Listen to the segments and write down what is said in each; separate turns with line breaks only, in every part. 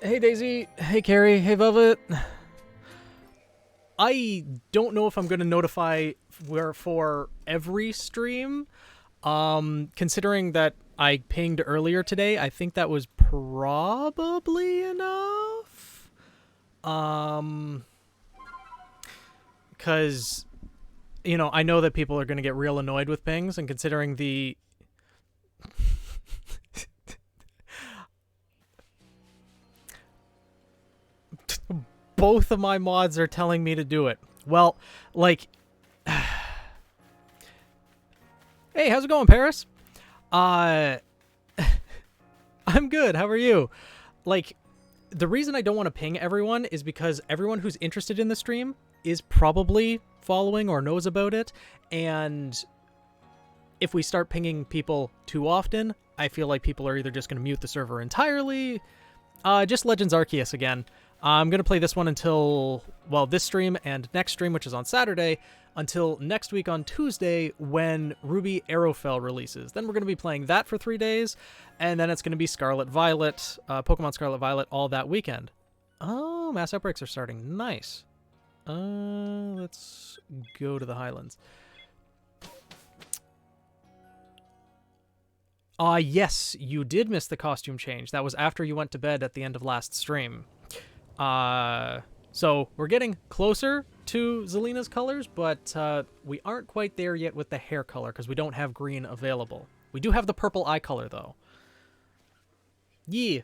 Hey Daisy, hey Carrie, hey Velvet. I don't know if I'm going to notify for every stream. Considering that I pinged earlier today, I think that was probably enough. Um, because I know that people are going to get real annoyed with pings, and considering the both of my mods are telling me to do it. Well, like, hey, how's it going, Paris? Uh, I'm good. How are you? Like, the reason I don't want to ping everyone is because everyone who's interested in the stream is probably following or knows about it, and if we start pinging people too often, I feel like people are either just going to mute the server entirely. Just Legends Arceus again. I'm going to play this one until, well, this stream and next stream, which is on Saturday, until next week on Tuesday when Ruby Arrowfell releases. Then we're going to be playing that for 3 days, and then it's going to be Scarlet Violet, Pokemon Scarlet Violet all that weekend. Oh, mass outbreaks are starting. Nice. Let's go to the Highlands. Yes, you did miss the costume change. That was after you went to bed at the end of last stream. So we're getting closer to Zelina's colors, but we aren't quite there yet with the hair color because we don't have green available. We do have the purple eye color though. Yeah.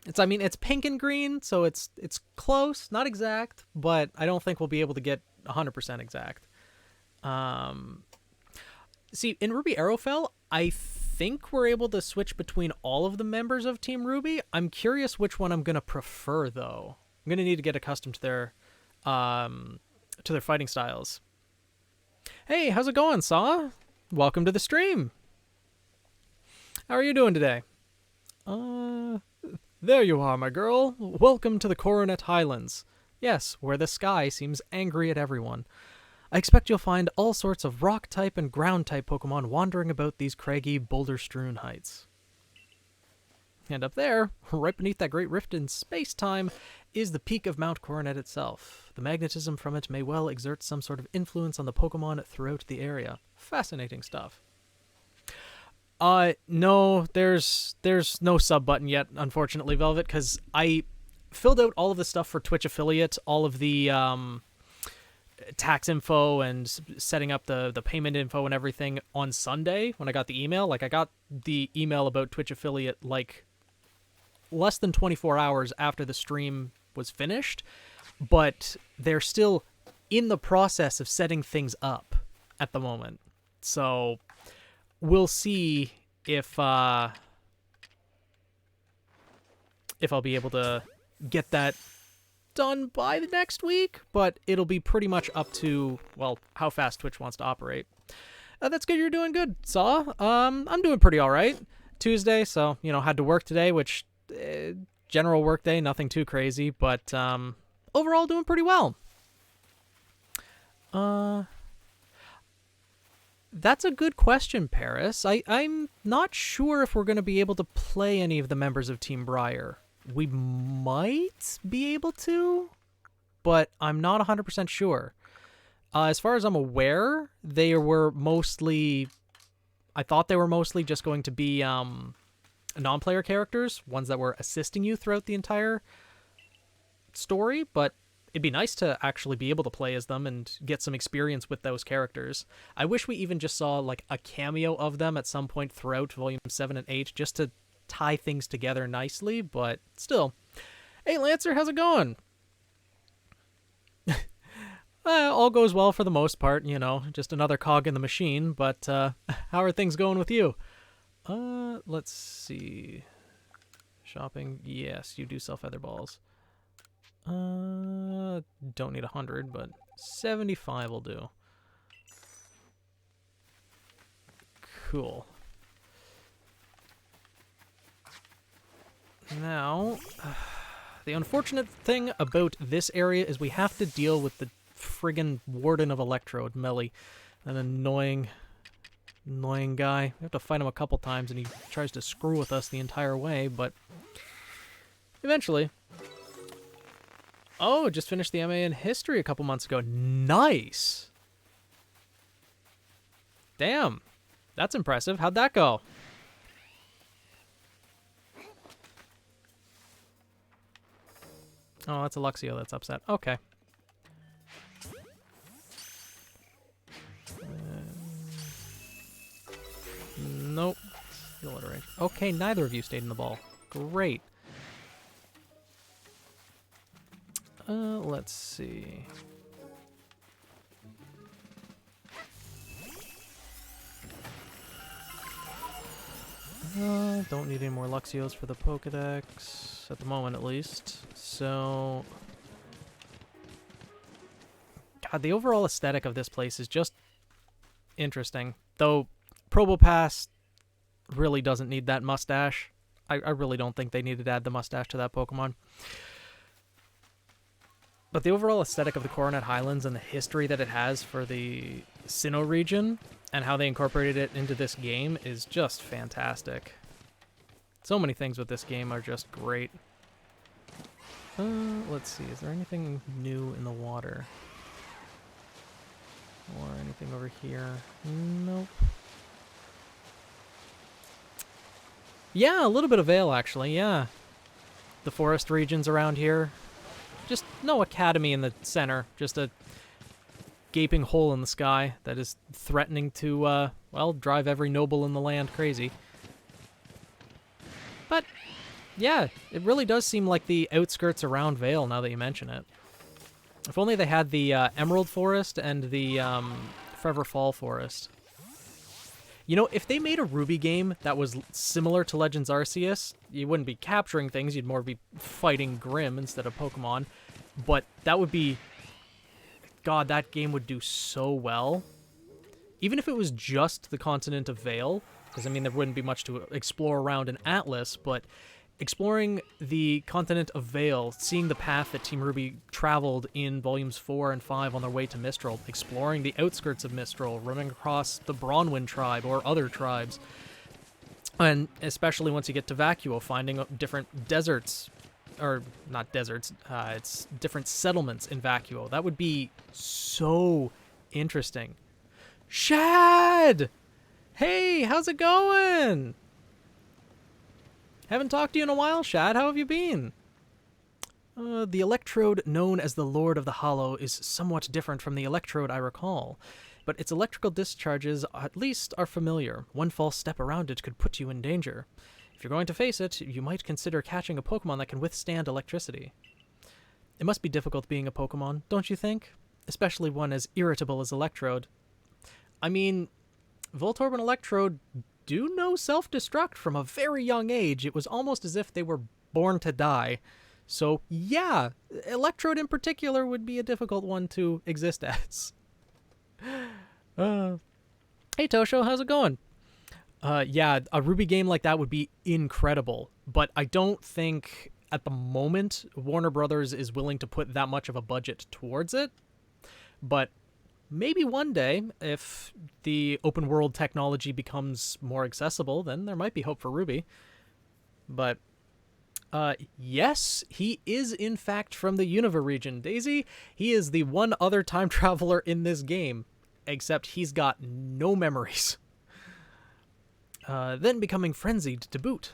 It's pink and green, so it's close, not exact, but I don't think we'll be able to get 100% exact. See, in Ruby Arrowfell, I think we're able to switch between all of the members of Team Ruby. I'm curious which one I'm going to prefer, though. I'm going to need to get accustomed to their fighting styles. Hey, how's it going, Saw? Welcome to the stream. How are you doing today? There you are, my girl. Welcome to the Coronet Highlands. Yes, where the sky seems angry at everyone. I expect you'll find all sorts of rock-type and ground-type Pokemon wandering about these craggy, boulder-strewn heights. And up there, right beneath that great rift in space-time, is the peak of Mount Coronet itself. The magnetism from it may well exert some sort of influence on the Pokemon throughout the area. Fascinating stuff. No, there's no sub button yet, unfortunately, Velvet, because I filled out all of the stuff for Twitch affiliate, all of the, tax info and setting up the payment info and everything on Sunday when I got the email. Like, I got the email about Twitch affiliate like less than 24 hours after the stream was finished, but they're still in the process of setting things up at the moment. So we'll see if I'll be able to get that done by the next week, but it'll be pretty much up to, well, how fast Twitch wants to operate. That's good. You're doing good, Saw. I'm doing pretty all right. Tuesday, so, had to work today, which, general work day, nothing too crazy, but overall doing pretty well. That's a good question, Paris. I'm not sure if we're going to be able to play any of the members of Team Briar. We might be able to, but I'm not 100% sure. As far as I'm aware, I thought they were mostly just going to be non-player characters, ones that were assisting you throughout the entire story, but it'd be nice to actually be able to play as them and get some experience with those characters. I wish we even just saw like a cameo of them at some point throughout Volume 7 and 8, just to tie things together nicely, but still. Hey Lancer, how's it going? All goes well for the most part, just another cog in the machine, but how are things going with you? Let's see. Shopping, yes, you do sell feather balls. Don't need 100, but 75 will do. Cool. Now, the unfortunate thing about this area is we have to deal with the friggin' Warden of Electrode, Melly. An annoying guy. We have to fight him a couple times, and he tries to screw with us the entire way, but Eventually. Oh, just finished the MA in History a couple months ago. Nice! Damn. That's impressive. How'd that go? Oh, that's a Luxio that's upset. Okay. Nope. Still at a range. Okay, neither of you stayed in the ball. Great. Let's see. Don't need any more Luxios for the Pokedex, at the moment at least. So... God, the overall aesthetic of this place is just interesting. Though, Probopass really doesn't need that mustache. I really don't think they needed to add the mustache to that Pokemon. But the overall aesthetic of the Coronet Highlands and the history that it has for the Sinnoh region and how they incorporated it into this game is just fantastic. So many things with this game are just great. Let's see, is there anything new in the water? Or anything over here? Nope. Yeah, a little bit of Vale, actually, yeah. The forest regions around here. Just no academy in the center. Just a gaping hole in the sky that is threatening to, well, drive every noble in the land crazy. But, yeah, it really does seem like the outskirts around Vale, now that you mention it. If only they had the Emerald Forest and the Forever Fall Forest. You know, if they made a Ruby game that was similar to Legends Arceus, you wouldn't be capturing things, you'd more be fighting Grim instead of Pokemon. But that would be... God, that game would do so well. Even if it was just the continent of Vale, because, I mean, there wouldn't be much to explore around in Atlas, but exploring the continent of Vale, seeing the path that Team Ruby traveled in Volumes 4 and 5 on their way to Mistral, exploring the outskirts of Mistral, running across the Bronwyn tribe or other tribes, and especially once you get to Vacuo, finding different deserts, or not deserts, it's different settlements in Vacuo. That would be so interesting. Shad! Hey, how's it going? Haven't talked to you in a while, Shad. How have you been? The electrode known as the Lord of the Hollow is somewhat different from the electrode I recall, but its electrical discharges at least are familiar. One false step around it could put you in danger. If you're going to face it, you might consider catching a Pokemon that can withstand electricity. It must be difficult being a Pokemon, don't you think? Especially one as irritable as Electrode. I mean, Voltorb and Electrode do know self-destruct from a very young age. It was almost as if they were born to die. So, yeah, Electrode in particular would be a difficult one to exist as. Hey, Tosho, how's it going? Yeah, a Ruby game like that would be incredible, but I don't think at the moment Warner Brothers is willing to put that much of a budget towards it. But maybe one day, if the open world technology becomes more accessible, then there might be hope for Ruby. But, yes, he is in fact from the Unova region. Daisy, he is the one other time traveler in this game, except he's got no memories. Then becoming frenzied to boot.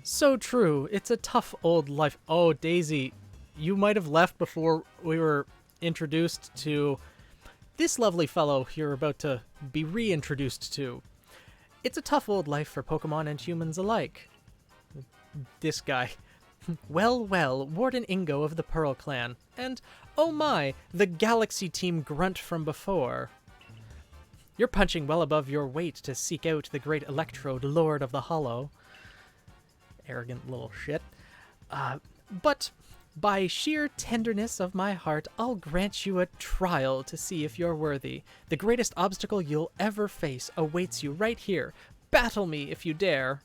So true. It's a tough old life. Oh, Daisy, you might have left before we were introduced to this lovely fellow you're about to be reintroduced to. It's a tough old life for Pokemon and humans alike. This guy. Well, well, Warden Ingo of the Pearl Clan. And, oh my, the Galaxy Team grunt from before. You're punching well above your weight to seek out the great Electrode, Lord of the Hollow. Arrogant little shit. But by sheer tenderness of my heart, I'll grant you a trial to see if you're worthy. The greatest obstacle you'll ever face awaits you right here. Battle me if you dare.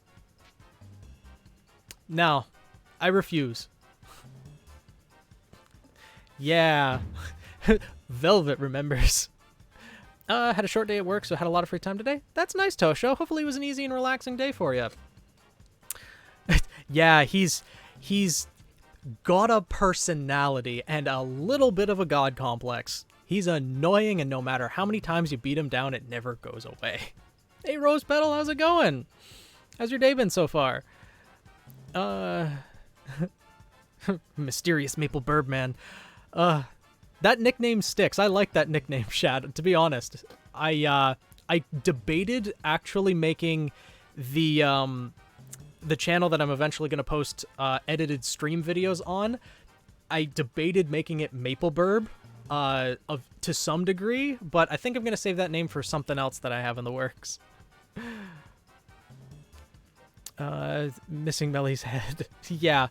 No, I refuse. Yeah. Velvet remembers. Had a short day at work, so had a lot of free time today. That's nice, Tosho. Hopefully it was an easy and relaxing day for you. Yeah, he's got a personality and a little bit of a god complex. He's annoying, and no matter how many times you beat him down, it never goes away. Hey, Rose Petal, how's it going? How's your day been so far? Mysterious Maple Birdman. That nickname sticks. I like that nickname, Shad. To be honest, I debated actually making the channel that I'm eventually going to post edited stream videos on. I debated making it Maple Burb to some degree, but I think I'm going to save that name for something else that I have in the works. Missing Melly's head. Yeah,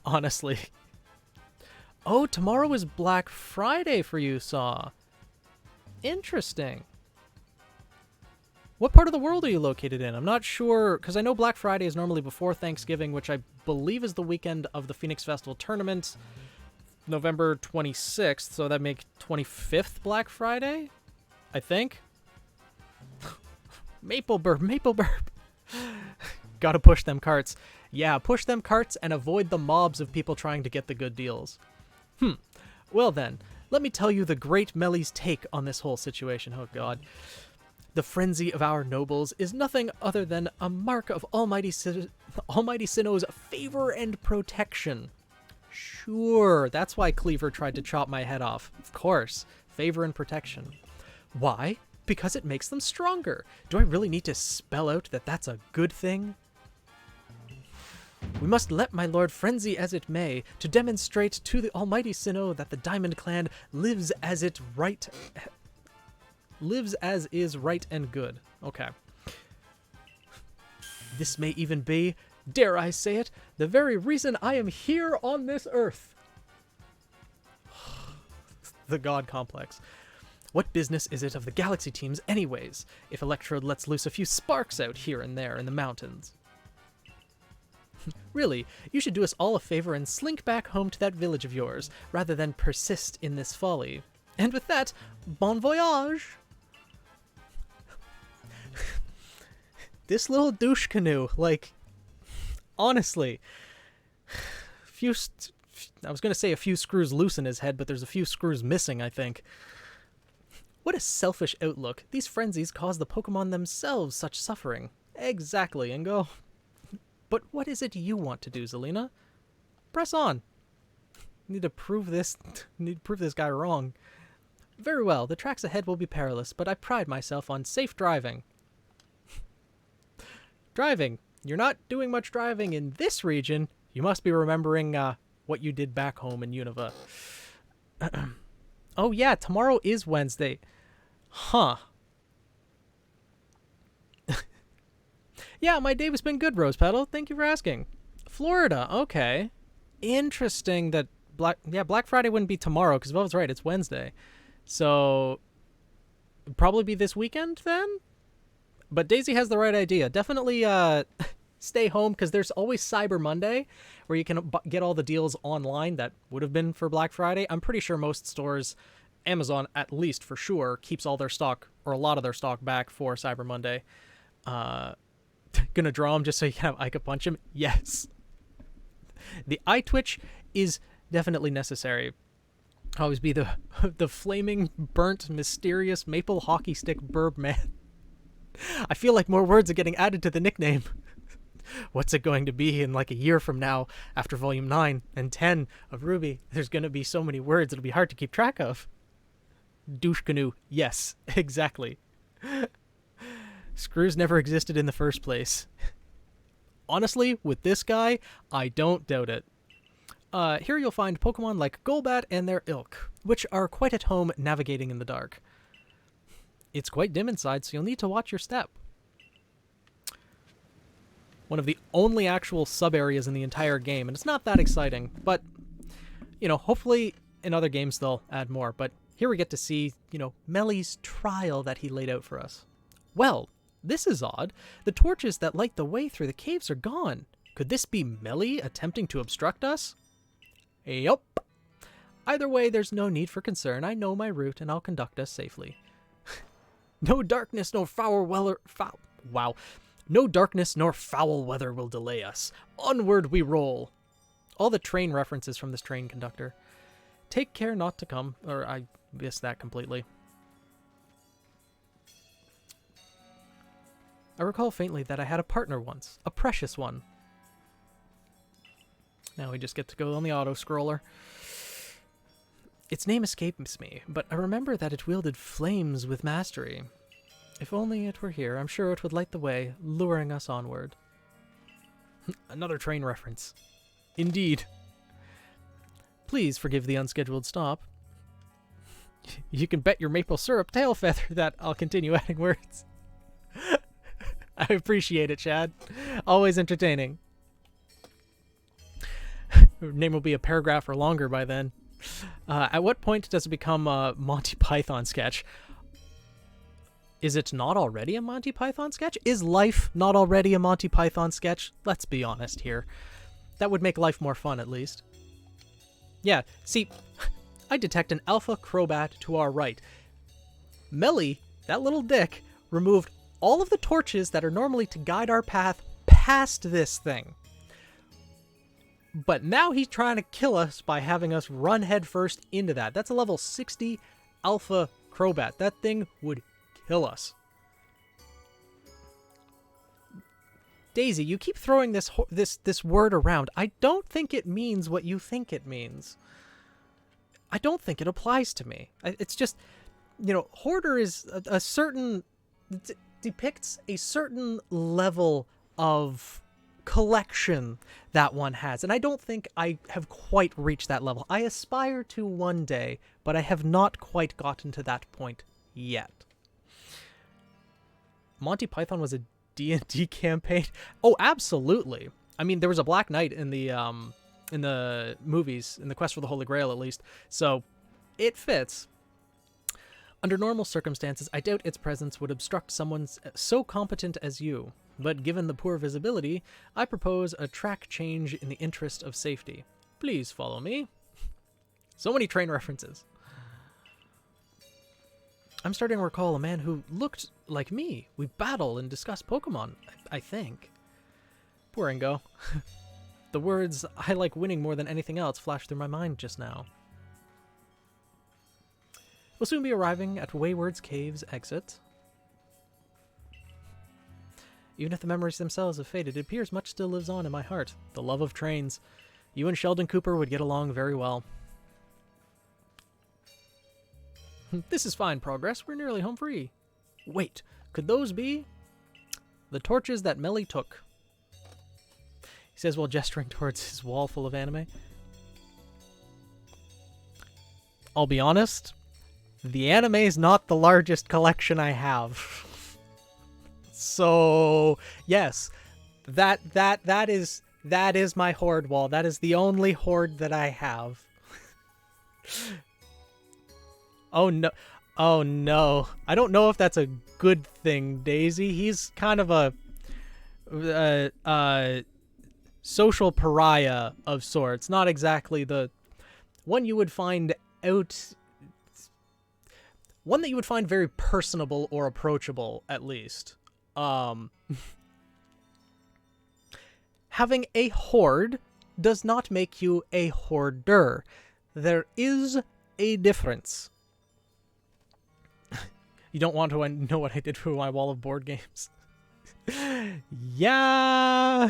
honestly. Oh, tomorrow is Black Friday for you, Saw. Interesting. What part of the world are you located in? I'm not sure, because I know Black Friday is normally before Thanksgiving, which I believe is the weekend of the Phoenix Festival Tournament, November 26th, so that make 25th Black Friday, I think. Maple Burb, Maple Burb. Gotta push them carts. Yeah, push them carts and avoid the mobs of people trying to get the good deals. Well then, let me tell you the great Melly's take on this whole situation. Oh god. The frenzy of our nobles is nothing other than a mark of Almighty Sinnoh's favor and protection. Sure, that's why Cleaver tried to chop my head off. Of course, favor and protection. Why? Because it makes them stronger. Do I really need to spell out that that's a good thing? We must let my lord frenzy as it may, to demonstrate to the almighty Sinnoh that the Diamond Clan lives as is right and good. Okay. This may even be, dare I say it, the very reason I am here on this earth. The god complex. What business is it of the galaxy teams anyways, if Electrode lets loose a few sparks out here and there in the mountains? Really, you should do us all a favor and slink back home to that village of yours, rather than persist in this folly. And with that, bon voyage! This little douche canoe, like, honestly, I was going to say a few screws loose in his head, but there's a few screws missing, I think. What a selfish outlook. These frenzies cause the Pokemon themselves such suffering. Exactly, Ingo. But what is it you want to do, Zelina? Press on. Need to prove this guy wrong. Very well, the tracks ahead will be perilous, but I pride myself on safe driving. Driving. You're not doing much driving in this region. You must be remembering what you did back home in Unova. Oh yeah, tomorrow is Wednesday. Huh. Yeah, my day has been good, Rose Petal. Thank you for asking. Florida, okay. Interesting that Black Friday wouldn't be tomorrow, because Vova's right, it's Wednesday. So, it'd probably be this weekend then? But Daisy has the right idea. Definitely stay home, because there's always Cyber Monday, where you can get all the deals online that would have been for Black Friday. I'm pretty sure most stores, Amazon at least for sure, keeps all their stock, or a lot of their stock back for Cyber Monday. Gonna draw him just so you can have Ika punch him? Yes. The eye twitch is definitely necessary. Always be the flaming, burnt, mysterious maple hockey stick burb man. I feel like more words are getting added to the nickname. What's it going to be in like a year from now, after Volume 9 and 10 of Ruby? There's going to be so many words it'll be hard to keep track of. Douche canoe. Yes, exactly. Screws never existed in the first place. Honestly, with this guy, I don't doubt it. Here you'll find Pokemon like Golbat and their ilk, which are quite at home navigating in the dark. It's quite dim inside, so you'll need to watch your step. One of the only actual sub-areas in the entire game, and it's not that exciting, but, you know, hopefully in other games they'll add more. But here we get to see, you know, Melly's trial that he laid out for us. Well, this is odd. The torches that light the way through the caves are gone. Could this be Melly attempting to obstruct us? Yup. Either way, there's no need for concern. I know my route, and I'll conduct us safely. No darkness, no No darkness nor foul weather will delay us. Onward we roll. All the train references from this train conductor. Take care not to come, or I missed that completely. I recall faintly that I had a partner once, a precious one. Now we just get to go on the auto-scroller. Its name escapes me, but I remember that it wielded flames with mastery. If only it were here, I'm sure it would light the way, luring us onward. Another train reference. Indeed. Please forgive the unscheduled stop. You can bet your maple syrup tail feather that I'll continue adding words. I appreciate it, Chad. Always entertaining. Your name will be a paragraph or longer by then. At what point does it become a Monty Python sketch? Is it not already a Monty Python sketch? Is life not already a Monty Python sketch? Let's be honest here. That would make life more fun, at least. Yeah, see, I detect an alpha Crobat to our right. Melly, that little dick, removed all of the torches that are normally to guide our path past this thing. But now he's trying to kill us by having us run headfirst into that. That's a level 60 alpha Crobat. That thing would kill us. Daisy, you keep throwing this word around. I don't think it means what you think it means. I don't think it applies to me. It's just, you know, hoarder is a certain... depicts a certain level of collection that one has, and I don't think I have quite reached that level. I aspire to one day, but I have not quite gotten to that point yet. Monty Python was a D&D campaign? Oh, absolutely. I mean, there was a Black Knight in the movies, in the Quest for the Holy Grail at least, so it fits. Under normal circumstances, I doubt its presence would obstruct someone so competent as you, but given the poor visibility, I propose a track change in the interest of safety. Please follow me. So many train references. I'm starting to recall a man who looked like me. We battle and discuss Pokemon, I think. Poor Ingo. The words, "I like winning more than anything else," flashed through my mind just now. We'll soon be arriving at Wayward's Cave's exit. Even if the memories themselves have faded, it appears much still lives on in my heart. The love of trains. You and Sheldon Cooper would get along very well. This is fine progress. We're nearly home free. Wait, could those be the torches that Melly took? He says while gesturing towards his wall full of anime. I'll be honest, the anime is not the largest collection I have. So, yes, that is my hoard wall. That is the only hoard that I have. Oh no. Oh no. I don't know if that's a good thing, Daisy. He's kind of a social pariah of sorts. Not exactly the one you would find out... One that you would find very personable or approachable, at least. Having a hoard does not make you a hoarder. There is a difference. You don't want to know what I did for my wall of board games? Yeah.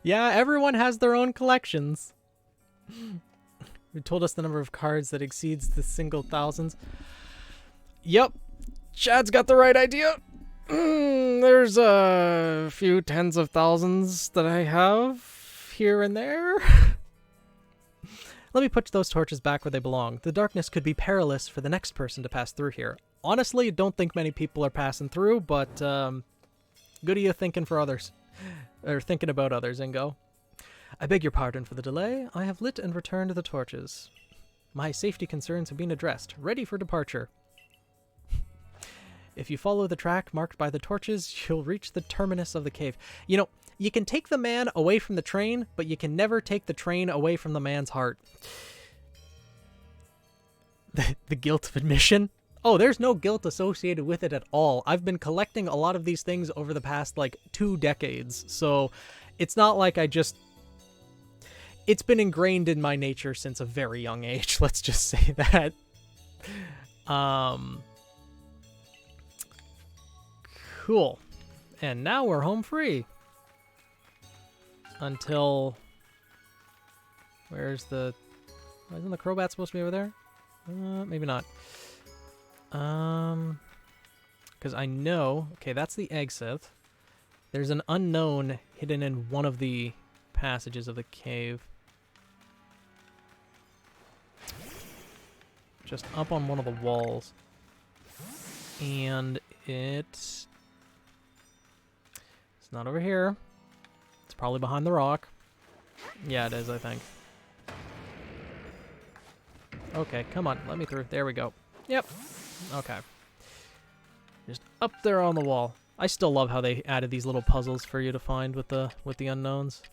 Yeah, everyone has their own collections. You told us the number of cards that exceeds the single thousands. Yep. Chad's got the right idea. There's a few tens of thousands that I have here and there. Let me put those torches back where they belong. The darkness could be perilous for the next person to pass through here. Honestly, don't think many people are passing through, but good of you thinking for others. Or thinking about others, Ingo. I beg your pardon for the delay. I have lit and returned the torches. My safety concerns have been addressed. Ready for departure. If you follow the track marked by the torches, you'll reach the terminus of the cave. You know, you can take the man away from the train, but you can never take the train away from the man's heart. The guilt of admission? Oh, there's no guilt associated with it at all. I've been collecting a lot of these things over the past, like, 2 decades, so it's not like I just... It's been ingrained in my nature since a very young age, let's just say that. Cool. And now we're home free. Until... Where's the... Isn't the Crobat supposed to be over there? Maybe not. Because I know... Okay, that's the exit. There's an unknown hidden in one of the passages of the cave. Just up on one of the walls. And it's not over here. It's probably behind the rock. Yeah, it is, I think. Okay, come on, let me through. There we go. Yep. Okay. Just up there on the wall. I still love how they added these little puzzles for you to find with the unknowns.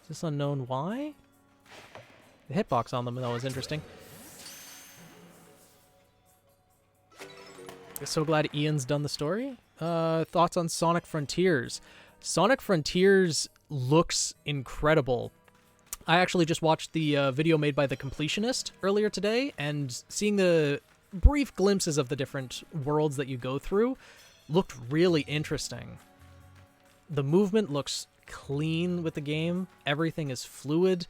Is this unknown why? The hitbox on them, though, is interesting. So glad Ian's done the story. Thoughts on Sonic Frontiers? Sonic Frontiers looks incredible. I actually just watched the video made by The Completionist earlier today, and seeing the brief glimpses of the different worlds that you go through looked really interesting. The movement looks clean with the game. Everything is fluid.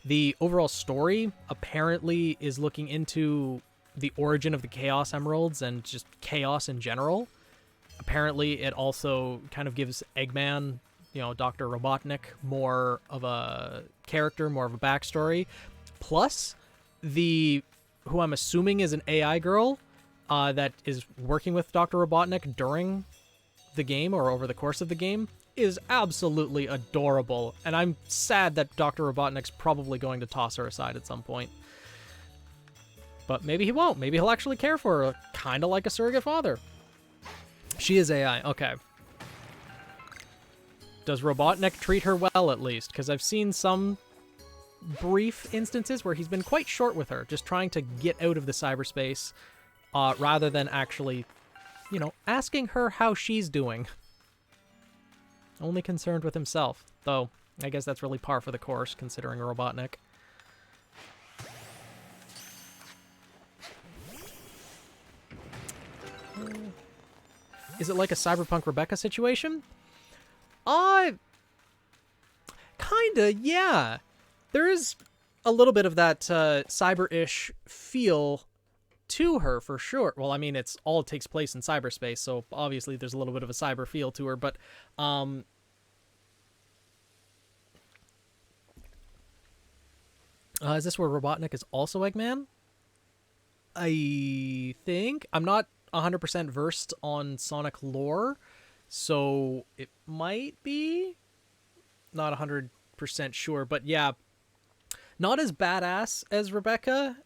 The overall story apparently is looking into the origin of the Chaos Emeralds and just chaos in general. Apparently, it also kind of gives Eggman, you know, Dr. Robotnik, more of a character, more of a backstory. Plus, who I'm assuming is an AI girl that is working with Dr. Robotnik during the game or over the course of the game is absolutely adorable. And I'm sad that Dr. Robotnik's probably going to toss her aside at some point. But maybe he won't. Maybe he'll actually care for her, kind of like a surrogate father. She is AI. Okay. Does Robotnik treat her well, at least? Because I've seen some brief instances where he's been quite short with her, just trying to get out of the cyberspace, rather than actually, you know, asking her how she's doing. Only concerned with himself. Though, I guess that's really par for the course, considering Robotnik. Is it like a Cyberpunk Rebecca situation? Kinda, yeah. There is a little bit of that cyber-ish feel to her, for sure. Well, I mean, it's all takes place in cyberspace, so obviously there's a little bit of a cyber feel to her, but is this where Robotnik is also Eggman? I think. I'm not 100% versed on Sonic lore, so it might be. Not 100% sure, but yeah, not as badass as Rebecca,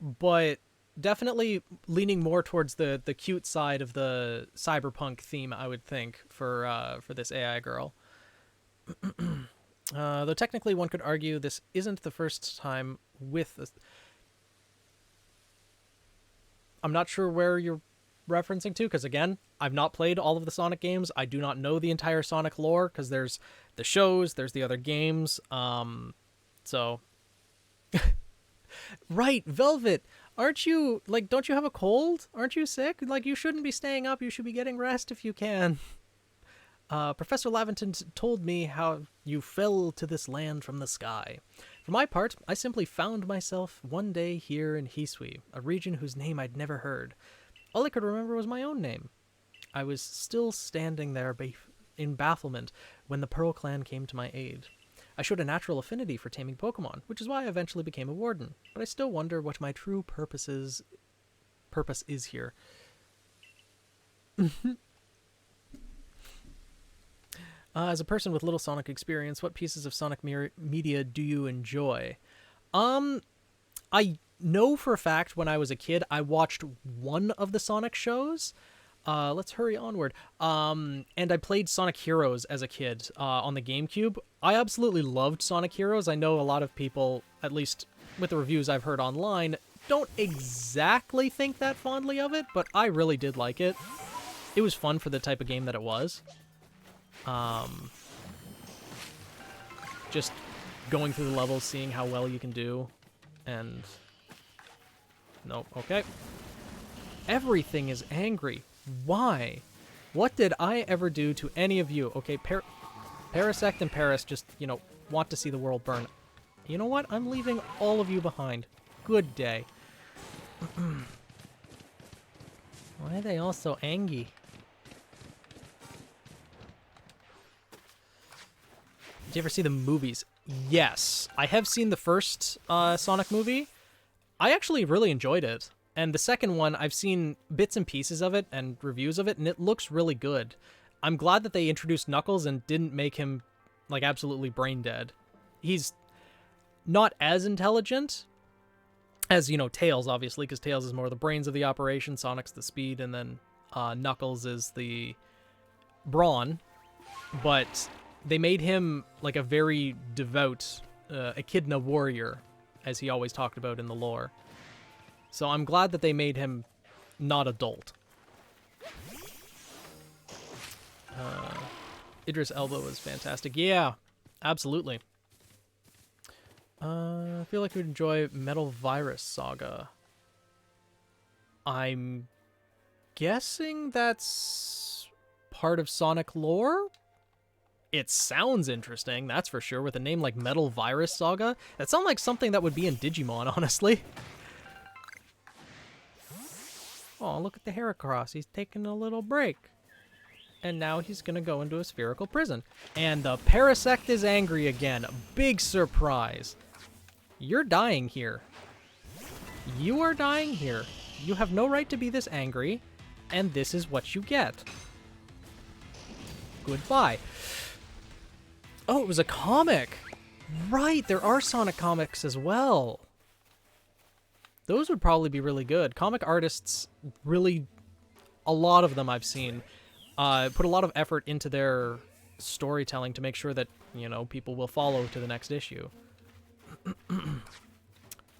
but definitely leaning more towards the cute side of the cyberpunk theme, I would think, for this AI girl. Though technically one could argue this isn't the first time with this. I'm not sure where you're referencing to, because again, I've not played all of the Sonic games. I do not know the entire Sonic lore, because there's the shows, there's the other games. So right, Velvet, aren't you, like, don't you have a cold? Aren't you sick? Like, you shouldn't be staying up. You should be getting rest if you can. Professor Laventon told me how you fell to this land from the sky. For my part, I simply found myself one day here in Hisui, a region whose name I'd never heard. All I could remember was my own name. I was still standing there in bafflement when the Pearl Clan came to my aid. I showed a natural affinity for taming Pokemon, which is why I eventually became a warden, but I still wonder what my true purpose is here. As a person with little Sonic experience, what pieces of Sonic media do you enjoy? I know for a fact when I was a kid, I watched one of the Sonic shows. Let's hurry onward. And I played Sonic Heroes as a kid on the GameCube. I absolutely loved Sonic Heroes. I know a lot of people, at least with the reviews I've heard online, don't exactly think that fondly of it, but I really did like it. It was fun for the type of game that it was. Just going through the levels, seeing how well you can do, and... Nope, okay. Everything is angry. Why? What did I ever do to any of you? Okay, Parasect and Paris just, you know, want to see the world burn. You know what? I'm leaving all of you behind. Good day. Why are they all so angry? Did you ever see the movies? Yes. I have seen the first Sonic movie. I actually really enjoyed it. And the second one, I've seen bits and pieces of it and reviews of it, and it looks really good. I'm glad that they introduced Knuckles and didn't make him, like, absolutely brain dead. He's not as intelligent as, you know, Tails, obviously, because Tails is more the brains of the operation, Sonic's the speed, and then Knuckles is the brawn. But they made him, like, a very devout echidna warrior, as he always talked about in the lore. So I'm glad that they made him not adult. Idris Elba was fantastic. Yeah, absolutely. I feel like we'd enjoy Metal Virus Saga. I'm guessing that's part of Sonic lore? It sounds interesting, that's for sure, with a name like Metal Virus Saga. That sounds like something that would be in Digimon, honestly. Oh, look at the Heracross. He's taking a little break. And now he's going to go into a spherical prison. And the Parasect is angry again. Big surprise. You're dying here. You are dying here. You have no right to be this angry. And this is what you get. Goodbye. Oh, it was a comic. Right, there are Sonic comics as well. Those would probably be really good. Comic artists really, a lot of them I've seen, put a lot of effort into their storytelling to make sure that, you know, people will follow to the next issue.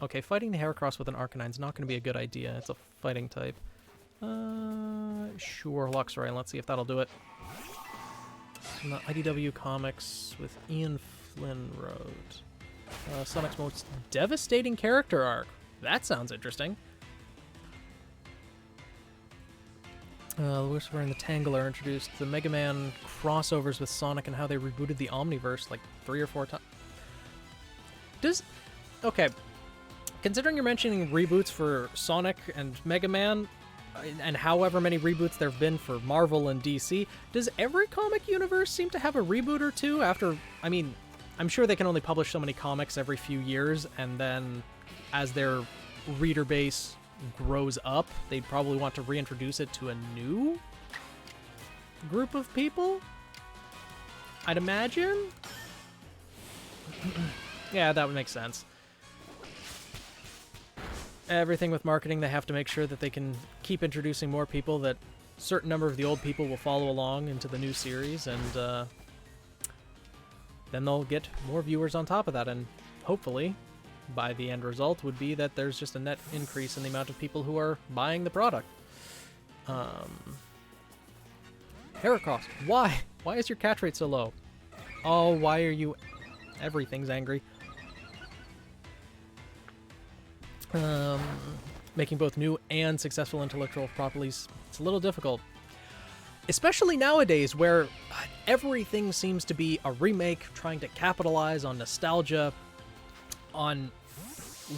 Okay, fighting the Heracross with an Arcanine is not going to be a good idea. It's a fighting type. Sure, Luxray. Let's see if that'll do it. From the IDW Comics with Ian Flynn wrote. Sonic's most devastating character arc. That sounds interesting. Lucifer and the Tangler introduced the Mega Man crossovers with Sonic and how they rebooted the Omniverse like 3 or 4 times. Okay, considering you're mentioning reboots for Sonic and Mega Man, and however many reboots there have been for Marvel and DC, does every comic universe seem to have a reboot or two after... I mean, I'm sure they can only publish so many comics every few years, and then as their reader base grows up, they'd probably want to reintroduce it to a new group of people? I'd imagine? Yeah, that would make sense. Everything with marketing, they have to make sure that they can keep introducing more people, that a certain number of the old people will follow along into the new series, and then they'll get more viewers on top of that, and hopefully, by the end result, would be that there's just a net increase in the amount of people who are buying the product. Heracross, why? Why is your catch rate so low? Oh, why are you... Everything's angry. Making both new and successful intellectual properties, it's a little difficult. Especially nowadays, where everything seems to be a remake, trying to capitalize on nostalgia, on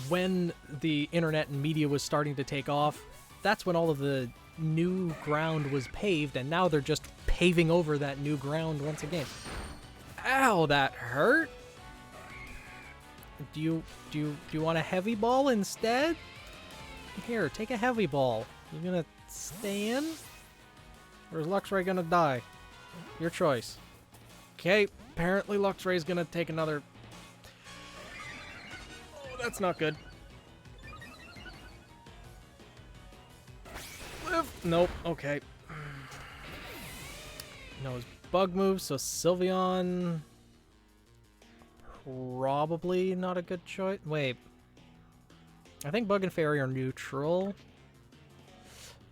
when the internet and media was starting to take off. That's when all of the new ground was paved, and now they're just paving over that new ground once again. Ow, that hurt. Do you want a heavy ball instead? Here, take a heavy ball. You gonna stay in? Or is Luxray gonna die? Your choice. Okay, apparently Luxray's gonna take another... Oh, that's not good. Live. Nope, okay. No, his bug moves, so Sylveon... Probably not a good choice. Wait. I think Bug and Fairy are neutral.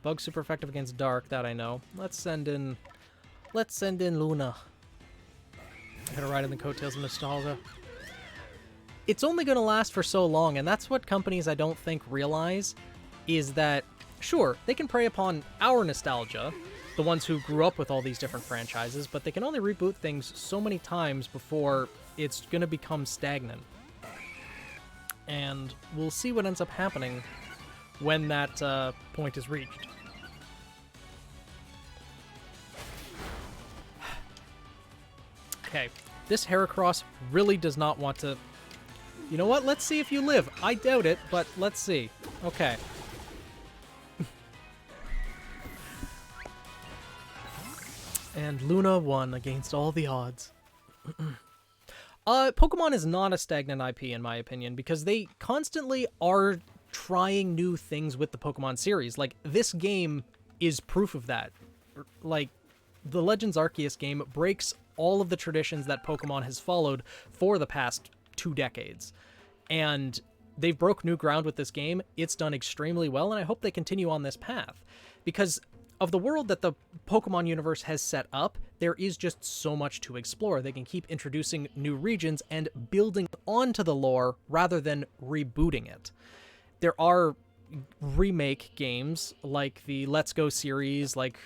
Bug super effective against Dark, that I know. Let's send in Luna. Gotta ride in the coattails of nostalgia. It's only gonna last for so long, and that's what companies I don't think realize, is that, sure, they can prey upon our nostalgia, the ones who grew up with all these different franchises, but they can only reboot things so many times before it's gonna become stagnant. And we'll see what ends up happening when that point is reached. Okay, this Heracross really does not want to... You know what? Let's see if you live. I doubt it, but let's see. Okay. And Luna won against all the odds. Pokemon is not a stagnant IP, in my opinion, because they constantly are trying new things with the Pokemon series. Like, this game is proof of that. Like, the Legends Arceus game breaks all of the traditions that Pokemon has followed for the past 2 decades. And they've broke new ground with this game. It's done extremely well, and I hope they continue on this path. Because of the world that the Pokemon universe has set up, there is just so much to explore. They can keep introducing new regions and building onto the lore rather than rebooting it. There are remake games like the Let's Go series, like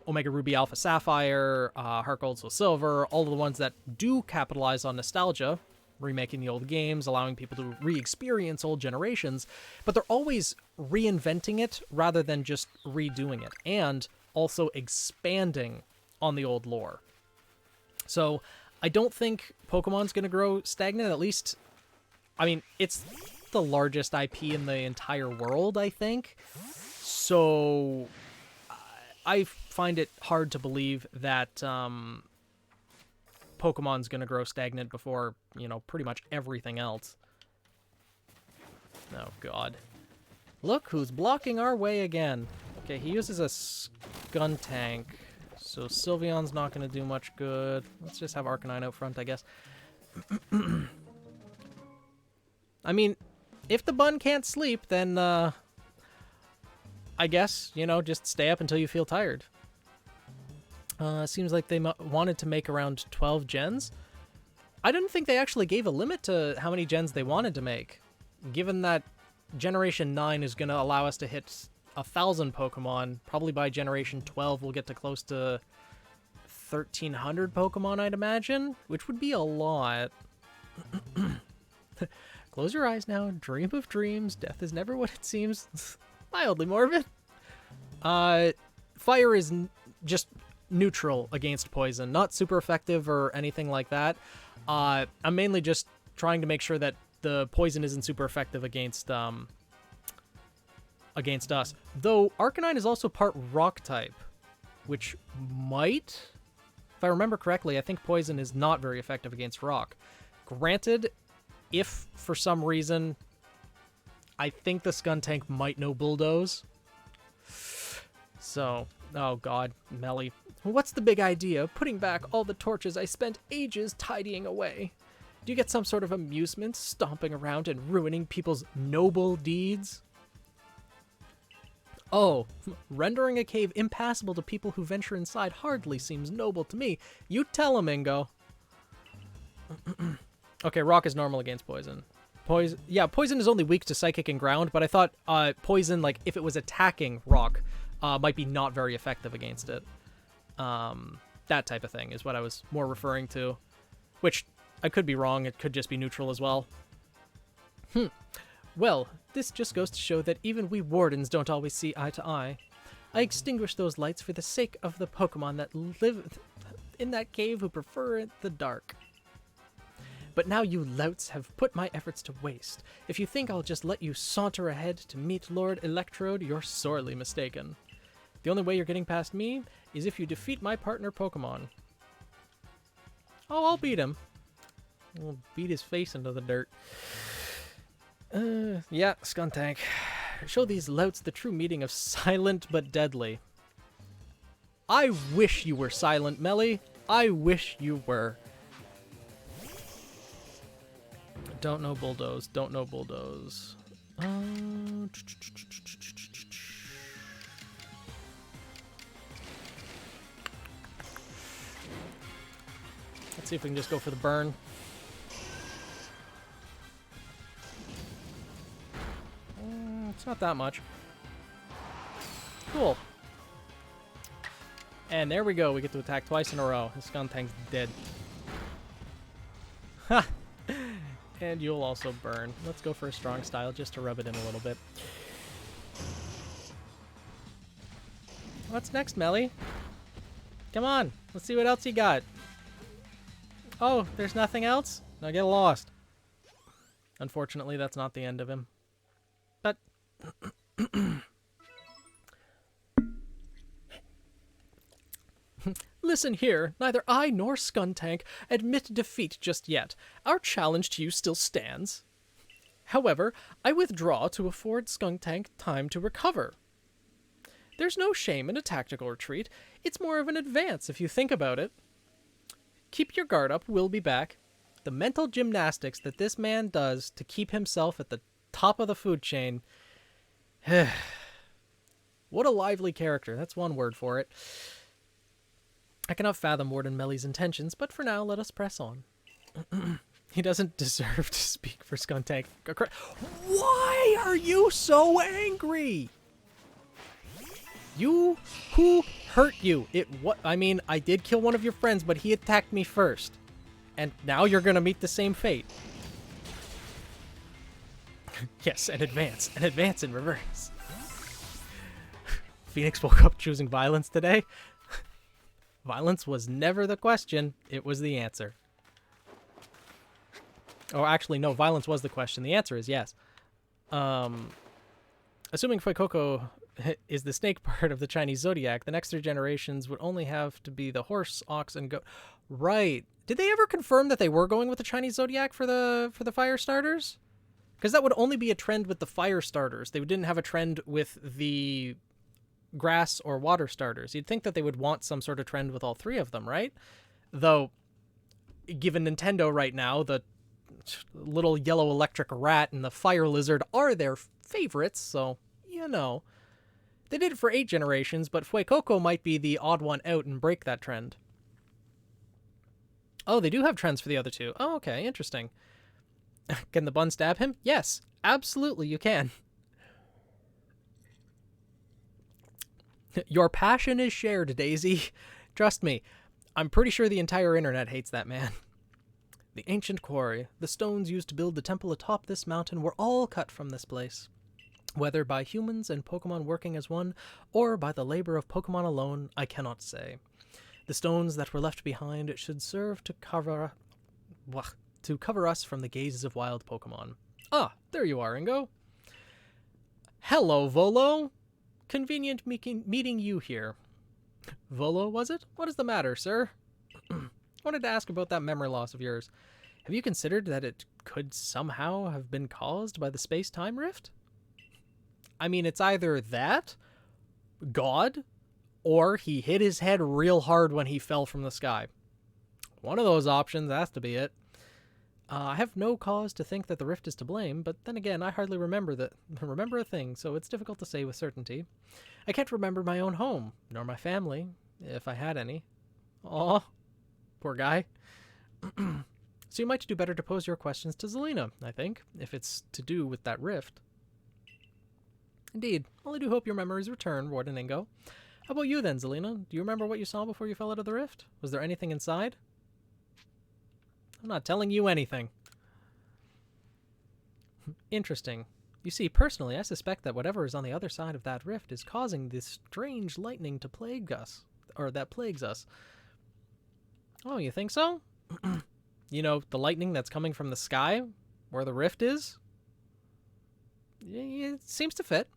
Omega Ruby Alpha Sapphire, Heart Gold Soul Silver, all of the ones that do capitalize on nostalgia, remaking the old games, allowing people to re-experience old generations, but they're always reinventing it rather than just redoing it, and also expanding on the old lore. So I don't think Pokemon's going to grow stagnant, at least, I mean, it's the largest IP in the entire world, I think. So I find it hard to believe that Pokemon's going to grow stagnant before, you know, pretty much everything else. Oh, God. Look who's blocking our way again. Okay, he uses a Skuntank, so Sylveon's not going to do much good. Let's just have Arcanine out front, I guess. I mean, if the bun can't sleep, then, I guess, you know, just stay up until you feel tired. Seems like they wanted to make around 12 gens. I didn't think they actually gave a limit to how many gens they wanted to make, given that Generation 9 is going to allow us to hit 1,000 Pokemon. Probably by Generation 12 we'll get to close to 1,300 Pokemon, I'd imagine, which would be a lot. Close your eyes now, dream of dreams, death is never what it seems. Mildly morbid. Fire is just neutral against poison, not super effective or anything like that. I'm mainly just trying to make sure that the poison isn't super effective against us. Though Arcanine is also part rock type, which might, if I remember correctly, I think poison is not very effective against rock. Granted, if for some reason I think the Skuntank might know Bulldoze. So, oh god, Melly. What's the big idea? Putting back all the torches I spent ages tidying away. Do you get some sort of amusement stomping around and ruining people's noble deeds? Oh, rendering a cave impassable to people who venture inside hardly seems noble to me. You tell him, Ingo. Okay, rock is normal against poison. Poison is only weak to psychic and ground, but I thought poison, like, if it was attacking rock, might be not very effective against it. That type of thing is what I was more referring to. Which, I could be wrong, it could just be neutral as well. Well, this just goes to show that even we wardens don't always see eye to eye. I extinguish those lights for the sake of the Pokemon that live in that cave who prefer the dark. But now you louts have put my efforts to waste. If you think I'll just let you saunter ahead to meet Lord Electrode, you're sorely mistaken. The only way you're getting past me is if you defeat my partner Pokemon. Oh, I'll beat him. We'll beat his face into the dirt. Yeah, Skuntank. Show these louts the true meaning of silent but deadly. I wish you were silent, Melly. I wish you were. Don't know Bulldoze. Don't know Bulldoze. Let's see if we can just go for the burn. It's not that much. Cool. And there we go. We get to attack twice in a row. His Skuntank's dead. Ha! And you'll also burn. Let's go for a strong style just to rub it in a little bit. What's next, Melly? Come on. Let's see what else you got. Oh, there's nothing else? Now get lost. Unfortunately, that's not the end of him. But... Listen here, neither I nor Skuntank admit defeat just yet. Our challenge to you still stands. However, I withdraw to afford Skuntank time to recover. There's no shame in a tactical retreat. It's more of an advance if you think about it. Keep your guard up, we'll be back. The mental gymnastics that this man does to keep himself at the top of the food chain. What a lively character, that's one word for it. I cannot fathom Warden Melly's intentions, but for now, let us press on. He doesn't deserve to speak for Skuntank. Why are you so angry? You? Who hurt you? I mean, I did kill one of your friends, but he attacked me first. And now you're gonna meet the same fate. Yes, an advance in reverse. Phoenix woke up choosing violence today. Violence was never the question, it was the answer. Or actually, no, violence was the question. The answer is yes. Assuming Fuecoco is the snake part of the Chinese zodiac, the next 3 generations would only have to be the horse, ox, and goat. Right. Did they ever confirm that they were going with the Chinese zodiac for the fire starters? Because that would only be a trend with the fire starters. They didn't have a trend with the grass or water starters. You'd think that they would want some sort of trend with all 3 of them, right? Though, given Nintendo right now, the little yellow electric rat and the fire lizard are their favorites, so, you know. They did it for 8 generations, but Fuecoco might be the odd one out and break that trend. Oh, they do have trends for the other 2. Oh, okay, interesting. Can the bun stab him? Yes, absolutely you can. Your passion is shared, Daisy. Trust me, I'm pretty sure the entire internet hates that man. The ancient quarry, the stones used to build the temple atop this mountain were all cut from this place. Whether by humans and Pokemon working as one, or by the labor of Pokemon alone, I cannot say. The stones that were left behind should serve to cover us from the gazes of wild Pokemon. Ah, there you are, Ingo. Hello, Volo. Convenient meeting you here. Volo, was it? What is the matter, sir? Wanted to ask about that memory loss of yours. Have you considered that it could somehow have been caused by the space-time rift? I mean, it's either that, God, or he hit his head real hard when he fell from the sky. One of those options has to be it. I have no cause to think that the rift is to blame, but then again, I hardly remember a thing, so it's difficult to say with certainty. I can't remember my own home, nor my family, if I had any. Aw, poor guy. So you might do better to pose your questions to Zelina, I think, if it's to do with that rift. Indeed. Well, I do hope your memories return, Warden Ingo. How about you then, Zelina? Do you remember what you saw before you fell out of the rift? Was there anything inside? I'm not telling you anything. Interesting. You see, personally, I suspect that whatever is on the other side of that rift is causing this strange lightning to plague us. Or that plagues us. Oh, you think so? You know, the lightning that's coming from the sky, where the rift is? It seems to fit.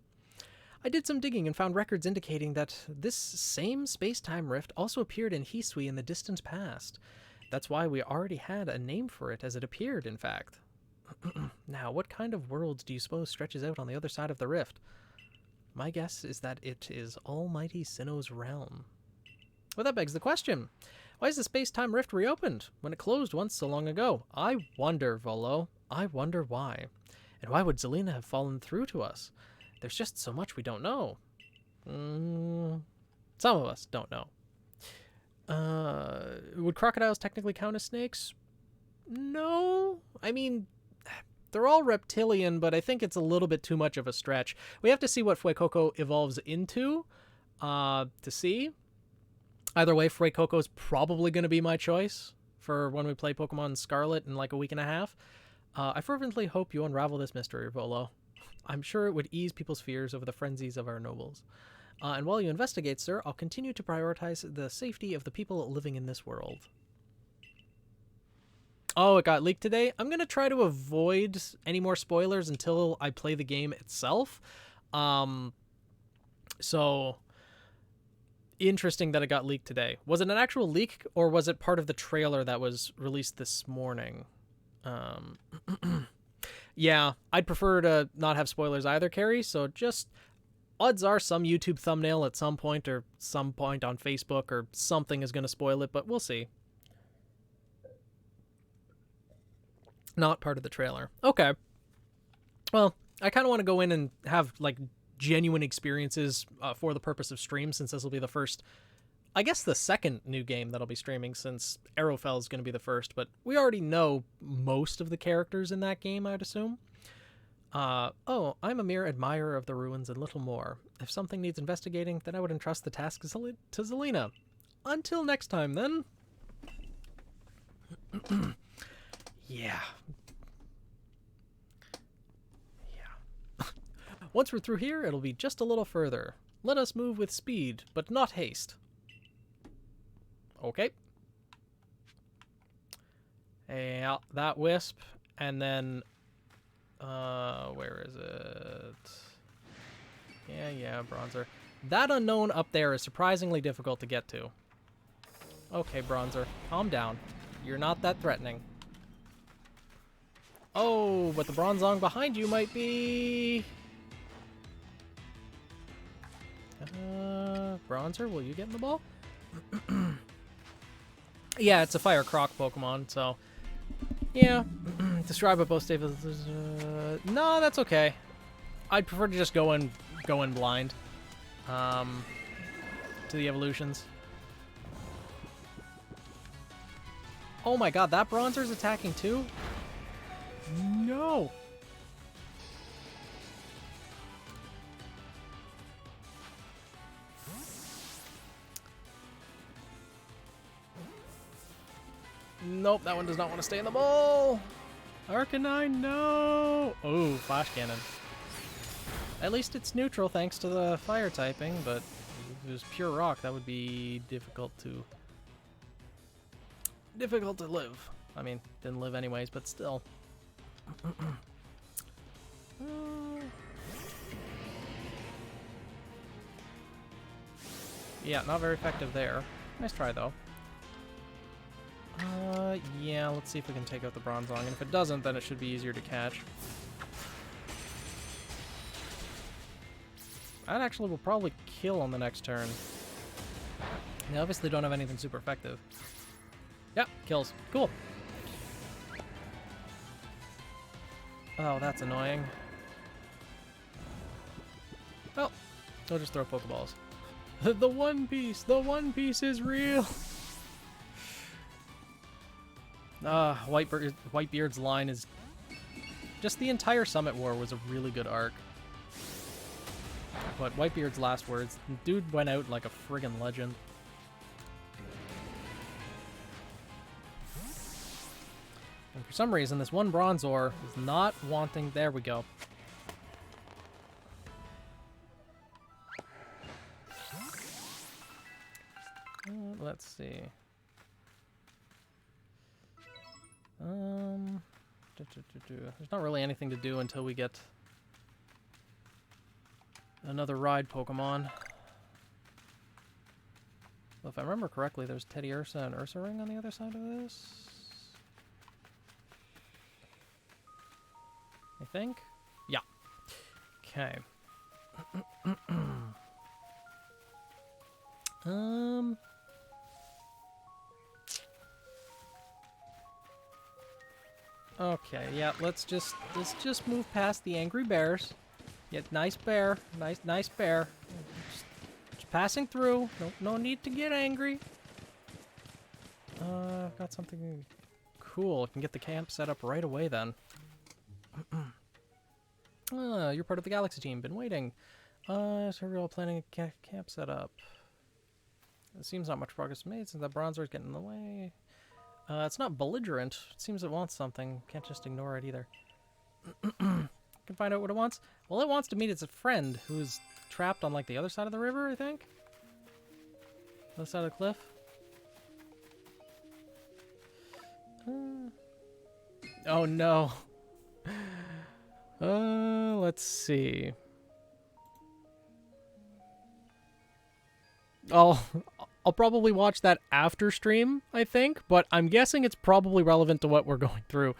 I did some digging and found records indicating that this same space-time rift also appeared in Hisui in the distant past. That's why we already had a name for it as it appeared, in fact. Now, what kind of world do you suppose stretches out on the other side of the rift? My guess is that it is Almighty Sinnoh's realm. Well, that begs the question. Why is the space-time rift reopened when it closed once so long ago? I wonder, Volo. I wonder why. And why would Zelina have fallen through to us? There's just so much we don't know. Some of us don't know. Would crocodiles technically count as snakes? No. I mean, they're all reptilian, but I think it's a little bit too much of a stretch. We have to see what Fuecoco evolves into to see. Either way, Fuecoco is probably going to be my choice for when we play Pokemon Scarlet in like a week and a half. I fervently hope you unravel this mystery, Volo. I'm sure it would ease people's fears over the frenzies of our nobles. And while you investigate, sir, I'll continue to prioritize the safety of the people living in this world. Oh, it got leaked today? I'm going to try to avoid any more spoilers until I play the game itself. So, interesting that it got leaked today. Was it an actual leak, or was it part of the trailer that was released this morning? Yeah, I'd prefer to not have spoilers either, Carrie, so just... odds are some YouTube thumbnail at some point or some point on Facebook or something is going to spoil it, but we'll see. Not part of the trailer. Okay. Well, I kind of want to go in and have, like, genuine experiences for the purpose of stream, since this will be the first... I guess the second new game that I'll be streaming, since Arrowfell is going to be the first, but we already know most of the characters in that game, I'd assume. Oh, I'm a mere admirer of the ruins and little more. If something needs investigating, then I would entrust the task to Zelina. Until next time, then. Yeah. Yeah. Once we're through here, it'll be just a little further. Let us move with speed, but not haste. Okay. Yeah, that wisp, and then... where is it? Yeah, Bronzer. That unknown up there is surprisingly difficult to get to. Okay, Bronzer, calm down. You're not that threatening. Oh, but the Bronzong behind you might be... Bronzer, will you get in the ball? Yeah, it's a Fire Croc Pokemon, so... Yeah, describe what both stages. No, that's okay. I'd prefer to just go in blind to the evolutions. Oh my god, that Bronzer's attacking too? No. Nope, that one does not want to stay in the bowl. Arcanine, no. Oh, Flash Cannon. At least it's neutral thanks to the fire typing, but if it was pure rock, that would be difficult to live. I mean, didn't live anyways, but still. Yeah, not very effective there. Nice try, though. Yeah, let's see if we can take out the Bronzong, and if it doesn't, then it should be easier to catch. That actually will probably kill on the next turn. They obviously don't have anything super effective. Yep, kills. Cool. Oh, that's annoying. Well, I'll just throw Pokeballs. The One Piece is real! Whitebeard's line is... Just the entire Summit War was a really good arc. But Whitebeard's last words, dude went out like a friggin' legend. And for some reason, this one Bronzor is not wanting... There we go. Let's see. There's not really anything to do until we get another ride Pokemon. Well, if I remember correctly, there's Teddy Ursa and Ursaring on the other side of this. I think? Yeah. Okay. Okay, yeah, let's just move past the angry bears. Yeah, nice bear. Nice bear. Just passing through. No need to get angry. I've got something cool. I can get the camp set up right away then. You're part of the Galaxy team. Been waiting. So we're all planning a camp set up. It seems not much progress made since that bronzer is getting in the way. It's not belligerent. It seems it wants something. Can't just ignore it either. Can find out what it wants. Well, it wants to meet its friend who's trapped on like the other side of the river, I think. Other side of the cliff. Oh no. Let's see. I'll probably watch that after stream, I think, but I'm guessing it's probably relevant to what we're going through.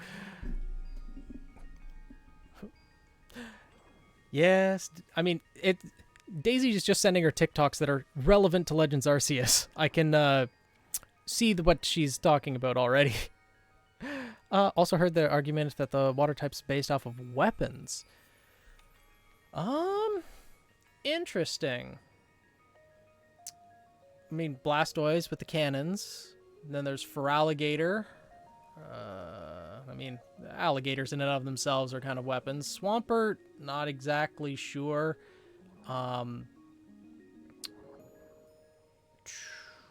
Yes, I mean, Daisy is just sending her TikToks that are relevant to Legends Arceus. I can see what she's talking about already. Also heard the argument that the water type's based off of weapons. Interesting. I mean, Blastoise with the cannons. And then there's Feraligatr. I mean, alligators in and of themselves are kind of weapons. Swampert, not exactly sure. When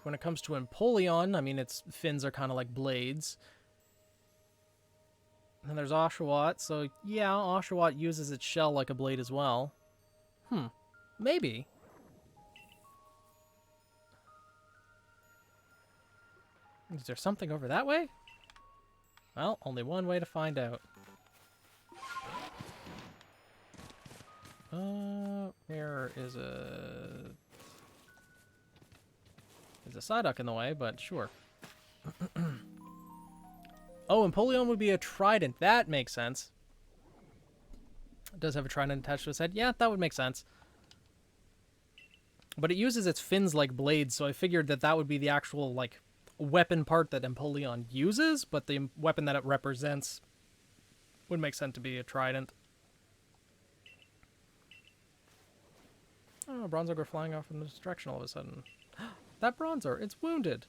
it comes to Empoleon, I mean, its fins are kind of like blades. And then there's Oshawott, so yeah, Oshawott uses its shell like a blade as well. Maybe. Is there something over that way? Well, only one way to find out. Where is a... There's a Psyduck in the way, but sure. Oh, Empoleon would be a trident. That makes sense. It does have a trident attached to its head. Yeah, that would make sense. But it uses its fins like blades, so I figured that that would be the actual, like, weapon part that Empoleon uses, but the weapon that it represents would make sense to be a trident. Oh, Bronzor go flying off in this direction all of a sudden. That Bronzor, it's wounded.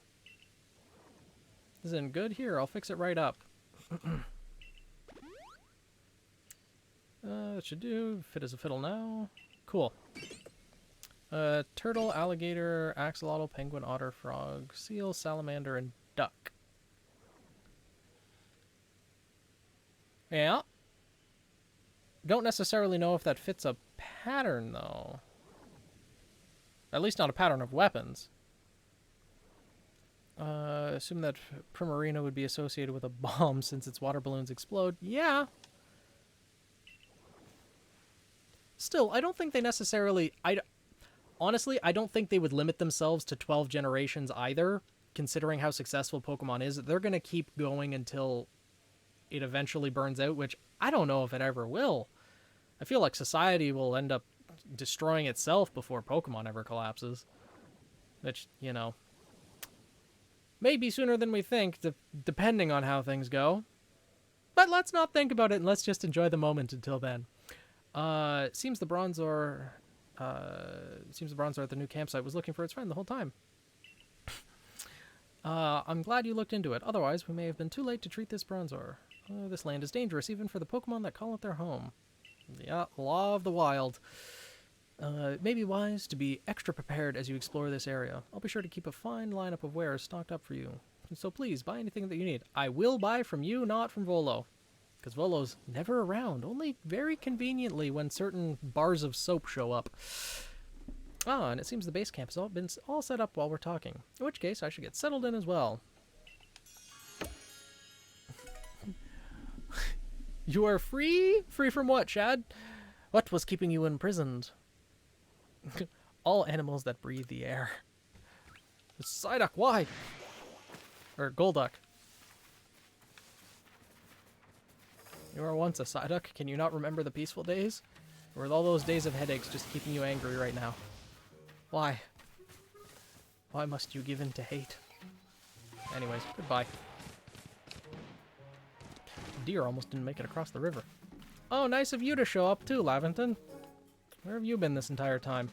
Isn't good? Here, I'll fix it right up. That should do. Fit as a fiddle now. Cool. Turtle, alligator, axolotl, penguin, otter, frog, seal, salamander, and duck. Yeah. Don't necessarily know if that fits a pattern, though. At least not a pattern of weapons. Assume that Primarina would be associated with a bomb since its water balloons explode. Yeah. Still, I don't think they necessarily... Honestly, I don't think they would limit themselves to 12 generations either, considering how successful Pokemon is. They're going to keep going until it eventually burns out, which I don't know if it ever will. I feel like society will end up destroying itself before Pokemon ever collapses. Which, you know, maybe sooner than we think, depending on how things go. But let's not think about it and let's just enjoy the moment until then. Seems the Bronzor at the new campsite was looking for its friend the whole time. I'm glad you looked into it. Otherwise, we may have been too late to treat this Bronzor. This land is dangerous, even for the Pokemon that call it their home. Yeah, law of the wild. It may be wise to be extra prepared as you explore this area. I'll be sure to keep a fine lineup of wares stocked up for you. So please, buy anything that you need. I will buy from you, not from Volo. Because Volo's never around, only very conveniently when certain bars of soap show up. Ah, and it seems the base camp has been all set up while we're talking. In which case, I should get settled in as well. You are free? Free from what, Chad? What was keeping you imprisoned? All animals that breathe the air. Psyduck, why? Or Golduck. You were once a Psyduck. Can you not remember the peaceful days? Or are all those days of headaches just keeping you angry right now? Why? Why must you give in to hate? Anyways, goodbye. deer almost didn't make it across the river. Oh, nice of you to show up too, Lavington. Where have you been this entire time?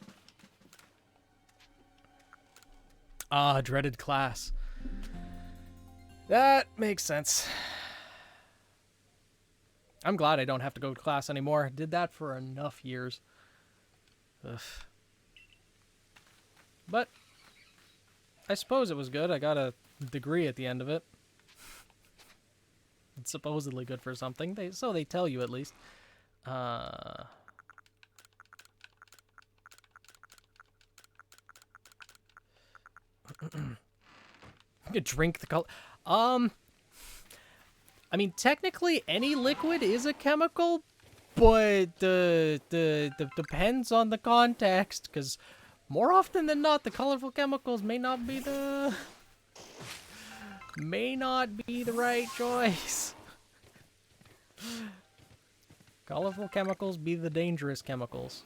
Ah, dreaded class. That makes sense. I'm glad I don't have to go to class anymore. Did that for enough years. Ugh. But I suppose it was good. I got a degree at the end of it. It's supposedly good for something. So they tell you at least. Drink the color. I mean, technically, any liquid is a chemical, but depends on the context. Because more often than not, the colorful chemicals may not be the right choice. Colorful chemicals be the dangerous chemicals.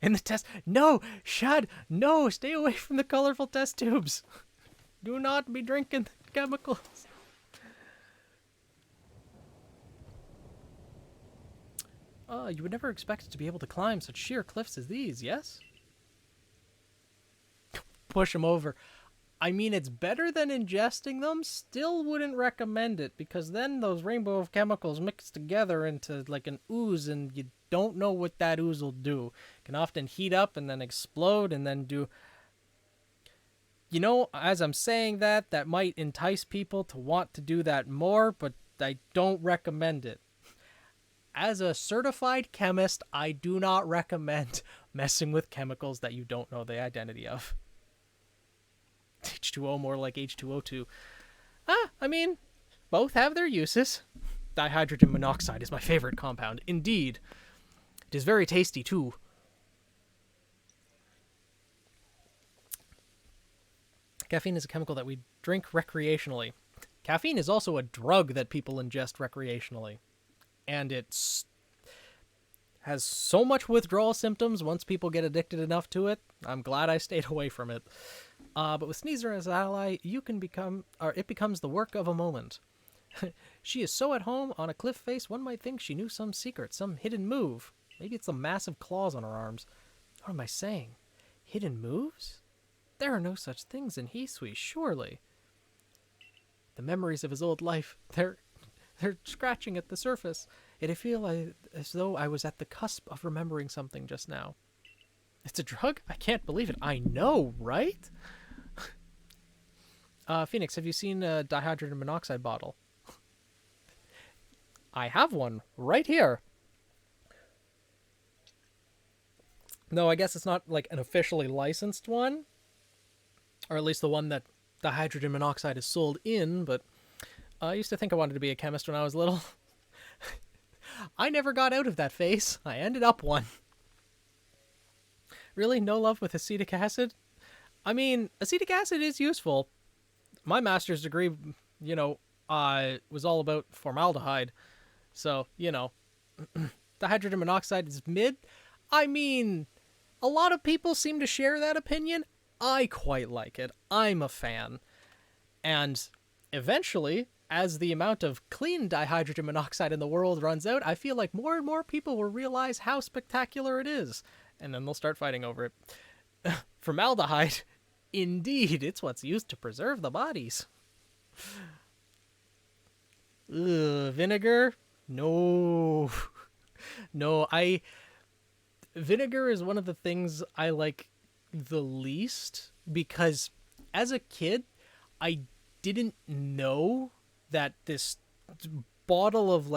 In the test... No! Shad! No! Stay away from the colorful test tubes! Do not be drinking the chemicals! You would never expect to be able to climb such sheer cliffs as these, yes? Push them over. I mean, it's better than ingesting them. Still wouldn't recommend it, because then those rainbow of chemicals mix together into like an ooze, and you don't know what that ooze will do. It can often heat up and then explode and then do... You know, as I'm saying that, that might entice people to want to do that more, but I don't recommend it. As a certified chemist, I do not recommend messing with chemicals that you don't know the identity of. H2O more like H2O2. I mean, both have their uses. Dihydrogen monoxide is my favorite compound. Indeed. It is very tasty, too. Caffeine is a chemical that we drink recreationally. Caffeine is also a drug that people ingest recreationally. And it has so much withdrawal symptoms once people get addicted enough to it. I'm glad I stayed away from it. But with Sneezer as an ally, it becomes the work of a moment. She is so at home on a cliff face, one might think she knew some secret, some hidden move. Maybe it's the massive claws on her arms. What am I saying? Hidden moves? There are no such things in Hisui, surely. The memories of his old life, they're scratching at the surface. I feel as though I was at the cusp of remembering something just now. It's a drug? I can't believe it. I know, right? Phoenix, have you seen a dihydrogen monoxide bottle? I have one right here. No, I guess it's not like an officially licensed one. Or at least the one that dihydrogen monoxide is sold in, but I used to think I wanted to be a chemist when I was little. I never got out of that phase. I ended up one. Really? No love with acetic acid? I mean, acetic acid is useful. My master's degree, was all about formaldehyde. So, dihydrogen monoxide is mid. I mean, a lot of people seem to share that opinion. I quite like it. I'm a fan. And eventually, as the amount of clean dihydrogen monoxide in the world runs out, I feel like more and more people will realize how spectacular it is. And then they'll start fighting over it. Formaldehyde, indeed, it's what's used to preserve the bodies. Ugh, vinegar? No. No, vinegar is one of the things I like the least, because as a kid, I didn't know that this bottle of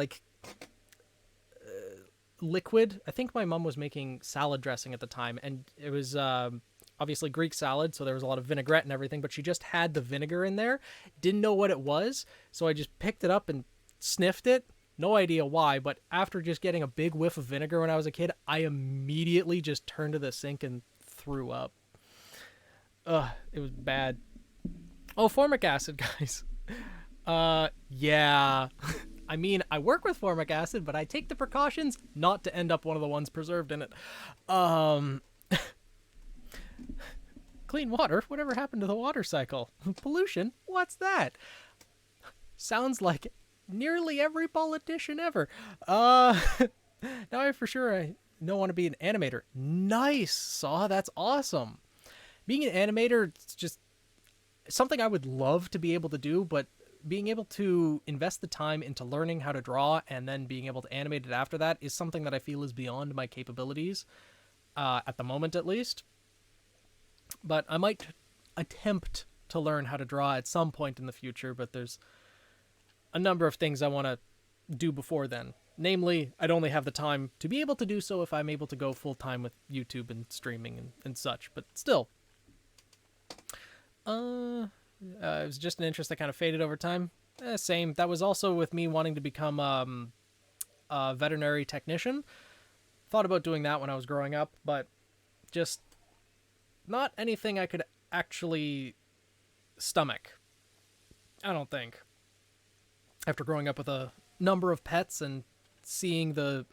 liquid, I think my mom was making salad dressing at the time, and it was obviously Greek salad, so there was a lot of vinaigrette and everything, but she just had the vinegar in there, didn't know what it was, so I just picked it up and sniffed it. No idea why, but after just getting a big whiff of vinegar when I was a kid, I immediately just turned to the sink and threw up. Ugh, it was bad. Oh, formic acid, guys. Yeah. I mean, I work with formic acid, but I take the precautions not to end up one of the ones preserved in it. Clean water? Whatever happened to the water cycle? Pollution? What's that? Sounds like nearly every politician ever. Now I for sure I don't want to be an animator. Nice, Saw. That's awesome. Being an animator, it's just something I would love to be able to do, but being able to invest the time into learning how to draw and then being able to animate it after that is something that I feel is beyond my capabilities, at the moment at least. But I might attempt to learn how to draw at some point in the future, but there's a number of things I want to do before then. Namely, I'd only have the time to be able to do so if I'm able to go full-time with YouTube and streaming and such, but still. It was just an interest that kind of faded over time. Same. That was also with me wanting to become a veterinary technician. Thought about doing that when I was growing up, but just not anything I could actually stomach. I don't think. After growing up with a number of pets and seeing the,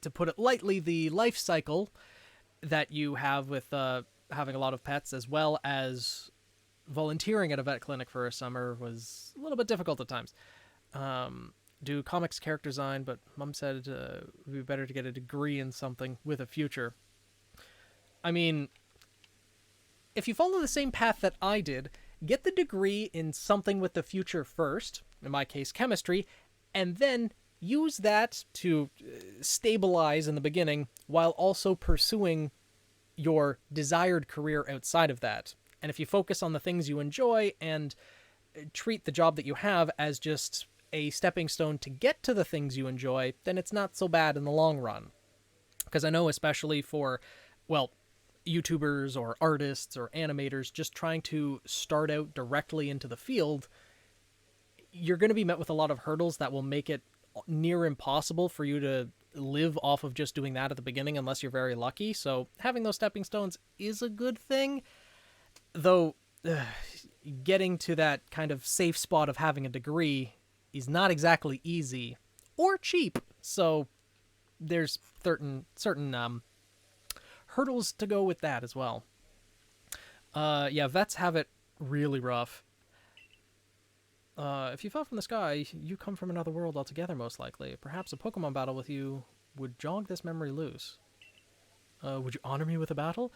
to put it lightly, the life cycle that you have with having a lot of pets, as well as volunteering at a vet clinic for a summer, was a little bit difficult at times. Do comics character design, but Mom said it would be better to get a degree in something with a future. I mean, if you follow the same path that I did, get the degree in something with the future first, in my case chemistry, and then use that to stabilize in the beginning while also pursuing your desired career outside of that. And if you focus on the things you enjoy and treat the job that you have as just a stepping stone to get to the things you enjoy, then it's not so bad in the long run. Because I know especially for, well, YouTubers or artists or animators just trying to start out directly into the field, you're going to be met with a lot of hurdles that will make it near impossible for you to live off of just doing that at the beginning unless you're very lucky. So having those stepping stones is a good thing, though getting to that kind of safe spot of having a degree is not exactly easy or cheap. So there's certain hurdles to go with that as well. Yeah, vets have it really rough. If you fell from the sky, you come from another world altogether, most likely. Perhaps a Pokemon battle with you would jog this memory loose. Would you honor me with a battle?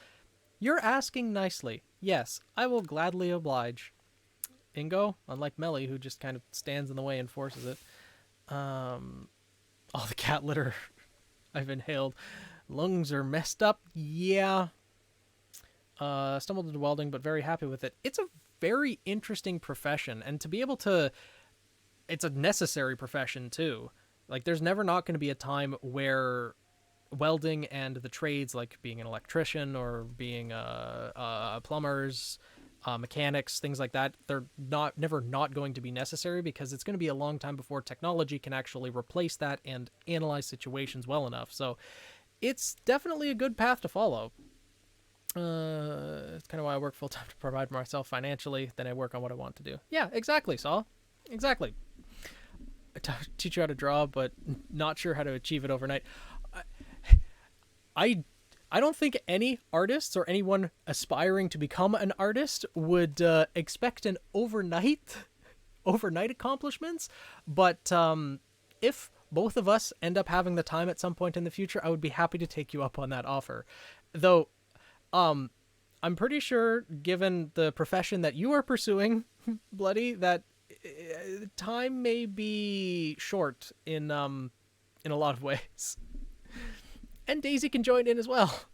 You're asking nicely. Yes, I will gladly oblige. Ingo, unlike Melly, who just kind of stands in the way and forces it. All the cat litter I've inhaled. Lungs are messed up. Yeah. Stumbled into welding, but very happy with it. It's a very interesting profession, and to be able to, it's a necessary profession too. Like, there's never not going to be a time where welding and the trades, like being an electrician or being plumbers, mechanics, things like that, they're never not going to be necessary, because it's going to be a long time before technology can actually replace that and analyze situations well enough. So it's definitely a good path to follow. It's kind of why I work full-time, to provide for myself financially. Then I work on what I want to do. Yeah, exactly, Saul. Exactly. Teach you how to draw, but not sure how to achieve it overnight. I don't think any artists or anyone aspiring to become an artist would expect an overnight accomplishments. But if both of us end up having the time at some point in the future, I would be happy to take you up on that offer. Though, I'm pretty sure, given the profession that you are pursuing, Bloody, that time may be short in a lot of ways. And Daisy can join in as well.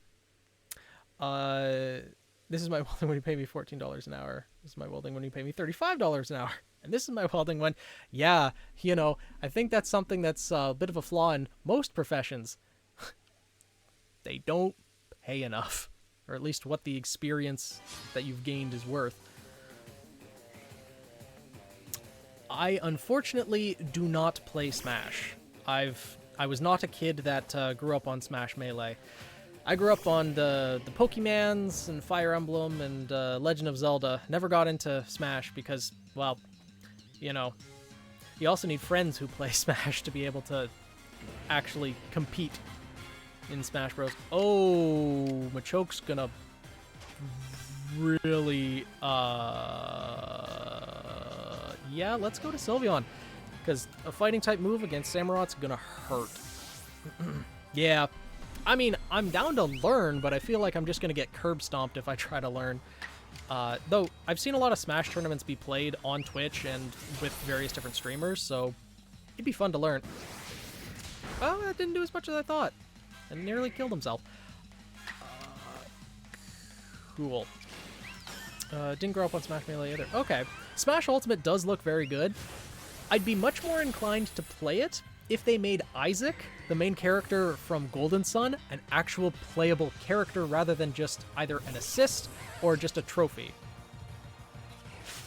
This is my welding when you pay me $14 an hour. This is my welding when you pay me $35 an hour. And this is my welding when, yeah, you know, I think that's something that's a bit of a flaw in most professions. They don't pay enough. Or at least what the experience that you've gained is worth. I unfortunately do not play Smash. I was not a kid that grew up on Smash Melee. I grew up on the Pokemans and Fire Emblem and Legend of Zelda. Never got into Smash because, well, you know, you also need friends who play Smash to be able to actually compete in Smash Bros. Oh, Machoke's gonna really, Yeah, let's go to Sylveon. Because a fighting type move against Samurot's gonna hurt. Yeah. I mean, I'm down to learn, but I feel like I'm just gonna get curb stomped if I try to learn. Though, I've seen a lot of Smash tournaments be played on Twitch and with various different streamers, so it'd be fun to learn. Oh, that didn't do as much as I thought. And nearly killed himself. Cool. Didn't grow up on Smash Melee either. Okay. Smash Ultimate does look very good. I'd be much more inclined to play it if they made Isaac, the main character from Golden Sun, an actual playable character rather than just either an assist or just a trophy.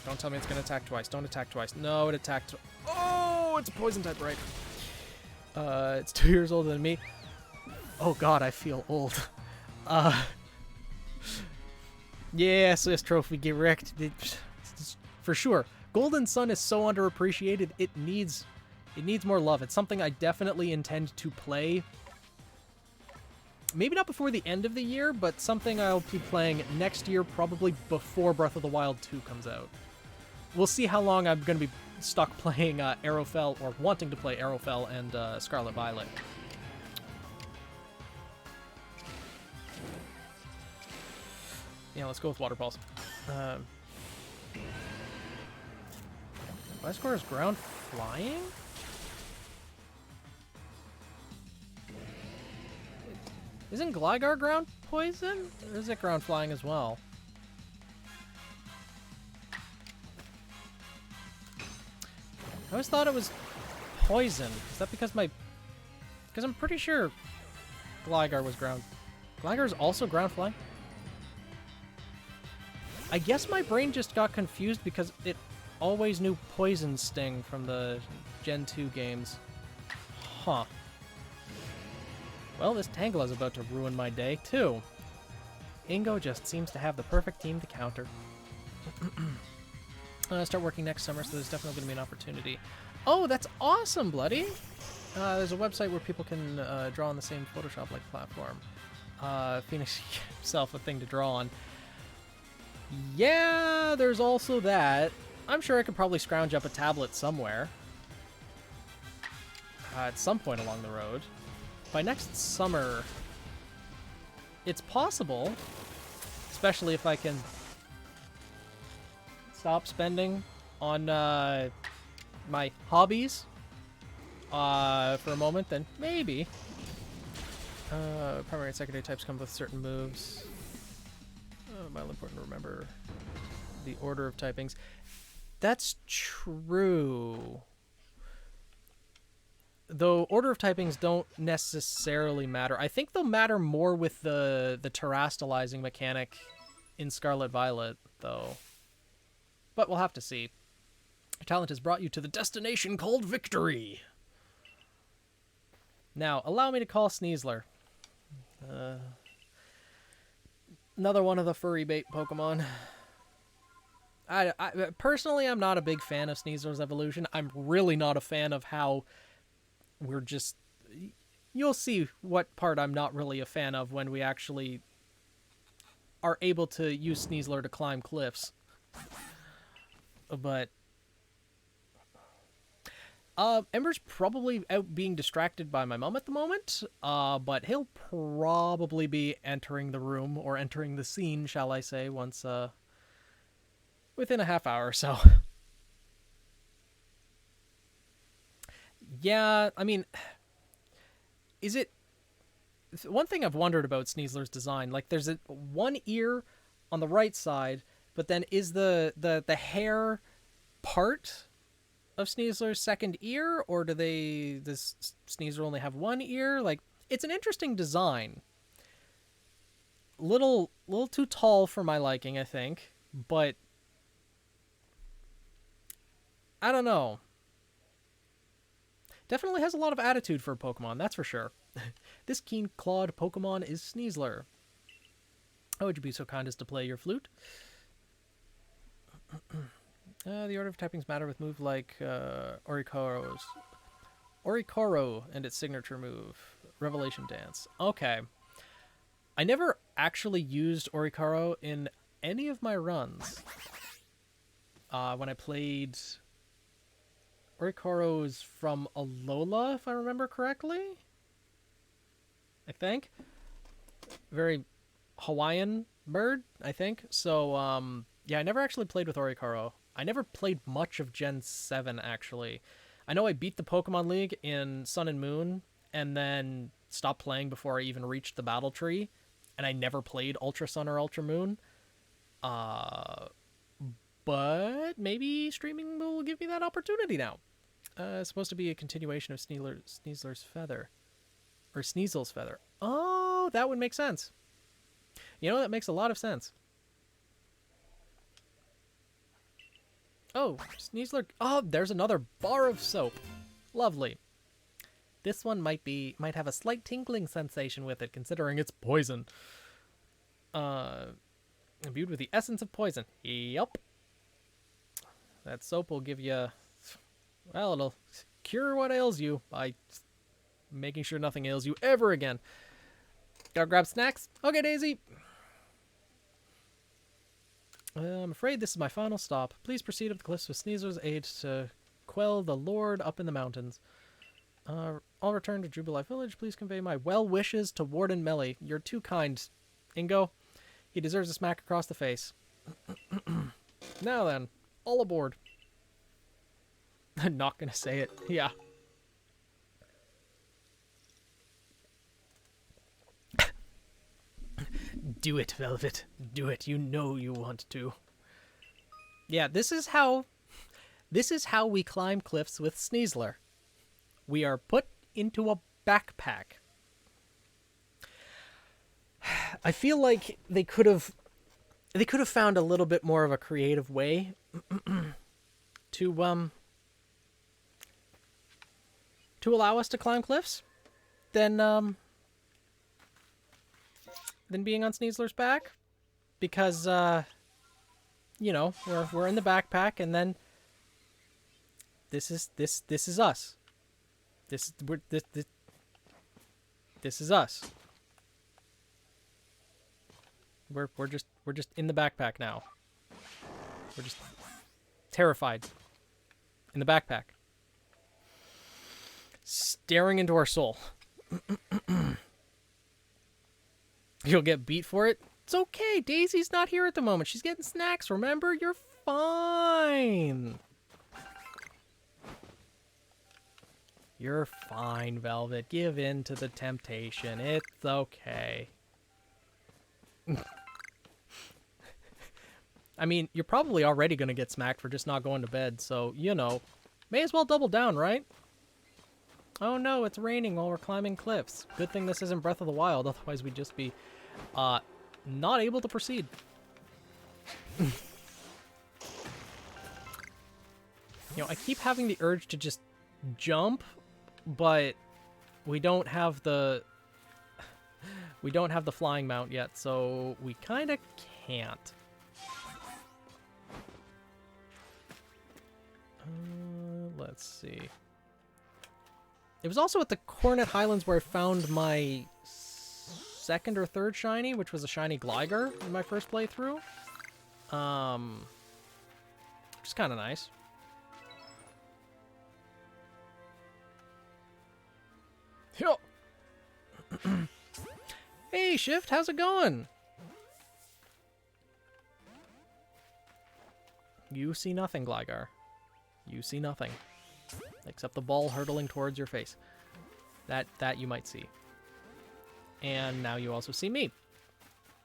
Don't tell me it's going to attack twice. Don't attack twice. No, it attacked. Oh, it's a poison type, right? It's 2 years older than me. Oh god, I feel old. Yes, this trophy get wrecked. For sure. Golden Sun is so underappreciated. It needs more love. It's something I definitely intend to play. Maybe not before the end of the year, but something I'll be playing next year, probably before Breath of the Wild 2 comes out. We'll see how long I'm going to be stuck playing Arrowfell, or wanting to play Arrowfell and Scarlet Violet. Yeah, let's go with Water Pulse. My score is ground flying? Isn't Gligar ground poison? Or is it ground flying as well? I always thought it was poison. Is that because because I'm pretty sure Gligar was ground. Gligar is also ground flying? I guess my brain just got confused because it always knew Poison Sting from the Gen 2 games. Huh. Well, this Tangela is about to ruin my day, too. Ingo just seems to have the perfect team to counter. I start working next summer, so there's definitely going to be an opportunity. Oh, that's awesome, Bloody! There's a website where people can draw on the same Photoshop-like platform. Phoenix himself a thing to draw on. Yeah, there's also that. I'm sure I could probably scrounge up a tablet somewhere. At some point along the road. By next summer, it's possible, especially if I can stop spending on my hobbies for a moment, then maybe. Primary and secondary types come with certain moves. Mildly important to remember the order of typings. That's true. Though order of typings don't necessarily matter. I think they'll matter more with the terastallizing mechanic in Scarlet Violet, though. But we'll have to see. Your talent has brought you to the destination called victory. Now, allow me to call Sneasler. Another one of the furry bait Pokemon. I personally, I'm not a big fan of Sneasler's evolution. I'm really not a fan of how we're just... You'll see what part I'm not really a fan of when we actually are able to use Sneasler to climb cliffs. But Ember's probably out being distracted by my mom at the moment, but he'll probably be entering the room, or entering the scene, shall I say, once, within a half hour or so. Yeah, I mean, is it... One thing I've wondered about Sneasler's design, like, there's one ear on the right side, but then is the hair part of Sneasler's second ear, or does Sneasler only have one ear? Like, it's an interesting design. Little too tall for my liking, I think, but I don't know. Definitely has a lot of attitude for a Pokemon, that's for sure. This keen-clawed Pokemon is Sneasler. Oh, would you be so kind as to play your flute? The order of typings matter with moves like Oricoro and its signature move, Revelation Dance. Okay. I never actually used Oricoro in any of my runs. When I played Oricoro's from Alola, if I remember correctly. I think. Very Hawaiian bird, I think. So, yeah, I never actually played with Oricoro. I never played much of Gen 7, actually. I know I beat the Pokemon League in Sun and Moon, and then stopped playing before I even reached the Battle Tree, and I never played Ultra Sun or Ultra Moon. But maybe streaming will give me that opportunity now. It's supposed to be a continuation of Sneasler's Feather. Or Sneasel's Feather. Oh, that would make sense. You know, that makes a lot of sense. Oh, Sneasler. Oh, there's another bar of soap. Lovely. This one might have a slight tingling sensation with it, considering it's poison. Imbued with the essence of poison. Yup. That soap will give you... Well, it'll cure what ails you by making sure nothing ails you ever again. Gotta grab snacks? Okay, Daisy. I'm afraid this is my final stop. Please proceed up the cliffs with Sneasler's aid to quell the Lord up in the mountains. I'll return to Jubilife Village. Please convey my well wishes to Warden Melly. You're too kind, Ingo. He deserves a smack across the face. Now then, all aboard. I'm not gonna say it. Yeah. Do it, Velvet. Do it. You know you want to. Yeah, this is how we climb cliffs with Sneasler. We are put into a backpack. I feel like they could have found a little bit more of a creative way to allow us to climb cliffs than being on Sneasler's back, because you know, we're in the backpack, and then this is us. This is us. We're just in the backpack now. We're just terrified in the backpack, staring into our soul. You'll get beat for it. It's okay. Daisy's not here at the moment. She's getting snacks, remember? You're fine. You're fine, Velvet. Give in to the temptation. It's okay. I mean, you're probably already going to get smacked for just not going to bed, so, you know, may as well double down, right? Oh no, it's raining while we're climbing cliffs. Good thing this isn't Breath of the Wild, otherwise we'd just be not able to proceed. You know, I keep having the urge to just jump, but we don't have the flying mount yet, so we kind of can't. Let's see. It was also at the Cornet Highlands where I found my second or third shiny, which was a shiny Gligar in my first playthrough. Which is kind of nice. Hey, Shift, how's it going? You see nothing, Gligar. You see nothing. Except the ball hurtling towards your face. That you might see. And now you also see me.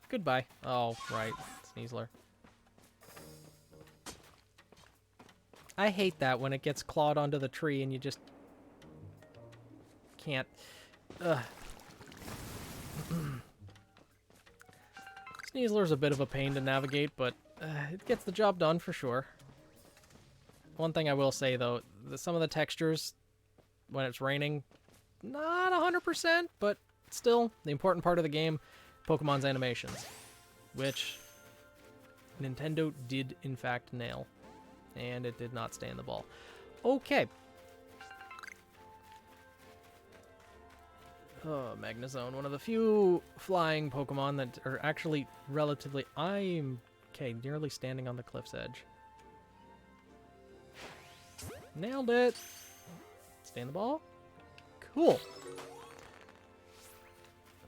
Goodbye. Oh, right. Sneasler. I hate that when it gets clawed onto the tree and you just can't. Ugh. Sneasler's a bit of a pain to navigate, but it gets the job done for sure. One thing I will say, though, some of the textures, when it's raining, not 100%, but still, the important part of the game, Pokemon's animations, which Nintendo did, in fact, nail. And it did not stay in the ball. Okay. Oh, Magnezone, one of the few flying Pokemon that are actually relatively... I'm, okay, nearly standing on the cliff's edge. Nailed it. Stay in the ball. Cool.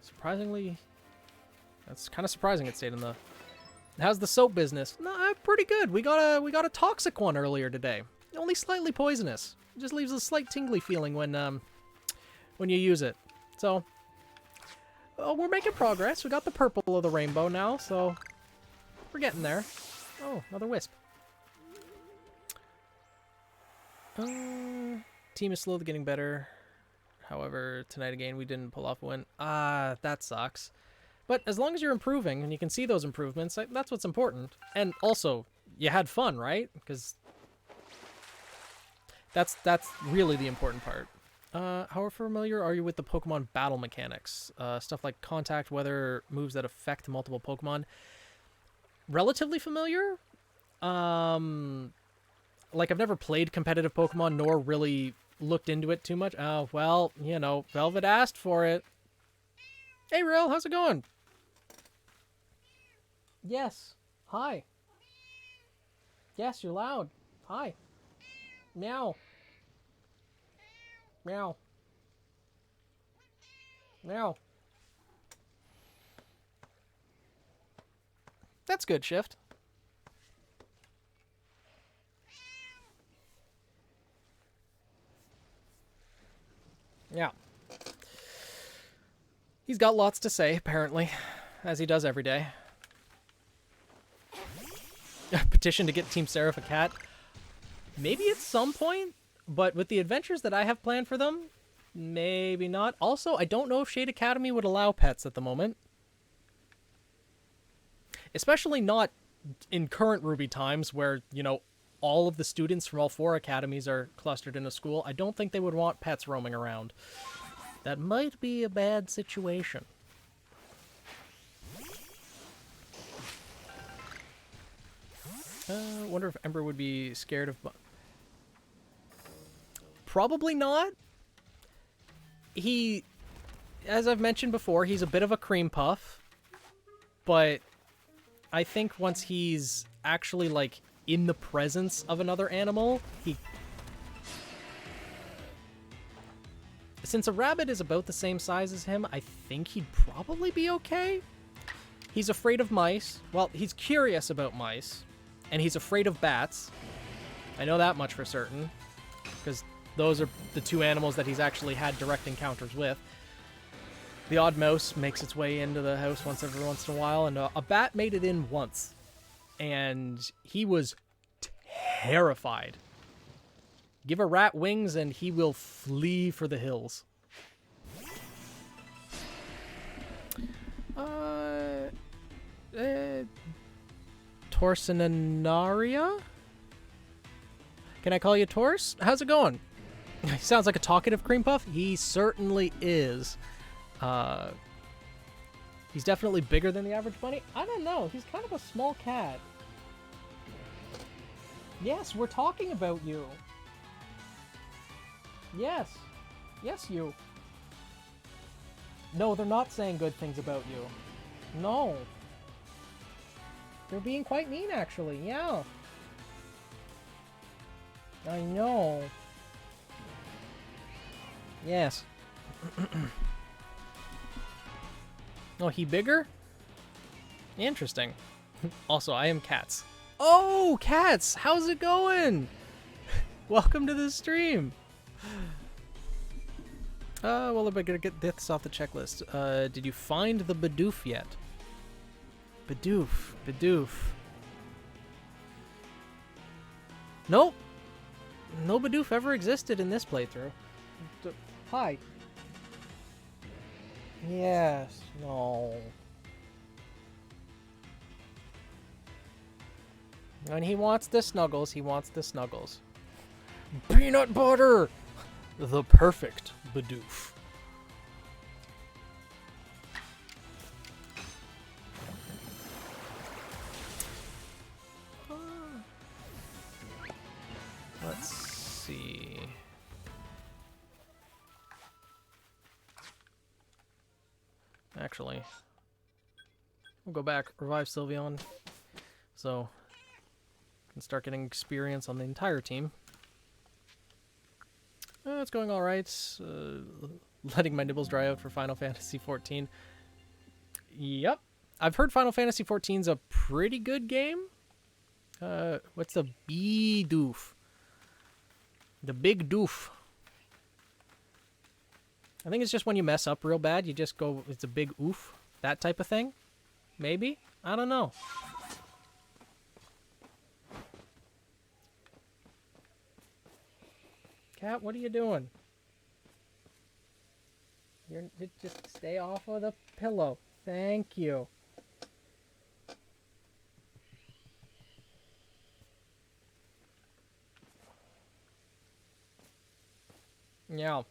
Surprisingly, that's kind of surprising it stayed in the... How's the soap business? No, pretty good. We got a toxic one earlier today. Only slightly poisonous. It just leaves a slight tingly feeling when you use it. So, we're making progress. We got the purple of the rainbow now, so we're getting there. Oh, another wisp. Team is slowly getting better. However, tonight again, we didn't pull off a win. That sucks. But as long as you're improving and you can see those improvements, that's what's important. And also, you had fun, right? Because that's really the important part. How familiar are you with the Pokemon battle mechanics? Stuff like contact, weather, moves that affect multiple Pokemon. Relatively familiar. Like, I've never played competitive Pokemon, nor really looked into it too much. Oh, well, you know, Velvet asked for it. Hey, Real, how's it going? Yes. Hi. Yes, you're loud. Hi. Meow. Meow. Meow. That's good, Shift. Yeah. He's got lots to say, apparently, as he does every day. Petition to get Team Seraph a cat. Maybe at some point, but with the adventures that I have planned for them, maybe not. Also, I don't know if Shade Academy would allow pets at the moment. Especially not in current Ruby times where, you know, all of the students from all 4 academies are clustered in a school. I don't think they would want pets roaming around. That might be a bad situation. Wonder if Ember would be scared of... Probably not. He, as I've mentioned before, he's a bit of a cream puff. But I think once he's actually, like, in the presence of another animal, he... Since a rabbit is about the same size as him, I think he'd probably be okay. He's afraid of mice. Well, he's curious about mice. And he's afraid of bats. I know that much for certain. Because those are the 2 animals that he's actually had direct encounters with. The odd mouse makes its way into the house every once in a while. And a bat made it in once. And he was terrified. Give a rat wings and he will flee for the hills. Torsinanaria? Can I call you Tors? How's it going? He sounds like a talkative cream puff. He certainly is. He's definitely bigger than the average bunny. I don't know. He's kind of a small cat. Yes, we're talking about you. Yes. Yes, you. No, they're not saying good things about you. No. They're being quite mean, actually. Yeah. I know. Yes. Oh, he bigger? Interesting. Also, I am Cats. Oh, Cats! How's it going? Welcome to the stream. Well, I'm gonna get this off the checklist. Did you find the Bidoof yet? Bidoof. Nope. No Bidoof ever existed in this playthrough. Hi. Yes. No. When he wants the snuggles, he wants the snuggles. Peanut butter! The perfect Bidoof. Let's see. Actually, we'll go back, revive Sylveon, so I can start getting experience on the entire team. It's going all right. Letting my nibbles dry out for Final Fantasy XIV. Yep. I've heard Final Fantasy XIV's a pretty good game. What's the B-doof? The big doof. I think it's just when you mess up real bad, you just go, it's a big oof. That type of thing. Maybe? I don't know. Cat, what are you doing? You just stay off of the pillow. Thank you. Yeah.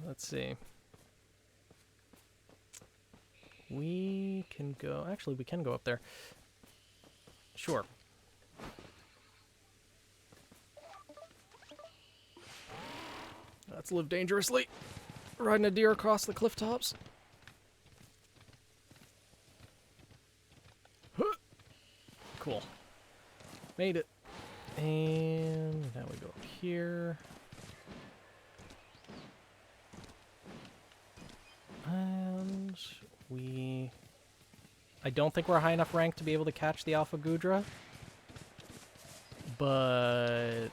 Let's see. We can go... Actually, we can go up there. Sure. Let's live dangerously. Riding a deer across the cliff tops. Cool. Made it. And now we go up here. And we... I don't think we're high enough rank to be able to catch the Alpha Gudra. But...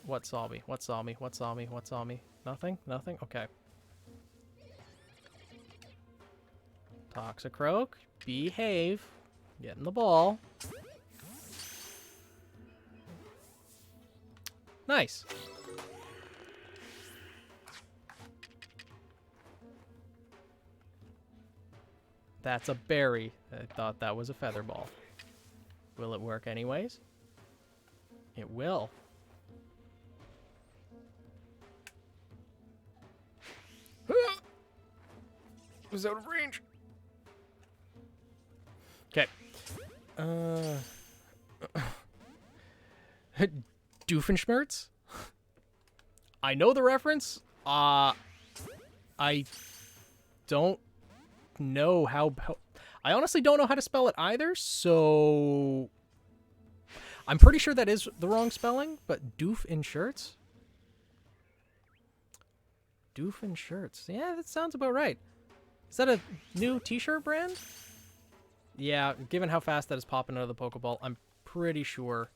What saw me? What saw me? What saw me? What saw me? Nothing? Nothing? Okay. Toxicroak, behave. Get in the ball. Nice. That's a berry. I thought that was a feather ball. Will it work anyways? It will. It was out of range. Okay. Doofenshmirtz? I know the reference. I don't know how... I honestly don't know how to spell it either, so... I'm pretty sure that is the wrong spelling, but Doofenshmirtz? Doofenshmirtz. Yeah, that sounds about right. Is that a new t-shirt brand? Yeah, given how fast that is popping out of the Pokeball, I'm pretty sure...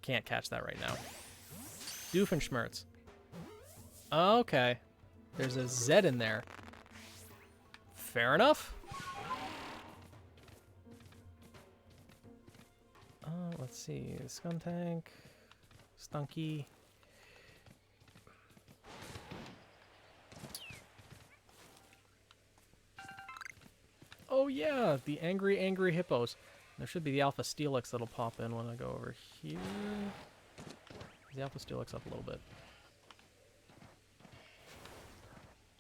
Can't catch that right now. Doofenshmirtz. Okay. There's a Z in there. Fair enough. Let's see. Skuntank. Stunky. Oh yeah, the angry hippos. There should be the Alpha Steelix that'll pop in when I go over here. The Alpha Steelix up a little bit.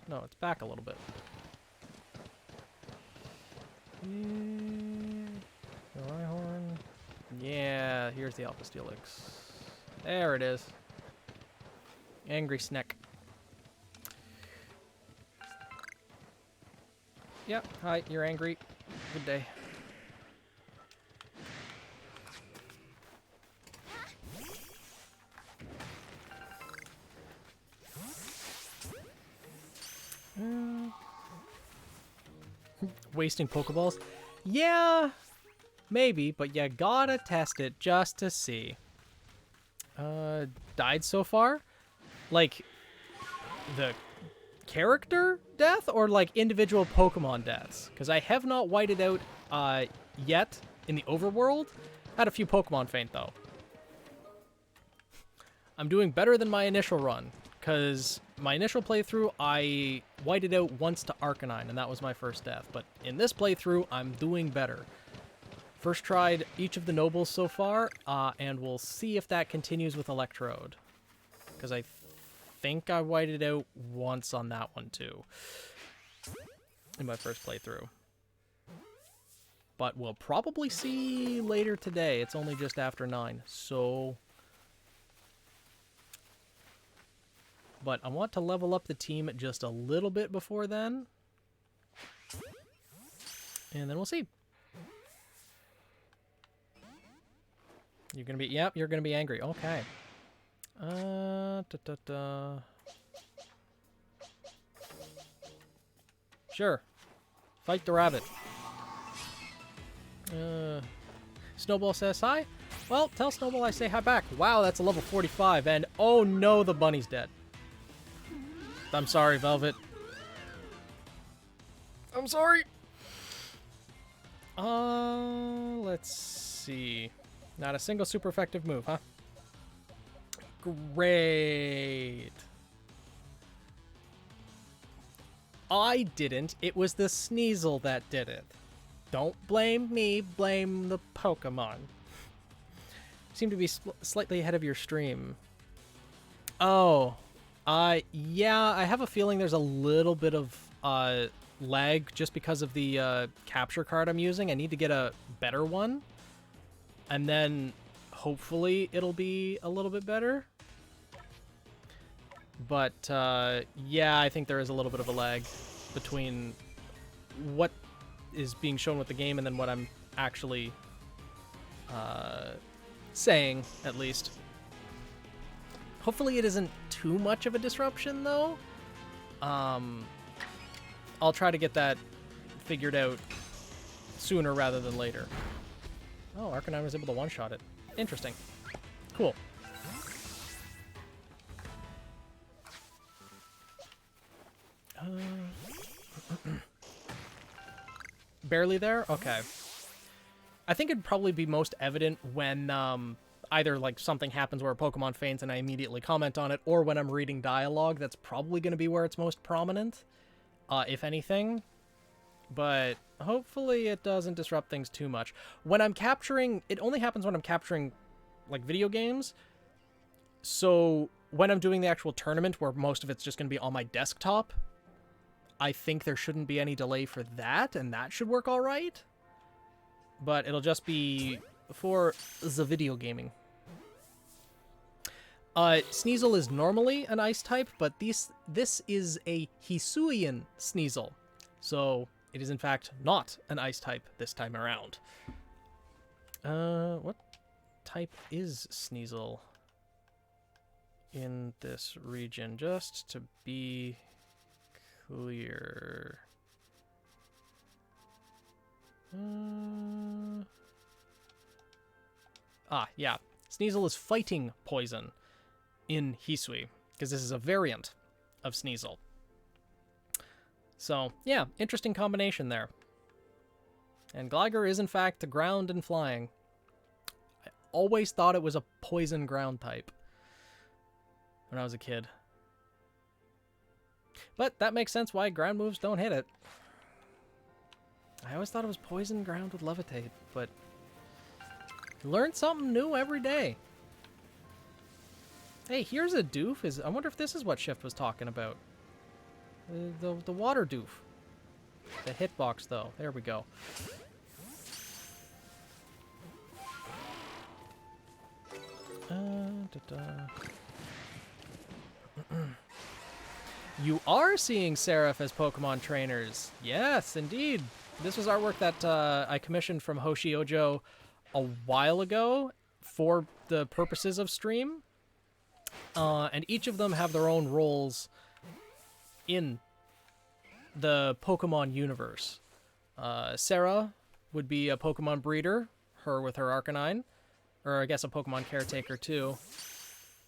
No, it's back a little bit. The Rhyhorn. Yeah, here's the Alpha Steelix. There it is. Angry Sneck. Yep, hi, you're angry. Good day. Wasting Pokeballs? Yeah, maybe, but you gotta test it just to see. Died so far? Like, the character death or like individual Pokemon deaths? Because I have not whited out yet in the overworld. Had a few Pokemon faint though. I'm doing better than my initial run, because my initial playthrough I whited out once to Arcanine and that was my first death, but in this playthrough I'm doing better. First tried each of the nobles so far, and we'll see if that continues with Electrode, because I think I whited out once on that one too in my first playthrough. But we'll probably see later today. It's only just after 9, so... But I want to level up the team just a little bit before then. And then we'll see. You're gonna be, yep, you're gonna be angry. Okay. Sure. Fight the rabbit. Snowball says hi. Well, tell Snowball I say hi back. Wow, that's a level 45, and oh no, the bunny's dead. I'm sorry, Velvet. I'm sorry. Let's see. Not a single super effective move, huh? Great. I didn't. It was the Sneasel that did it. Don't blame me, blame the Pokemon. Seem to be slightly ahead of your stream. Oh. Yeah, I have a feeling there's a little bit of lag just because of the capture card I'm using. I need to get a better one. And then hopefully it'll be a little bit better. But yeah, I think there is a little bit of a lag between what is being shown with the game and then what I'm actually saying, at least. Hopefully it isn't too much of a disruption, though. I'll try to get that figured out sooner rather than later. Oh, Arcanine was able to one-shot it. Interesting. Cool. Barely there? Okay. I think it'd probably be most evident when either like something happens where a Pokemon faints and I immediately comment on it, or when I'm reading dialogue. That's probably going to be where it's most prominent, if anything. But hopefully it doesn't disrupt things too much. When I'm capturing, it only happens when I'm capturing like video games. So when I'm doing the actual tournament where most of it's just going to be on my desktop, I think there shouldn't be any delay for that, and that should work all right. But it'll just be for the video gaming. Sneasel is normally an ice type, but this is a Hisuian Sneasel. So it is in fact not an ice type this time around. What type is Sneasel in this region? Just to be clear. Yeah. Sneasel is fighting poison in Hisui, because this is a variant of Sneasel. So, yeah, interesting combination there. And Gligar is, in fact, ground and flying. I always thought it was a poison ground type when I was a kid. But that makes sense why ground moves don't hit it. I always thought it was poison ground with levitate, but learn something new every day. Hey, here's a doof. I wonder if this is what Shift was talking about. The water doof. The hitbox, though. There we go. You are seeing Seraph as Pokemon trainers. Yes, indeed. This was artwork that I commissioned from Hoshi Ojo a while ago for the purposes of stream. And each of them have their own roles in the Pokemon universe. Sarah would be a Pokemon breeder, her with her Arcanine. Or I guess a Pokemon caretaker too.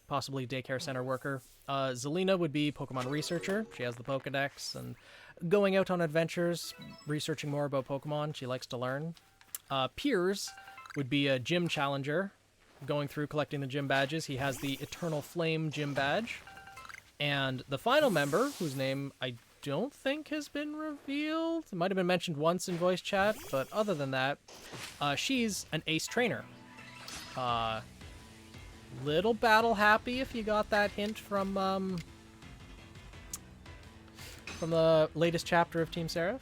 Possibly daycare center worker. Zelina would be Pokemon researcher. She has the Pokedex and going out on adventures, researching more about Pokemon. She likes to learn. Piers would be a gym challenger, going through collecting the gym badges. He has the Eternal Flame gym badge. And the final member, whose name I don't think has been revealed. It might have been mentioned once in voice chat, but other than that, she's an ace trainer. Little battle happy if you got that hint from the latest chapter of Team Seraph.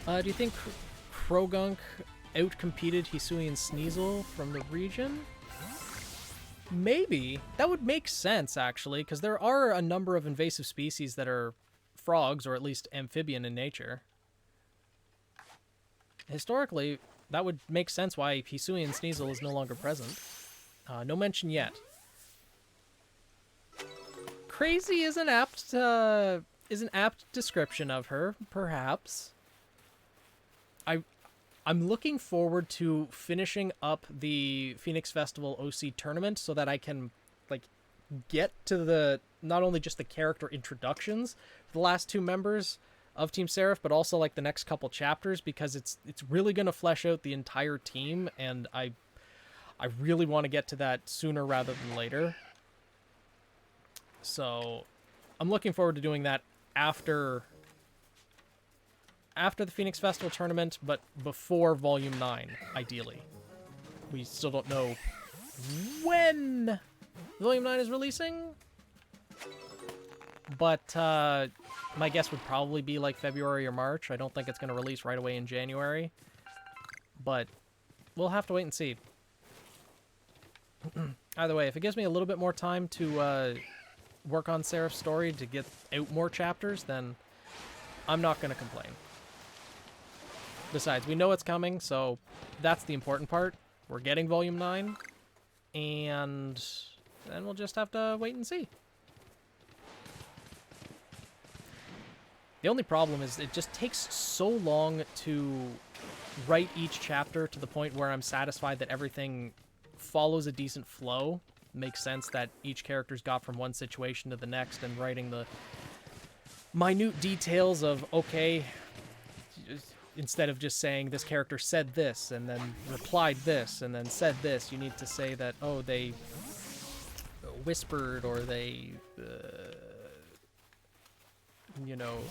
Do you think Krogunk outcompeted Hisuian Sneasel from the region? Maybe. That would make sense, actually, because there are a number of invasive species that are frogs, or at least amphibian in nature. Historically, that would make sense why Hisuian Sneasel is no longer present. No mention yet. Crazy is an apt description of her, perhaps. I'm looking forward to finishing up the Phoenix Festival OC tournament so that I can like get to the not only just the character introductions for the last 2 members of Team Seraph, but also like the next couple chapters, because it's really going to flesh out the entire team, and I really want to get to that sooner rather than later. So I'm looking forward to doing that after the Phoenix Festival tournament, but before Volume 9, ideally. We still don't know when Volume 9 is releasing, but my guess would probably be like February or March. I don't think it's going to release right away in January, but we'll have to wait and see. Either way, if it gives me a little bit more time to work on Seraph's story to get out more chapters, then I'm not going to complain. Besides, we know it's coming, so that's the important part. We're getting Volume 9, and then we'll just have to wait and see. The only problem is it just takes so long to write each chapter to the point where I'm satisfied that everything follows a decent flow. It makes sense that each character's got from one situation to the next, and writing the minute details of, okay, instead of just saying this character said this and then replied this and then said this, you need to say that, oh, they whispered, or they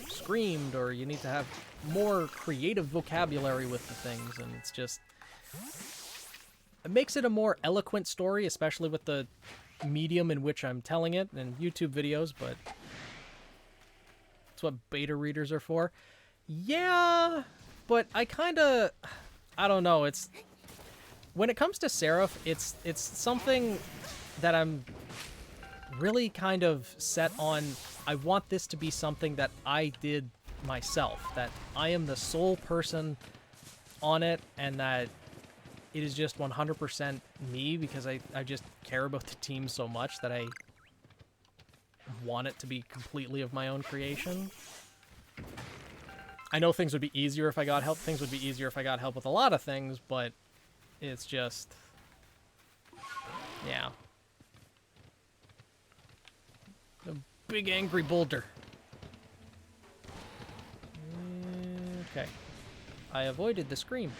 screamed, or you need to have more creative vocabulary with the things, and it's just, it makes it a more eloquent story, especially with the medium in which I'm telling it, and YouTube videos, but that's what beta readers are for. Yeah, but I don't know, it's, when it comes to Seraph, it's something that I'm really kind of set on. I want this to be something that I did myself, that I am the sole person on it, and that it is just 100% me, because I just care about the team so much that I want it to be completely of my own creation. I know things would be easier if I got help. Things would be easier if I got help with a lot of things, but it's just, yeah. A big angry boulder. Okay. I avoided the scream.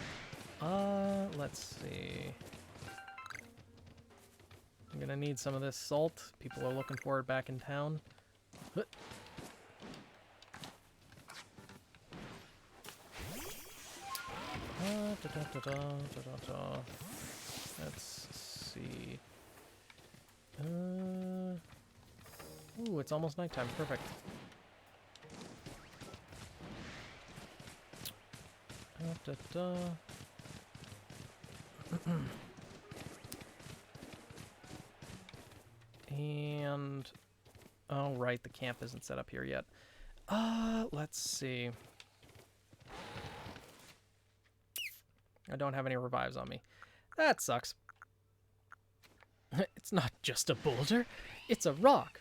Let's see. I'm gonna need some of this salt. People are looking for it back in town. Let's see. Ooh, it's almost nighttime. Perfect. And oh right, the camp isn't set up here yet. Let's see. I don't have any revives on me. That sucks. It's not just a boulder, it's a rock.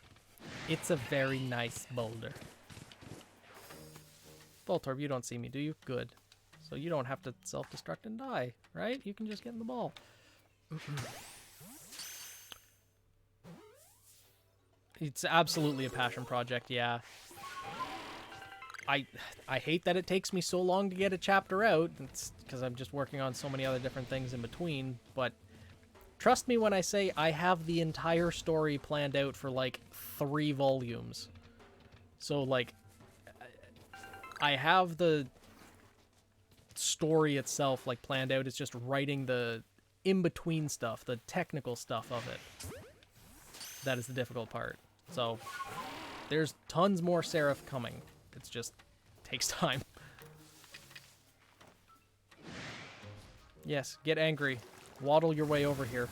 It's a very nice boulder. Voltorb, you don't see me, do you? Good. So you don't have to self-destruct and die, right? You can just get in the ball. It's absolutely a passion project, yeah. I hate that it takes me so long to get a chapter out. It's because I'm just working on so many other different things in between, but trust me when I say I have the entire story planned out for like 3 volumes. So like, I have the story itself like planned out. It's just writing the in-between stuff, the technical stuff of it. That is the difficult part. So there's tons more Seraph coming. It's just takes time. Yes, get angry. Waddle your way over here.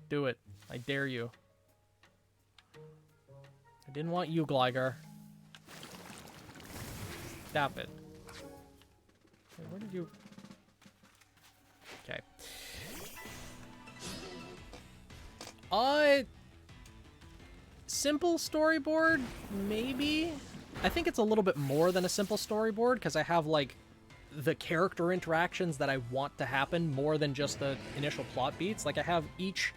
Do it. I dare you. I didn't want you, Gligar. Stop it. Wait, where did you... Simple storyboard, maybe. I think it's a little bit more than a simple storyboard because I have like the character interactions that I want to happen more than just the initial plot beats. Like I have each,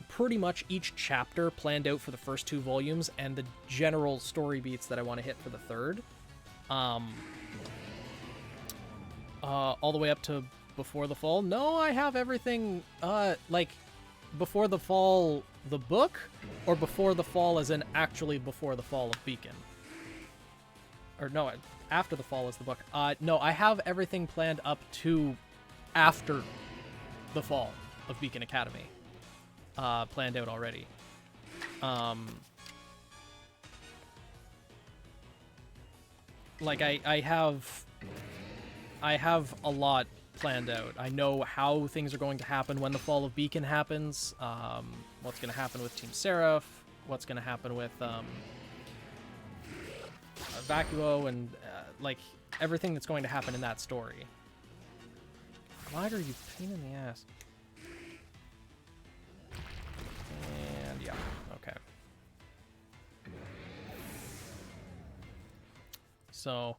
pretty much each chapter planned out for the first 2 volumes and the general story beats that I want to hit for the third. All the way up to Before the Fall. No, I have everything, like, Before the Fall, the book, or Before the Fall as in actually Before the Fall of Beacon. Or no, After the Fall is the book. No, I have everything planned up to after the fall of Beacon Academy. Planned out already. Like, I have a lot planned out. I know how things are going to happen when the fall of Beacon happens, what's going to happen with Team Seraph, what's going to happen with Vacuo, and like everything that's going to happen in that story. Glider, you pain in the ass. And yeah, okay. So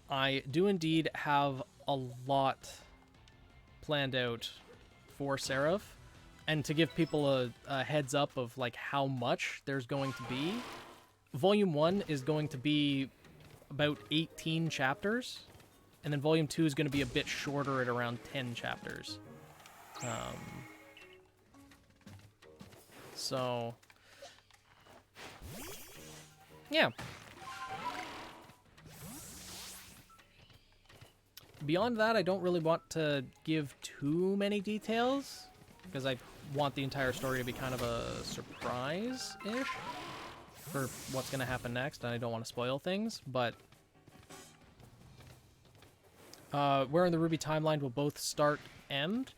I do indeed have a lot planned out for Seraph, and to give people a heads up of like how much there's going to be, Volume 1 is going to be about 18 chapters, and then Volume 2 is going to be a bit shorter at around 10 chapters. So, yeah. Beyond that, I don't really want to give too many details, because I want the entire story to be kind of a surprise-ish for what's going to happen next, and I don't want to spoil things, but where in the Ruby timeline will both start end?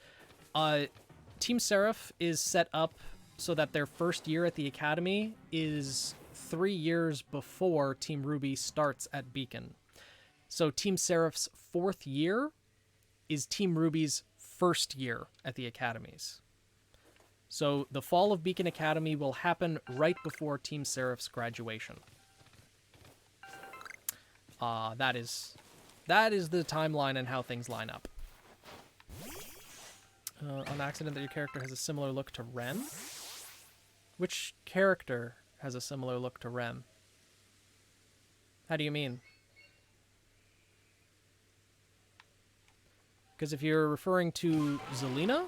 Team Seraph is set up so that their first year at the Academy is 3 years before Team Ruby starts at Beacon. So Team Seraph's 4th year is Team Ruby's 1st year at the Academies. So the fall of Beacon Academy will happen right before Team Seraph's graduation. That is the timeline and how things line up. On accident that your character has a similar look to Ren? Which character has a similar look to Ren? How do you mean? Because if you're referring to Zelina,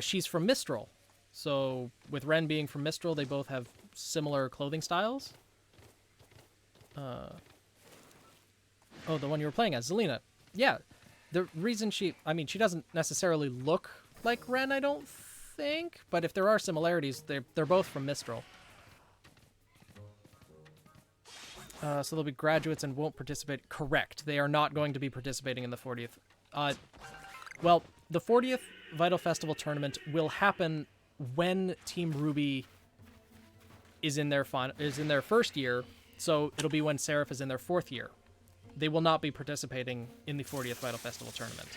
she's from Mistral. So with Ren being from Mistral, they both have similar clothing styles. Oh, the one you were playing as, Zelina. Yeah, the reason she doesn't necessarily look like Ren, I don't think. But if there are similarities, they're both from Mistral. So they'll be graduates and won't participate. Correct. They are not going to be participating in the 40th. Well, the 40th Vital Festival tournament will happen when Team Ruby is in their first year, so it'll be when Seraph is in their 4th year. They will not be participating in the 40th Vital Festival tournament.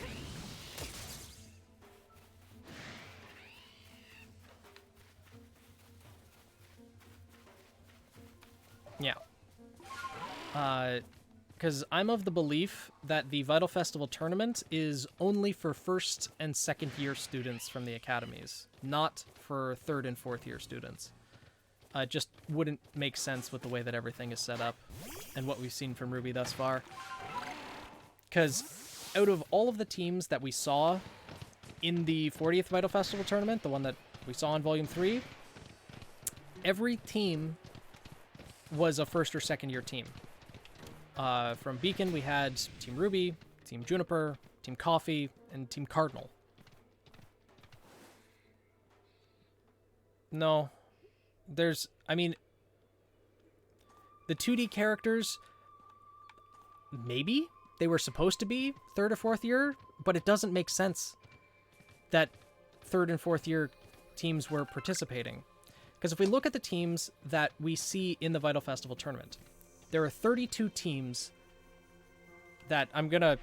Yeah. Because I'm of the belief that the Vital Festival tournament is only for 1st and 2nd year students from the academies, not for 3rd and 4th year students. It just wouldn't make sense with the way that everything is set up and what we've seen from Ruby thus far. Because out of all of the teams that we saw in the 40th Vital Festival tournament, the one that we saw in Volume 3, every team was a 1st or 2nd year team. From Beacon, we had Team Ruby, Team Juniper, Team Coffee, and Team Cardinal. No. The 2D characters, maybe they were supposed to be 3rd or 4th year, but it doesn't make sense that 3rd and 4th year teams were participating. Because if we look at the teams that we see in the Vital Festival tournament, there are 32 teams that I'm gonna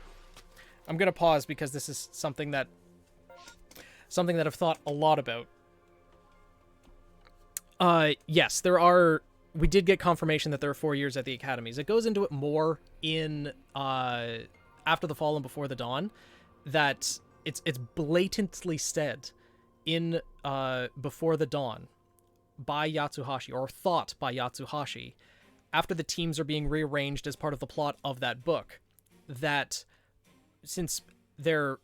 pause because this is something that something that I've thought a lot about. Yes, we did get confirmation that there are 4 years at the academies. It goes into it more in After the Fall and Before the Dawn, that it's blatantly said in Before the Dawn by Yatsuhashi, or thought by Yatsuhashi, after the teams are being rearranged as part of the plot of that book, that since they're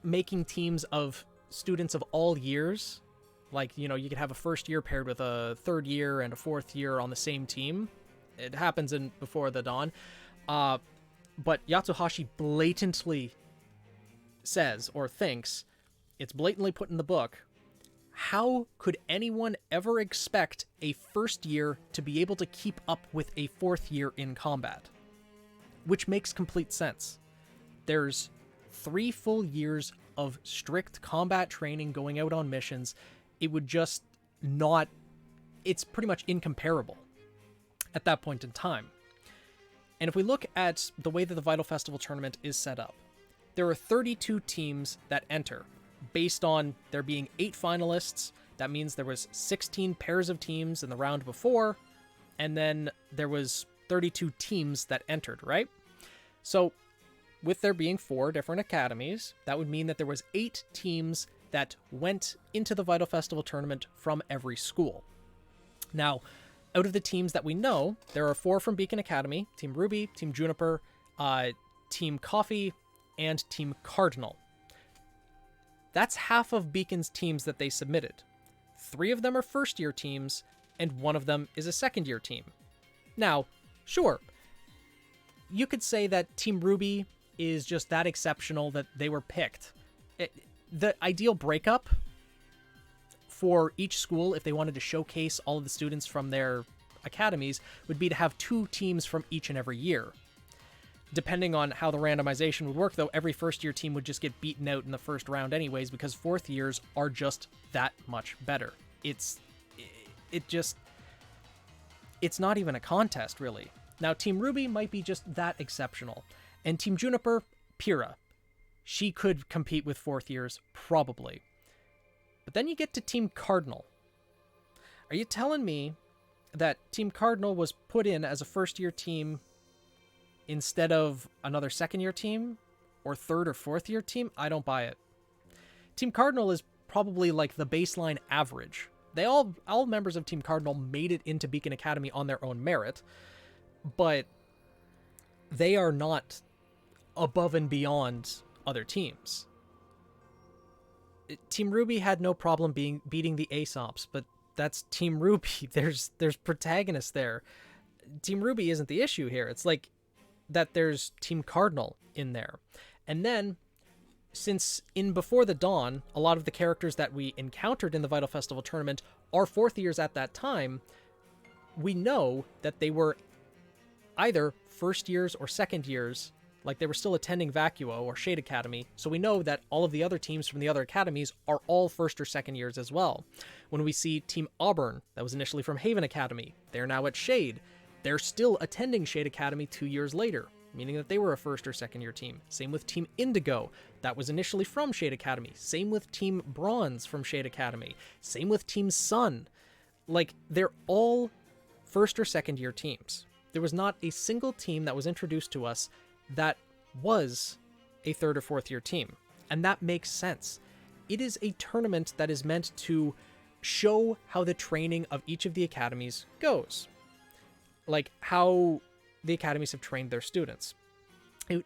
making teams of students of all years, like, you could have a first year paired with a third year and a fourth year on the same team. It happens in Before the Dawn. But Yatsuhashi blatantly says, or thinks, it's blatantly put in the book, how could anyone ever expect a first year to be able to keep up with a fourth year in combat? Which makes complete sense. There's 3 full years of strict combat training going out on missions. It would just not... It's pretty much incomparable at that point in time. And if we look at the way that the Vital Festival tournament is set up, there are 32 teams that enter, based on there being 8 finalists. That means there was 16 pairs of teams in the round before, and then there was 32 teams that entered, right? So with there being 4 different academies, that would mean that there was 8 teams that went into the Vital Festival tournament from every school. Now, out of the teams that we know, there are 4 from Beacon Academy: Team Ruby, Team Juniper, Team Coffee, and Team Cardinal. That's half of Beacon's teams that they submitted. 3 of them are first-year teams, and 1 of them is a second-year team. Now, sure, you could say that Team Ruby is just that exceptional that they were picked. The ideal breakup for each school, if they wanted to showcase all of the students from their academies, would be to have 2 teams from each and every year. Depending on how the randomization would work, though, every first-year team would just get beaten out in the first round anyways, because fourth years are just that much better. It's not even a contest, really. Now, Team Ruby might be just that exceptional. And Team Juniper, Pyrrha. She could compete with fourth years, probably. But then you get to Team Cardinal. Are you telling me that Team Cardinal was put in as a first-year team instead of another second-year team? Or third or fourth-year team? I don't buy it. Team Cardinal is probably like the baseline average. All members of Team Cardinal made it into Beacon Academy on their own merit, but they are not above and beyond other teams. Team Ruby had no problem beating the Aesops, but that's Team Ruby. There's protagonists there. Team Ruby isn't the issue here. It's like that there's Team Cardinal in there. And then, since in Before the Dawn, a lot of the characters that we encountered in the Vital Festival tournament are fourth years at that time, we know that they were either first years or second years, like they were still attending Vacuo or Shade Academy, so we know that all of the other teams from the other academies are all first or second years as well. When we see Team Auburn, that was initially from Haven Academy, they're now at Shade. They're still attending Shade Academy 2 years later, meaning that they were a first or second year team. Same with Team Indigo, that was initially from Shade Academy. Same with Team Bronze from Shade Academy. Same with Team Sun. Like, they're all first or second year teams. There was not a single team that was introduced to us that was a third or fourth year team. And that makes sense. It is a tournament that is meant to show how the training of each of the academies goes. Like, how the academies have trained their students.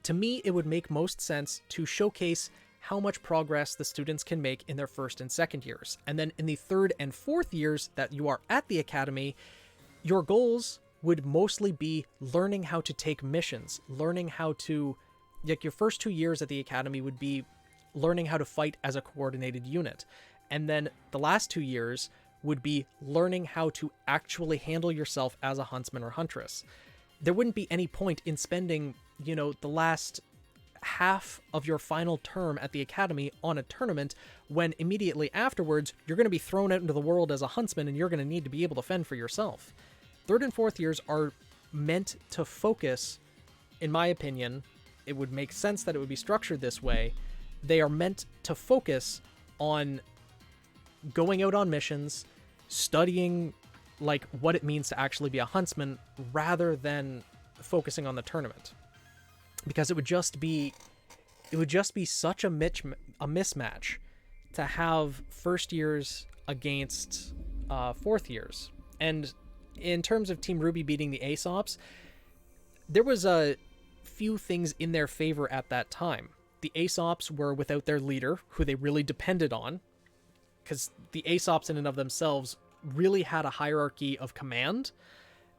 To me, it would make most sense to showcase how much progress the students can make in their first and second years. And then in the third and fourth years that you are at the academy, your goals would mostly be learning how to take missions, learning how to, like, your first 2 years at the academy would be learning how to fight as a coordinated unit. And then the last 2 years would be learning how to actually handle yourself as a huntsman or huntress. There wouldn't be any point in spending, the last half of your final term at the academy on a tournament when immediately afterwards you're going to be thrown out into the world as a huntsman and you're going to need to be able to fend for yourself. Third and fourth years are meant to focus, in my opinion, it would make sense that it would be structured this way. They are meant to focus on going out on missions, studying like what it means to actually be a huntsman rather than focusing on the tournament, because it would just be such a mismatch to have first years against fourth years. And in terms of Team Ruby beating the Aesops, there was a few things in their favor at that time. The Aesops were without their leader, who they really depended on, because the Aesops in and of themselves really had a hierarchy of command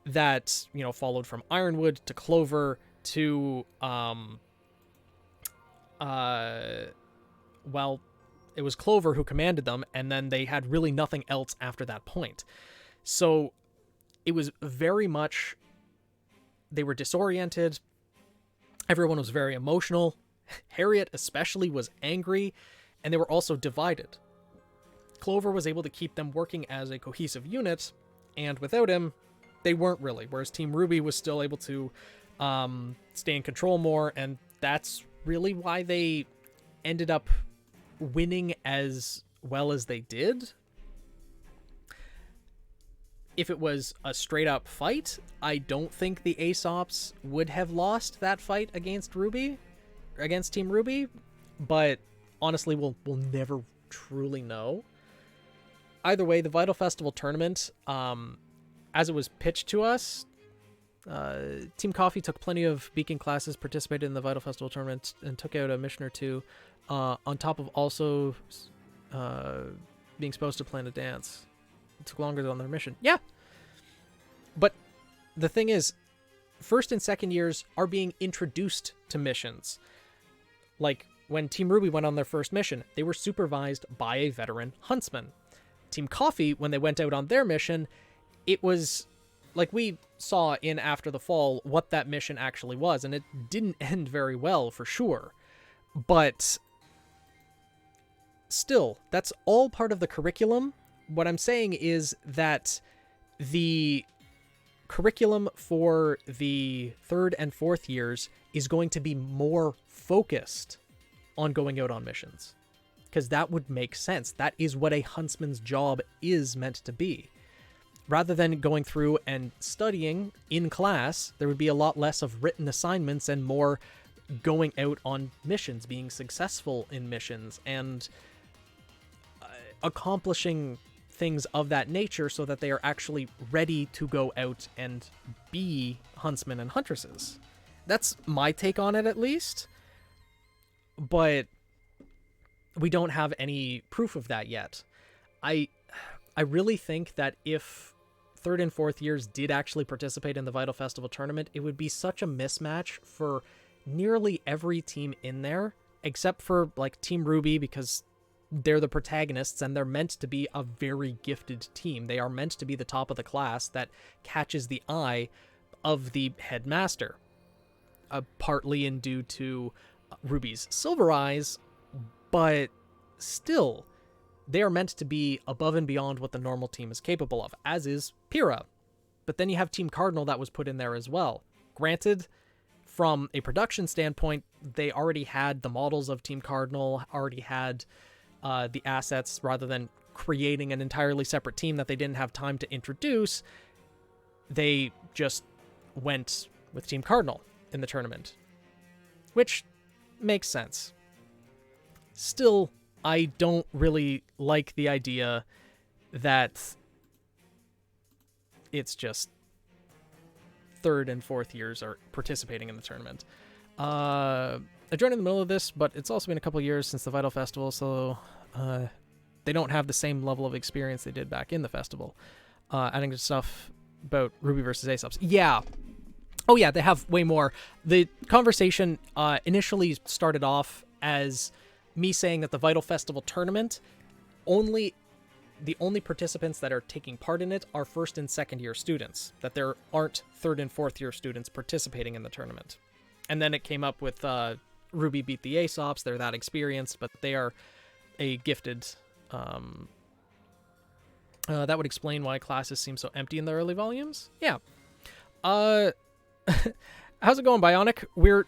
that, you know, followed from Ironwood to Clover to well, it was Clover who commanded them, and then they had really nothing else after that point. So it was very much, they were disoriented. Everyone was very emotional. Harriet especially was angry, and they were also divided. Clover was able to keep them working as a cohesive unit, and without him, they weren't really. Whereas Team Ruby was still able to stay in control more, and that's really why they ended up winning as well as they did. If it was a straight up fight, I don't think the Aesops would have lost that fight against Team Ruby, but honestly, we'll never truly know. Either way, the Vital Festival tournament, as it was pitched to us, Team Coffee took plenty of beacon classes, participated in the Vital Festival tournament, and took out a mission or two, on top of also being supposed to plan a dance. It took longer on their mission. Yeah! But the thing is, first and second years are being introduced to missions. Like, when Team Ruby went on their first mission, they were supervised by a veteran huntsman. Team Coffee, when they went out on their mission, it was like we saw in After the Fall what that mission actually was, and it didn't end very well for sure. But still, that's all part of the curriculum. What I'm saying is that the curriculum for the third and fourth years is going to be more focused on going out on missions, because that would make sense. That is what a huntsman's job is meant to be. Rather than going through and studying in class, there would be a lot less of written assignments and more going out on missions, being successful in missions, and accomplishing things of that nature so that they are actually ready to go out and be huntsmen and huntresses. That's my take on it, at least. But we don't have any proof of that yet. I really think that if third and fourth years did actually participate in the Vital Festival tournament, it would be such a mismatch for nearly every team in there, except for like Team Ruby, because they're the protagonists and they're meant to be a very gifted team. They are meant to be the top of the class that catches the eye of the headmaster, partly in due to Ruby's silver eyes, but still, they are meant to be above and beyond what the normal team is capable of, as is Pyrrha. But then you have Team Cardinal that was put in there as well. Granted, from a production standpoint, they already had the models of Team Cardinal, already had the assets, rather than creating an entirely separate team that they didn't have time to introduce. They just went with Team Cardinal in the tournament, which makes sense. Still, I don't really like the idea that it's just third and fourth years are participating in the tournament. I joined in the middle of this, but it's also been a couple years since the Vital Festival, so they don't have the same level of experience they did back in the festival. Adding to stuff about Ruby versus Aesops. Yeah. Oh yeah, they have way more. The conversation initially started off as me saying that the Vital Festival tournament, the only participants that are taking part in it are first and second year students, that there aren't third and fourth year students participating in the tournament. And then it came up with Ruby beat the Aesops. They're that experienced, but they are a gifted... that would explain why classes seem so empty in the early volumes. Yeah. How's it going, Bionic? We're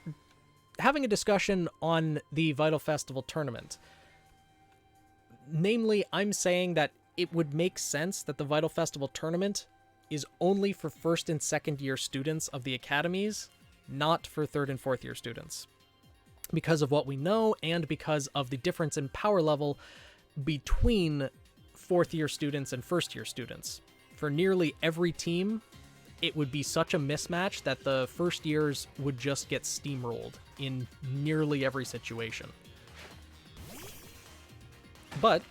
having a discussion on the Vital Festival tournament. Namely, I'm saying that it would make sense that the Vital Festival tournament is only for first and second year students of the academies, not for third and fourth year students. Because of what we know and because of the difference in power level between fourth year students and first year students. For nearly every team, it would be such a mismatch that the first years would just get steamrolled in nearly every situation. But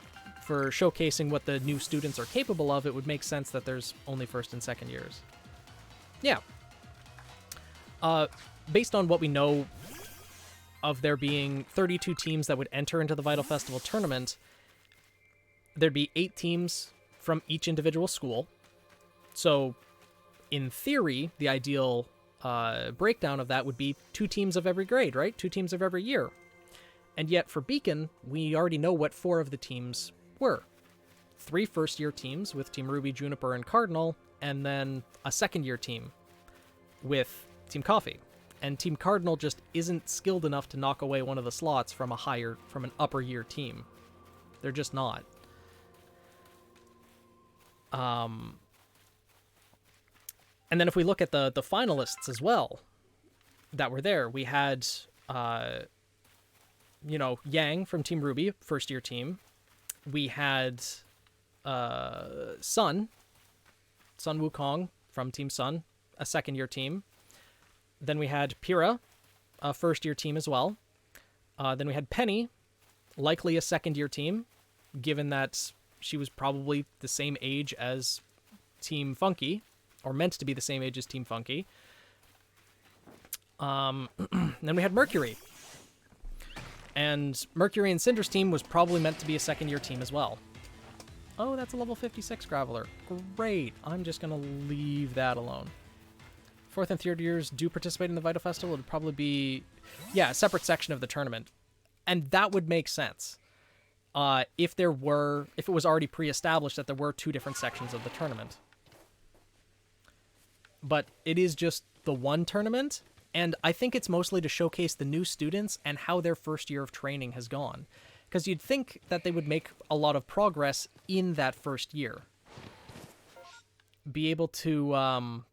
for showcasing what the new students are capable of, it would make sense that there's only first and second years. Yeah. Based on what we know of there being 32 teams that would enter into the Vital Festival tournament, there'd be 8 teams from each individual school. So, in theory, the ideal breakdown of that would be 2 teams of every grade, right? 2 teams of every year. And yet, for Beacon, we already know what 4 of the teams were. 3 first-year teams with Team Ruby, Juniper, and Cardinal, and then a second-year team with Team Coffee. And Team Cardinal just isn't skilled enough to knock away one of the slots from an upper-year team. They're just not. And then if we look at the finalists as well that were there, we had, Yang from Team Ruby, first-year team. We had Sun Wukong from Team Sun, a second-year team. Then we had Pyrrha, a first-year team as well. Then we had Penny, likely a second-year team, given that she was probably the same age as Team Funky, or meant to be the same age as Team Funky. Then we had Mercury. And Mercury and Cinder's team was probably meant to be a second-year team as well. Oh, that's a level 56 Graveler. Great. I'm just going to leave that alone. Fourth and third years do participate in the Vital Festival. It would probably be, a separate section of the tournament. And that would make sense. If it was already pre-established that there were 2 different sections of the tournament. But it is just the one tournament, and I think it's mostly to showcase the new students and how their first year of training has gone. Because you'd think that they would make a lot of progress in that first year. Be able to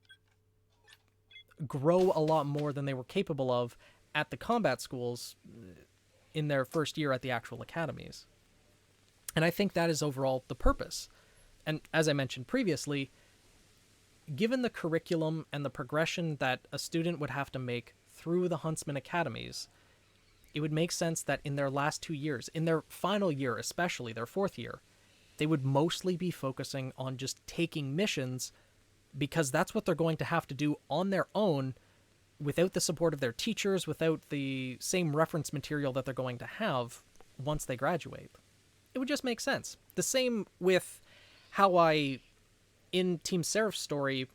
grow a lot more than they were capable of at the combat schools in their first year at the actual academies. And I think that is overall the purpose. And as I mentioned previously, given the curriculum and the progression that a student would have to make through the Huntsman Academies, it would make sense that in their last 2 years, in their final year especially, their 4th year, they would mostly be focusing on just taking missions, because that's what they're going to have to do on their own without the support of their teachers, without the same reference material that they're going to have once they graduate. It would just make sense. The same with how in Team Seraph's story,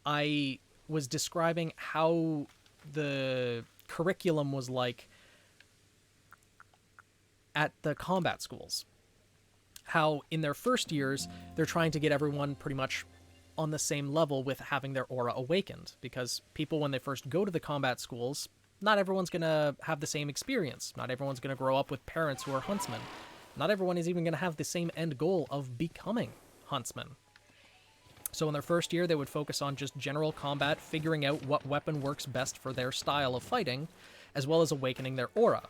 I was describing how the curriculum was like at the combat schools. How in their first years, they're trying to get everyone pretty much on the same level with having their aura awakened. Because people, when they first go to the combat schools, not everyone's going to have the same experience. Not everyone's going to grow up with parents who are huntsmen. Not everyone is even going to have the same end goal of becoming huntsmen. So in their first year, they would focus on just general combat, figuring out what weapon works best for their style of fighting, as well as awakening their aura.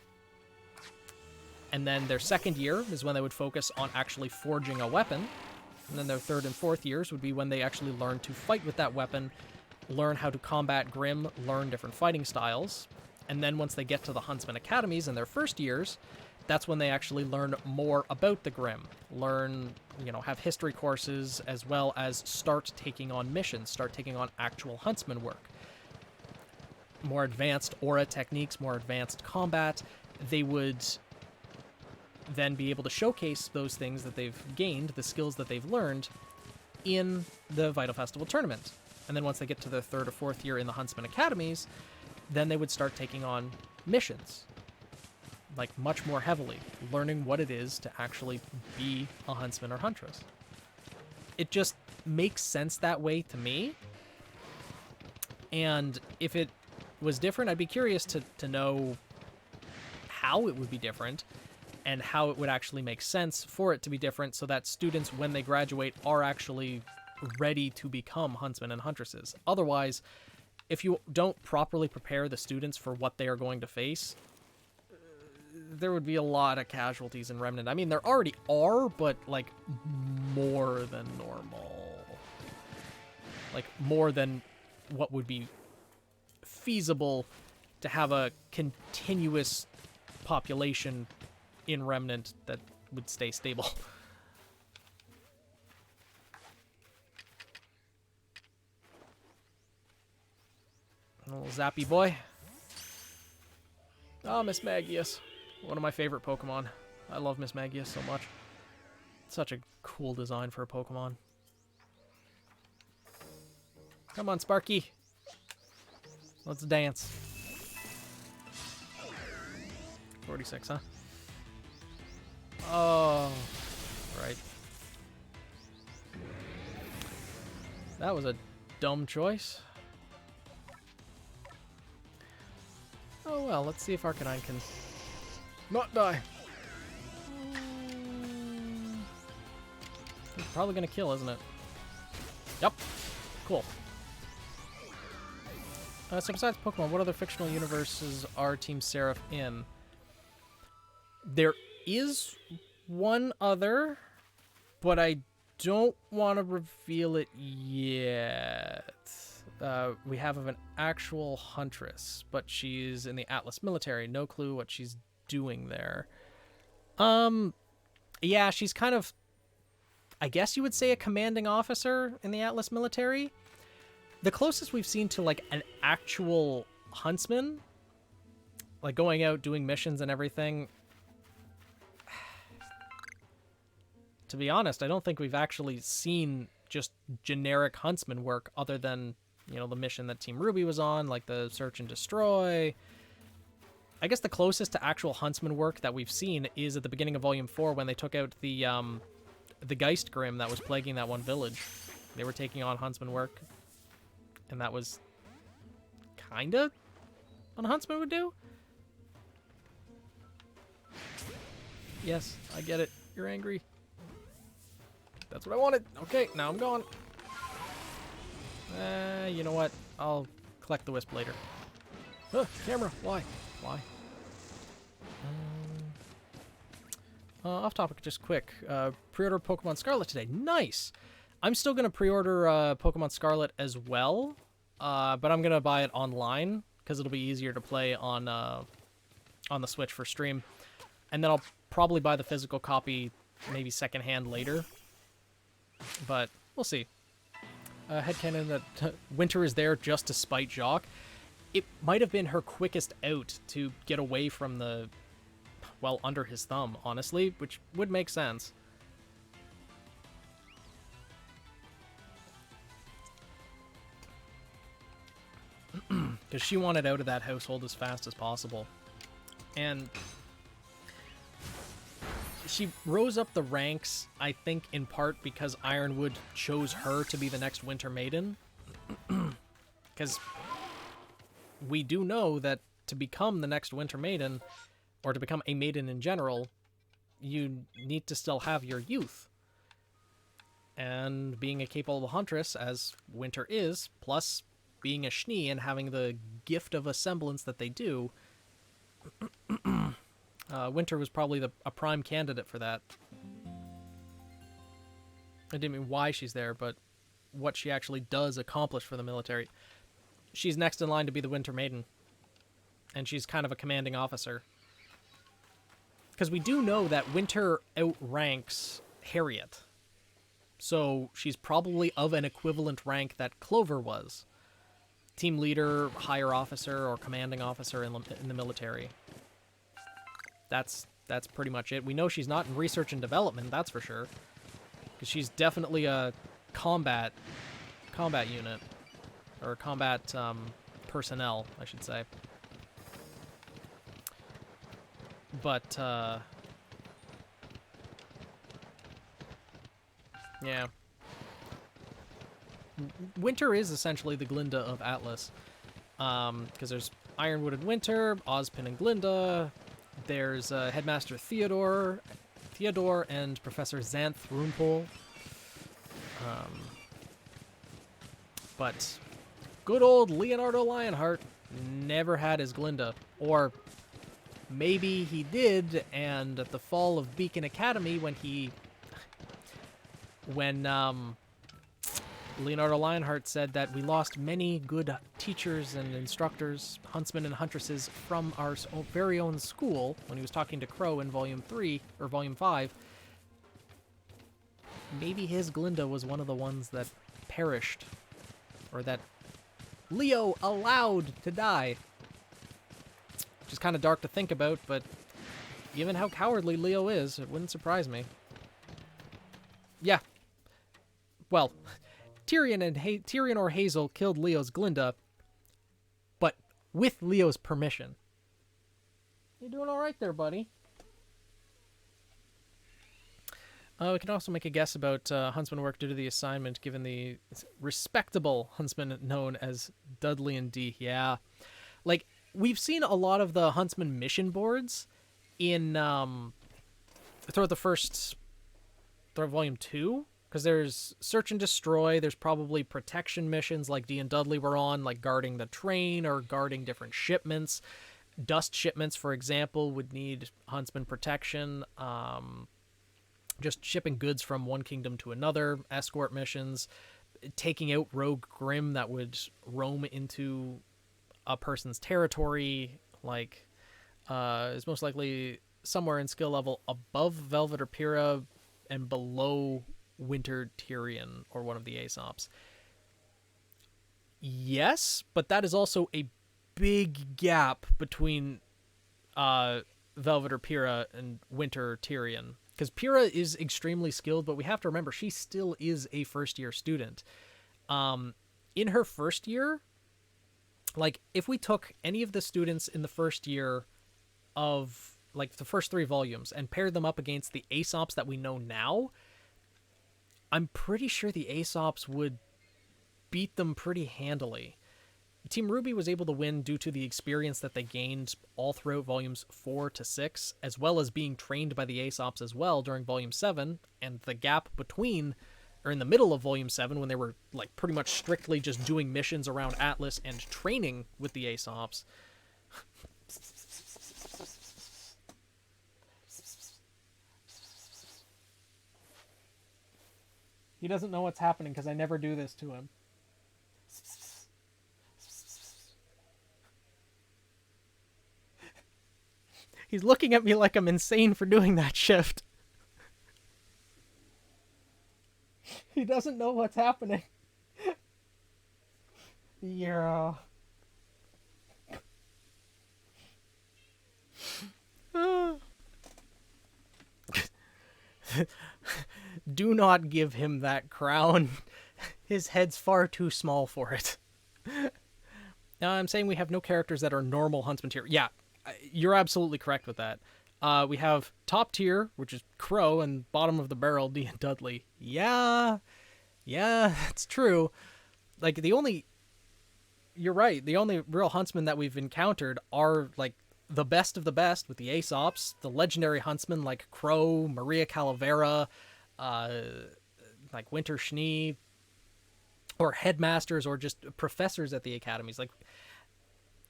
And then their second year is when they would focus on actually forging a weapon. And then their third and fourth years would be when they actually learn to fight with that weapon, learn how to combat Grim, learn different fighting styles. And then once they get to the Huntsman Academies in their first years, that's when they actually learn more about the Grim, learn, have history courses, as well as start taking on missions, start taking on actual huntsman work. More advanced aura techniques, more advanced combat. They would then be able to showcase those things that they've gained, the skills that they've learned, in the Vital Festival tournament. And then once they get to their third or fourth year in the Huntsman Academies, then they would start taking on missions. Like, much more heavily, learning what it is to actually be a huntsman or huntress. It just makes sense that way to me. And if it was different, I'd be curious to know how it would be different, and how it would actually make sense for it to be different so that students, when they graduate, are actually ready to become huntsmen and huntresses. Otherwise, if you don't properly prepare the students for what they are going to face, there would be a lot of casualties in Remnant. I mean, there already are, but, like, more than normal. Like, more than what would be feasible to have a continuous population in Remnant that would stay stable. Little zappy boy. Oh, Miss Magius. One of my favorite Pokemon. I love Miss Magius so much. Such a cool design for a Pokemon. Come on, Sparky. Let's dance. 46, huh? Oh, right. That was a dumb choice. Oh well, let's see if Arcanine can not die. It's probably gonna kill, isn't it? Yep. Cool. So besides Pokemon, what other fictional universes are Team Seraph in? There is one other, but I don't want to reveal it yet. We have an actual huntress, but she's in the Atlas military. No clue what she's doing there. Yeah, she's kind of, I guess you would say, a commanding officer in the Atlas military. The closest we've seen to, like, an actual huntsman, like going out doing missions and everything, to be honest, I don't think we've actually seen just generic huntsman work other than, you know, the mission that Team Ruby was on, like the Search and Destroy. I guess the closest to actual huntsman work that we've seen is at the beginning of Volume 4 when they took out the Geist Grim that was plaguing that one village. They were taking on huntsman work, and that was kinda what a huntsman would do. Yes, I get it. You're angry. That's what I wanted. Okay, now I'm gone. You know what? I'll collect the wisp later. Camera. Why? Why? Off topic, just quick. Pre-order Pokemon Scarlet today. Nice! I'm still going to pre-order Pokemon Scarlet as well, but I'm going to buy it online because it'll be easier to play on the Switch for stream. And then I'll probably buy the physical copy maybe secondhand later. But we'll see. Headcanon that Winter is there just to spite Jacques. It might have been her quickest out to get away from the, well, under his thumb, honestly, which would make sense. Because she wanted out of that household as fast as possible. And she rose up the ranks, I think, in part because Ironwood chose her to be the next Winter Maiden. Because we do know that to become the next Winter Maiden, or to become a maiden in general, you need to still have your youth. And being a capable huntress, as Winter is, plus being a Schnee and having the gift of a semblance that they do, Winter was probably a prime candidate for that. I didn't mean why she's there, but what she actually does accomplish for the military. She's next in line to be the Winter Maiden. And she's kind of a commanding officer. Because we do know that Winter outranks Harriet. So she's probably of an equivalent rank that Clover was. Team leader, higher officer, or commanding officer in the military. That's pretty much it. We know she's not in research and development, that's for sure. Because she's definitely a combat unit. Or combat personnel, I should say. But, yeah. Winter is essentially the Glinda of Atlas. Because there's Ironwood and Winter, Ozpin and Glinda, There's Headmaster Theodore and Professor Xanth Rumpel. But good old Leonardo Lionheart never had his Glinda. Or maybe he did, and at the fall of Beacon Academy, when Leonardo Lionheart said that we lost many good teachers and instructors, huntsmen and huntresses from our very own school, when he was talking to Crow in Volume 3, or Volume 5, maybe his Glinda was one of the ones that perished, or that Leo allowed to die. Which is kind of dark to think about, but given how cowardly Leo is, it wouldn't surprise me. Yeah. Well, Tyrion or Hazel killed Leo's Glinda, but with Leo's permission. You're doing all right there, buddy. We can also make a guess about Huntsman work due to the assignment, given the respectable Huntsman known as Dudley and Dee. Yeah. Like, we've seen a lot of the Huntsman mission boards in throughout Volume 2, because there's Search and Destroy, there's probably protection missions like Dee and Dudley were on, like guarding the train or guarding different shipments. Dust shipments, for example, would need Huntsman protection. Just shipping goods from one kingdom to another, escort missions, taking out rogue Grimm that would roam into a person's territory, like, is most likely somewhere in skill level above Velvet or Pyrrha and below Winter Tyrion or one of the Aesops. Yes, but that is also a big gap between Velvet or Pyrrha and Winter Tyrion. Because Pyrrha is extremely skilled, but we have to remember she still is a first-year student. In her first year, like, if we took any of the students in the first year of, like, the first 3 volumes and paired them up against the Aesops that we know now, I'm pretty sure the Aesops would beat them pretty handily. Team Ruby was able to win due to the experience that they gained all throughout Volumes 4 to 6, as well as being trained by the Aesops as well during Volume 7, and the gap between, or in the middle of Volume 7, when they were, like, pretty much strictly just doing missions around Atlas and training with the Aesops. He doesn't know what's happening because I never do this to him. He's looking at me like I'm insane for doing that shift. He doesn't know what's happening. Yeah. Do not give him that crown. His head's far too small for it. Now, I'm saying we have no characters that are normal Huntsman tier. Yeah, you're absolutely correct with that. We have top tier, which is Crow, and bottom of the barrel, Dee and Dudley. Yeah, that's true. Like, you're right, the only real huntsmen that we've encountered are, like, the best of the best with the Aesops, the legendary huntsmen like Crow, Maria Calavera, like Winter Schnee, or headmasters, or just professors at the academies. Like,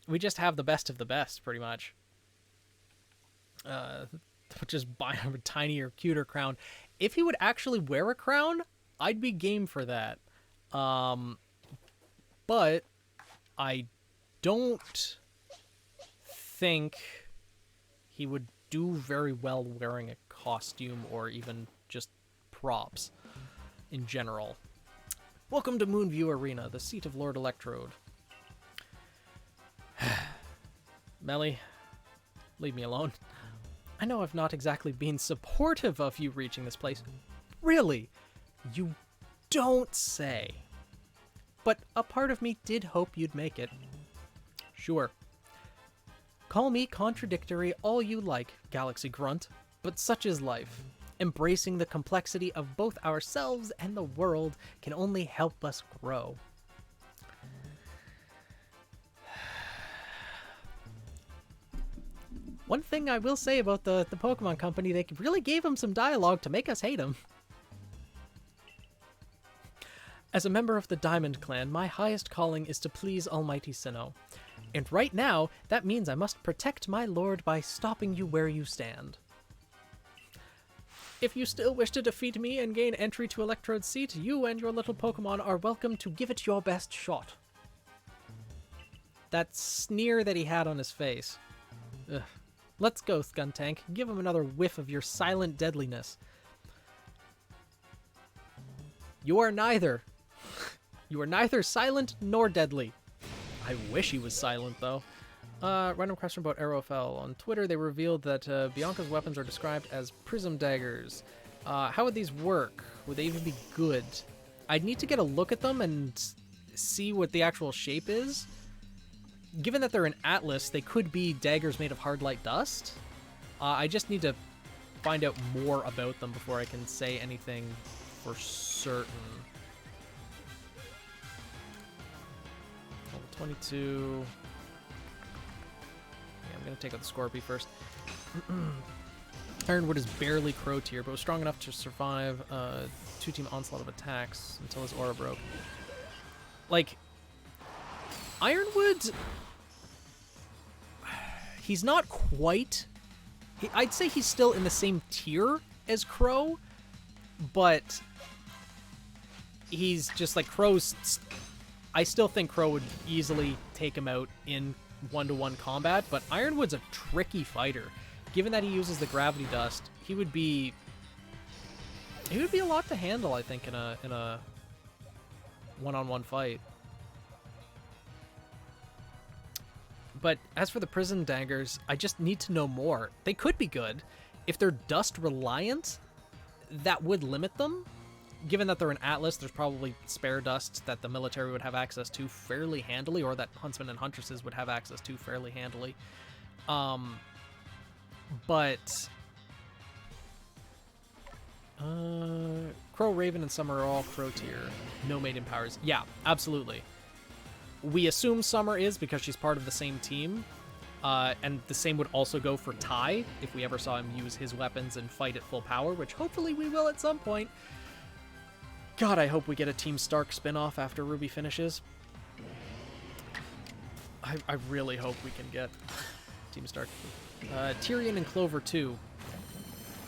we just have the best of the best, pretty much. Just buy a tinier, cuter crown. If he would actually wear a crown, I'd be game for that. But I don't think he would do very well wearing a costume or even just props in general. Welcome to Moonview Arena, the seat of Lord Electrode. Melly, leave me alone. I know I've not exactly been supportive of you reaching this place. Really? You don't say. But a part of me did hope you'd make it. Sure. Call me contradictory all you like, Galaxy Grunt, but such is life. Embracing the complexity of both ourselves and the world can only help us grow. One thing I will say about the Pokemon Company, they really gave him some dialogue to make us hate him. As a member of the Diamond Clan, my highest calling is to please Almighty Sinnoh. And right now, that means I must protect my lord by stopping you where you stand. If you still wish to defeat me and gain entry to Electrode's seat, you and your little Pokemon are welcome to give it your best shot. That sneer that he had on his face. Ugh. Let's go, Skuntank. Give him another whiff of your silent deadliness. You are neither. You are neither silent nor deadly. I wish he was silent, though. Random question about Aerofell. On Twitter, they revealed that Bianca's weapons are described as prism daggers. How would these work? Would they even be good? I'd need to get a look at them and see what the actual shape is. Given that they're an Atlas, they could be daggers made of hard light dust. I just need to find out more about them before I can say anything for certain. Level 22. Yeah, I'm going to take out the Scorpy first. Ironwood is barely Crow tier, but was strong enough to survive a 2-team onslaught of attacks until his aura broke. Like, Ironwood, he's not quite... I'd say he's still in the same tier as Crow, but he's just like Crow's... I still think Crow would easily take him out in one-to-one combat, but Ironwood's a tricky fighter. Given that he uses the gravity dust, he would be a lot to handle, I think, in a one-on-one fight. But as for the prison daggers, I just need to know more. They could be good. If they're dust reliant, that would limit them. Given that they're an Atlas, there's probably spare dust that the military would have access to fairly handily, or that huntsmen and huntresses would have access to fairly handily. But Crow, Raven, and Summer are all Crow tier. No maiden powers. Yeah, absolutely. We assume Summer is because she's part of the same team. And the same would also go for Ty, if we ever saw him use his weapons and fight at full power, which hopefully we will at some point. God, I hope we get a Team Stark spin-off after Ruby finishes. I really hope we can get Team Stark. Tyrion and Clover too.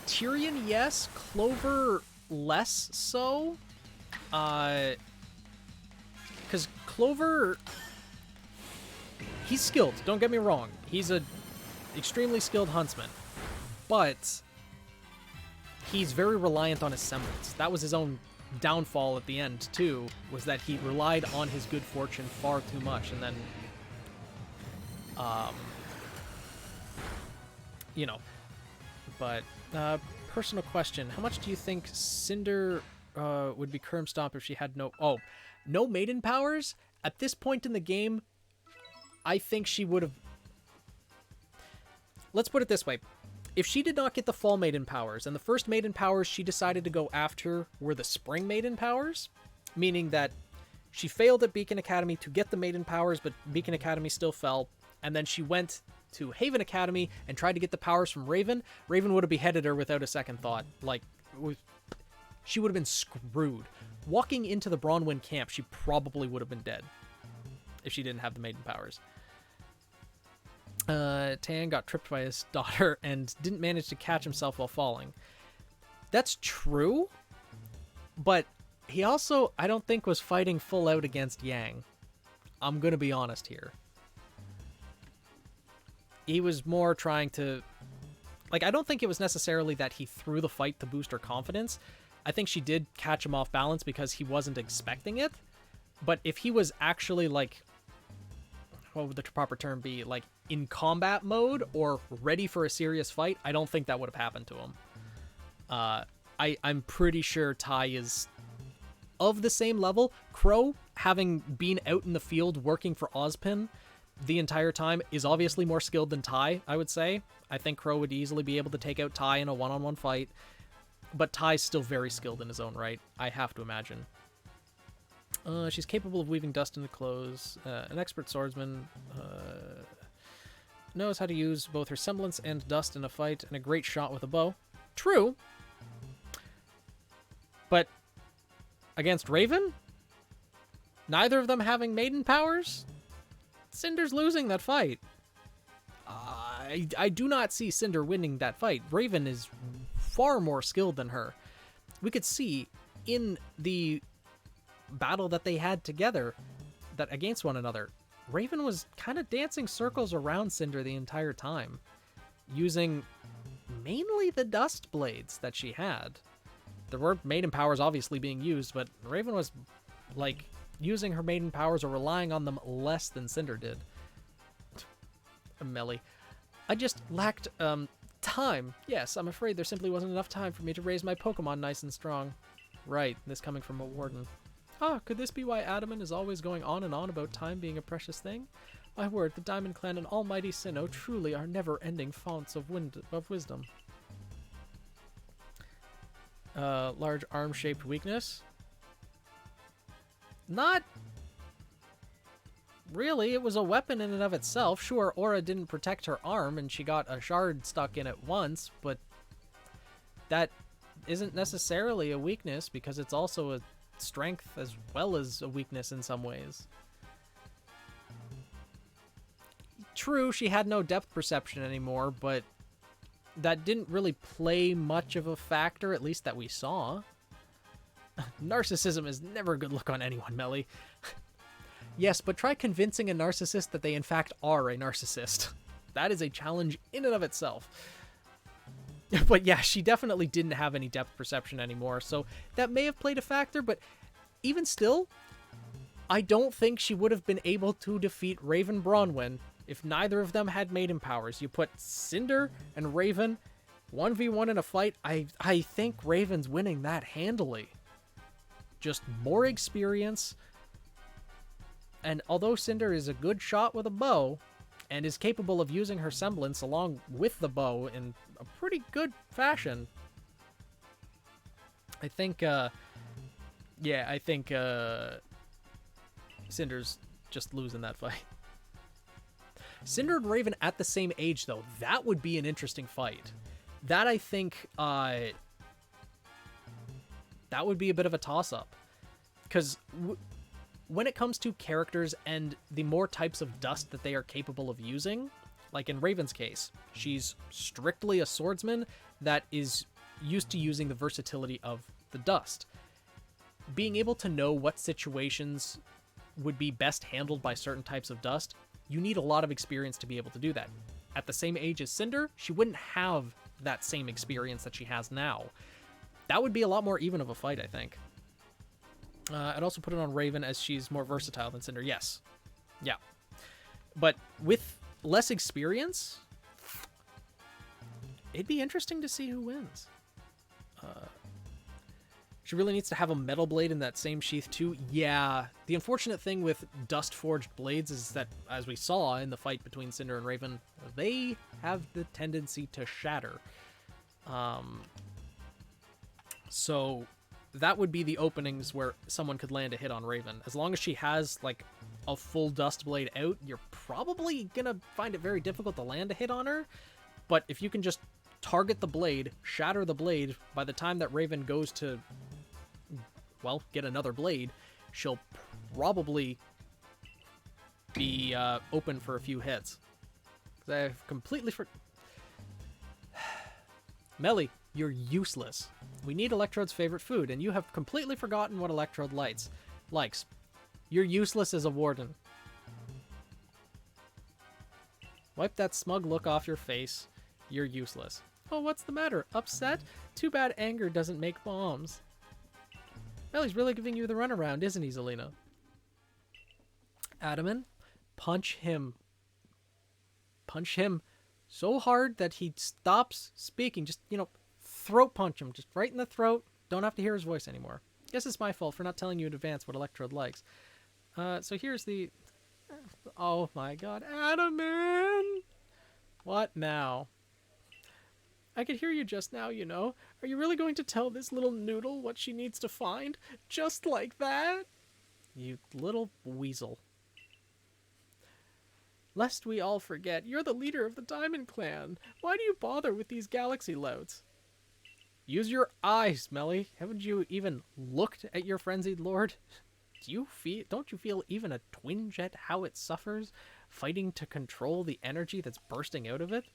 Tyrion, yes. Clover, less so. Because Clover, he's skilled. Don't get me wrong. He's a extremely skilled huntsman. But he's very reliant on his semblance. That was his own downfall at the end, too, was that he relied on his good fortune far too much. And then, you know, but personal question, how much do you think Cinder would be Kerm Stomp if she had no maiden powers? At this point in the game, I think she would have... Let's put it this way. If she did not get the Fall Maiden powers, and the first Maiden powers she decided to go after were the Spring Maiden powers, meaning that she failed at Beacon Academy to get the Maiden powers, but Beacon Academy still fell, and then she went to Haven Academy and tried to get the powers from Raven, Raven would have beheaded her without a second thought. Like, she would have been screwed. Walking into the Bronwyn camp, she probably would have been dead if she didn't have the Maiden powers. Tan got tripped by his daughter and didn't manage to catch himself while falling. That's true, but he also, I don't think, was fighting full out against Yang. I'm gonna be honest here. He was more trying to... Like, I don't think it was necessarily that he threw the fight to boost her confidence. I think she did catch him off balance because he wasn't expecting it. But if he was actually, like... What would the proper term be? Like, in combat mode or ready for a serious fight, I don't think that would have happened to him. I'm pretty sure Ty is of the same level. Crow, having been out in the field working for Ozpin the entire time, is obviously more skilled than Ty, I would say. I think Crow would easily be able to take out Ty in a one-on-one fight. But Ty's still very skilled in his own right, I have to imagine. She's capable of weaving dust into clothes. An expert swordsman. knows how to use both her semblance and dust in a fight, and a great shot with a bow. True. But against Raven? Neither of them having maiden powers? Cinder's losing that fight. I do not see Cinder winning that fight. Raven is far more skilled than her. We could see in the battle that they had together, that against one another, Raven was kind of dancing circles around Cinder the entire time, using mainly the dust blades that she had. There were maiden powers obviously being used, but Raven was like using her maiden powers or relying on them less than Cinder did. Melly. I just lacked time. Yes, I'm afraid there simply wasn't enough time for me to raise my Pokemon nice and strong. Right, this coming from a warden. Ah, could this be why Adaman is always going on and on about time being a precious thing? My word, the Diamond Clan and Almighty Sinnoh truly are never-ending founts of wisdom. Large arm-shaped weakness? Not really. It was a weapon in and of itself. Sure, Aura didn't protect her arm and she got a shard stuck in it once, but that isn't necessarily a weakness because it's also a strength as well as a weakness in some ways. True, she had no depth perception anymore, but that didn't really play much of a factor, at least that we saw. Narcissism is never a good look on anyone, Melly. Yes, but try convincing a narcissist that they in fact are a narcissist. That is a challenge in and of itself. But yeah, she definitely didn't have any depth perception anymore, so that may have played a factor, but even still, I don't think she would have been able to defeat Raven Bronwyn if neither of them had maiden powers. You put Cinder and Raven 1v1 in a fight, I think Raven's winning that handily. Just more experience. And although Cinder is a good shot with a bow, and is capable of using her semblance along with the bow in a pretty good fashion, I think, Cinder's just losing that fight. Cinder and Raven at the same age, though, that would be an interesting fight. That, I think, that would be a bit of a toss-up. Because when it comes to characters and the more types of dust that they are capable of using, like in Raven's case, she's strictly a swordsman that is used to using the versatility of the dust. Being able to know what situations would be best handled by certain types of dust, you need a lot of experience to be able to do that. At the same age as Cinder, she wouldn't have that same experience that she has now. That would be a lot more even of a fight, I think. I'd also put it on Raven as she's more versatile than Cinder. Yes. Yeah. But with less experience, it'd be interesting to see who wins. She really needs to have a metal blade in that same sheath too. Yeah. The unfortunate thing with dust-forged blades is that, as we saw in the fight between Cinder and Raven, they have the tendency to shatter. So that would be the openings where someone could land a hit on Raven. As long as she has, like, a full dust blade out, you're probably gonna find it very difficult to land a hit on her. But if you can just target the blade, shatter the blade, by the time that Raven goes to, well, get another blade, she'll probably be open for a few hits. I've completely Melly, you're useless. We need Electrode's favorite food, and you have completely forgotten what Electrode likes. You're useless as a warden. Wipe that smug look off your face. You're useless. Oh, what's the matter? Upset? Too bad anger doesn't make bombs. Melly's really giving you the runaround, isn't he, Zelina? Adaman, punch him. Punch him so hard that he stops speaking. Just, throat punch him. Just right in the throat. Don't have to hear his voice anymore. Guess it's my fault for not telling you in advance what Electrode likes. So here's the... Oh my god. Adaman! What now? I could hear you just now, Are you really going to tell this little noodle what she needs to find? Just like that? You little weasel. Lest we all forget, you're the leader of the Diamond Clan. Why do you bother with these galaxy louts? Use your eyes, Melly. Haven't you even looked at your frenzied lord? Don't you feel even a twinge at how it suffers, fighting to control the energy that's bursting out of it?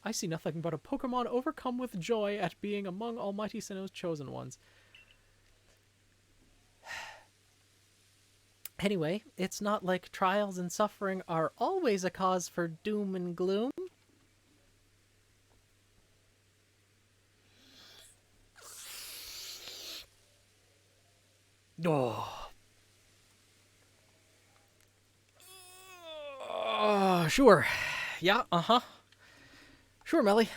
I see nothing but a Pokemon overcome with joy at being among Almighty Sinnoh's chosen ones. Anyway, it's not like trials and suffering are always a cause for doom and gloom. Oh. Sure. Yeah, uh-huh. Sure, Melly.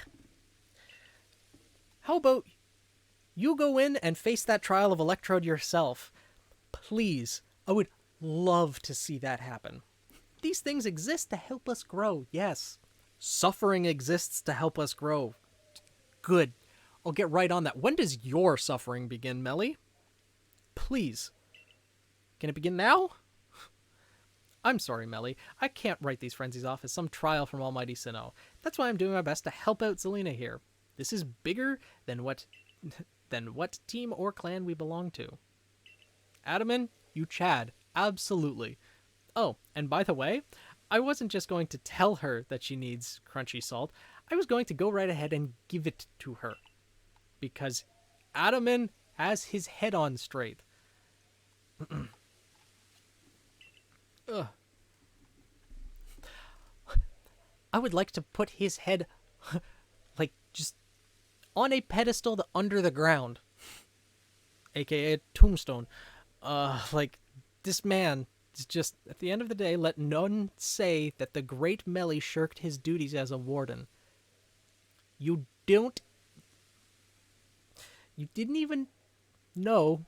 How about you go in and face that trial of Electrode yourself? Please. I would love to see that happen. These things exist to help us grow, yes. Suffering exists to help us grow. Good. I'll get right on that. When does your suffering begin, Melly? Please. Can it begin now? I'm sorry, Melly. I can't write these frenzies off as some trial from Almighty Sinnoh. That's why I'm doing my best to help out Zelina here. This is bigger than what team or clan we belong to. Adaman, you Chad. Absolutely. Oh, and by the way, I wasn't just going to tell her that she needs crunchy salt. I was going to go right ahead and give it to her. Because Adaman has his head on straight. Ugh. I would like to put his head, like, just on a pedestal under the ground. AKA a tombstone. Like, this man is just, at the end of the day, let none say that the great Melly shirked his duties as a warden. You didn't even know,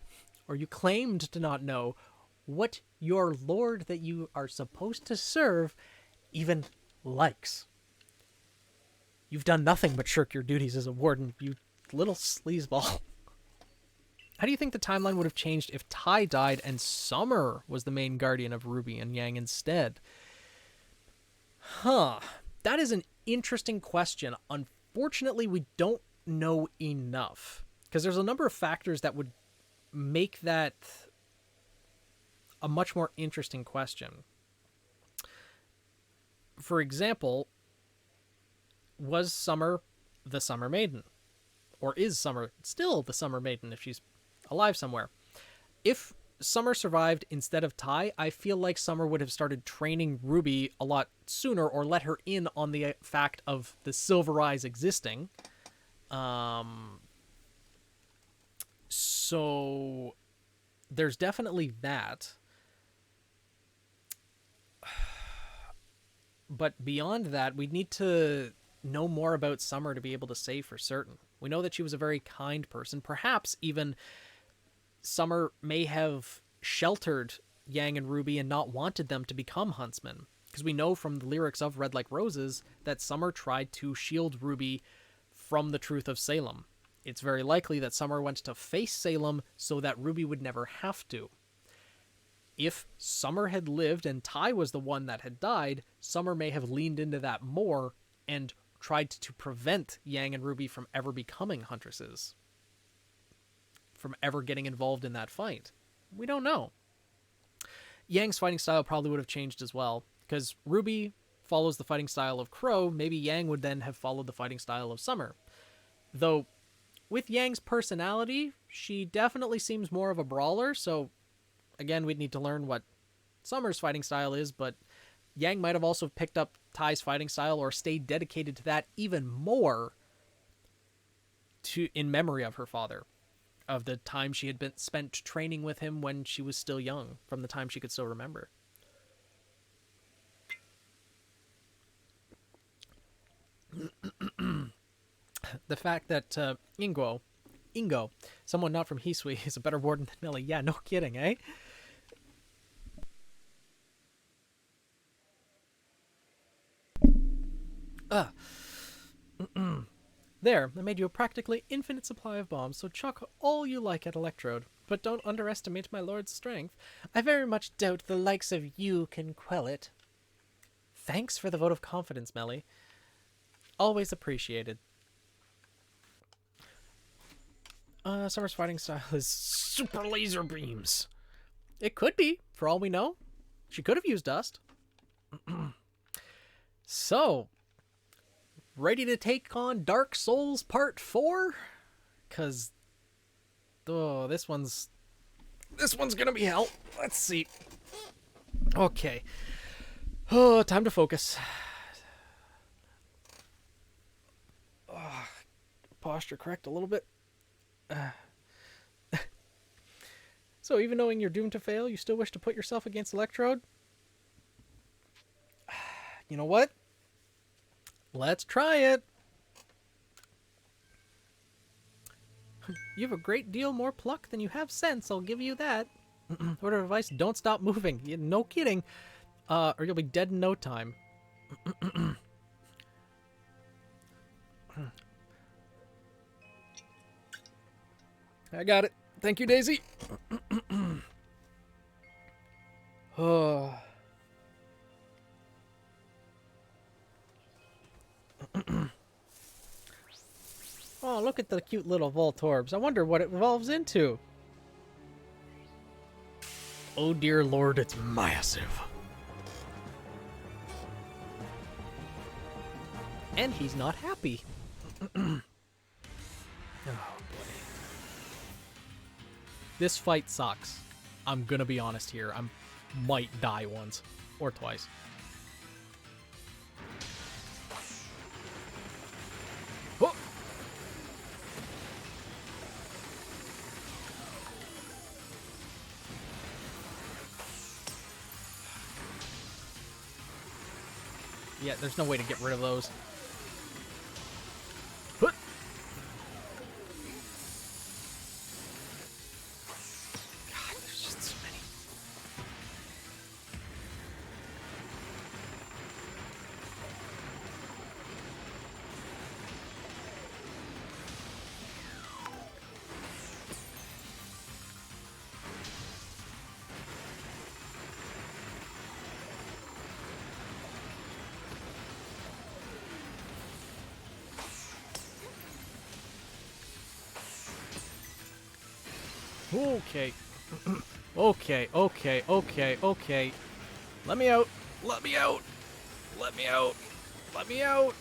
or you claimed to not know, what your lord that you are supposed to serve even likes. You've done nothing but shirk your duties as a warden, you little sleazeball. How do you think the timeline would have changed if Tai died and Summer was the main guardian of Ruby and Yang instead? That is an interesting question. Unfortunately, we don't know enough, because there's a number of factors that would make that a much more interesting question. For example, was Summer the Summer Maiden? Or is Summer still the Summer Maiden if she's alive somewhere? If Summer survived instead of Tai, I feel like Summer would have started training Ruby a lot sooner, or let her in on the fact of the Silver Eyes existing. So there's definitely that. But beyond that, we'd need to know more about Summer to be able to say for certain. We know that she was a very kind person. Perhaps even Summer may have sheltered Yang and Ruby and not wanted them to become huntsmen. Because we know from the lyrics of Red Like Roses that Summer tried to shield Ruby from the truth of Salem. It's very likely that Summer went to face Salem so that Ruby would never have to. If Summer had lived and Tai was the one that had died, Summer may have leaned into that more and tried to prevent Yang and Ruby from ever becoming huntresses, from ever getting involved in that fight. We don't know. Yang's fighting style probably would have changed as well, because Ruby follows the fighting style of Crow. Maybe Yang would then have followed the fighting style of Summer. Though, with Yang's personality, she definitely seems more of a brawler, so again, we'd need to learn what Summer's fighting style is, but Yang might have also picked up Tai's fighting style or stayed dedicated to that even more in memory of her father, of the time she had been spent training with him when she was still young, from the time she could still remember. The fact that Ingo, someone not from Hisui, is a better warden than Millie. Yeah, no kidding, eh? There, I made you a practically infinite supply of bombs, so chuck all you like at Electrode. but don't underestimate my lord's strength. I very much doubt the likes of you can quell it. Thanks for the vote of confidence, Melly. Always appreciated. Summer's fighting style is super laser beams. It could be, for all we know. She could have used dust. So, ready to take on Dark Souls Part 4? Because, oh, this one's gonna be hell. Let's see. Okay. Oh, time to focus. Oh, posture correct a little bit. So even knowing you're doomed to fail, you still wish to put yourself against Electrode? You know what? Let's try it. You have a great deal more pluck than you have sense, I'll give you that. Word of advice, don't stop moving. No kidding. Or you'll be dead in no time. I got it. Thank you, Daisy. Oh. Oh, look at the cute little Voltorbs. I wonder what it evolves into. Oh dear lord, it's massive. And he's not happy. Oh boy. This fight sucks. I'm gonna be honest here. I might die once or twice. Oh! Yeah, there's no way to get rid of those. Okay. Okay. Let me out. Let me out. Let me out. Let me out.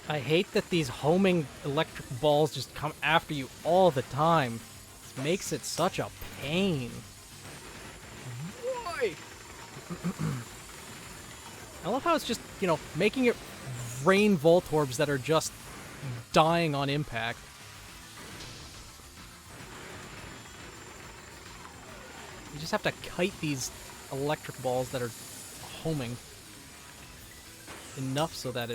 I hate that these homing electric balls just come after you all the time. This makes it such a pain. Why? I love how it's just, you know, making it rain Voltorbs that are just dying on impact. You just have to kite these electric balls that are homing enough so that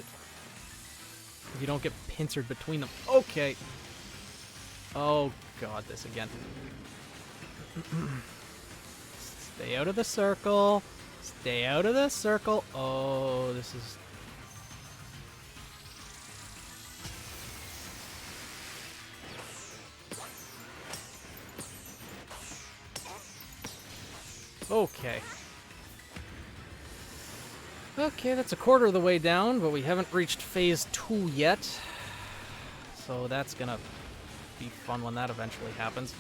you don't get pincered between them. Okay. Oh god, this again. Stay out of the circle. Stay out of the circle. Oh, this is... Okay. Okay, that's a quarter of the way down, but we haven't reached phase 2 yet. So that's gonna be fun when that eventually happens.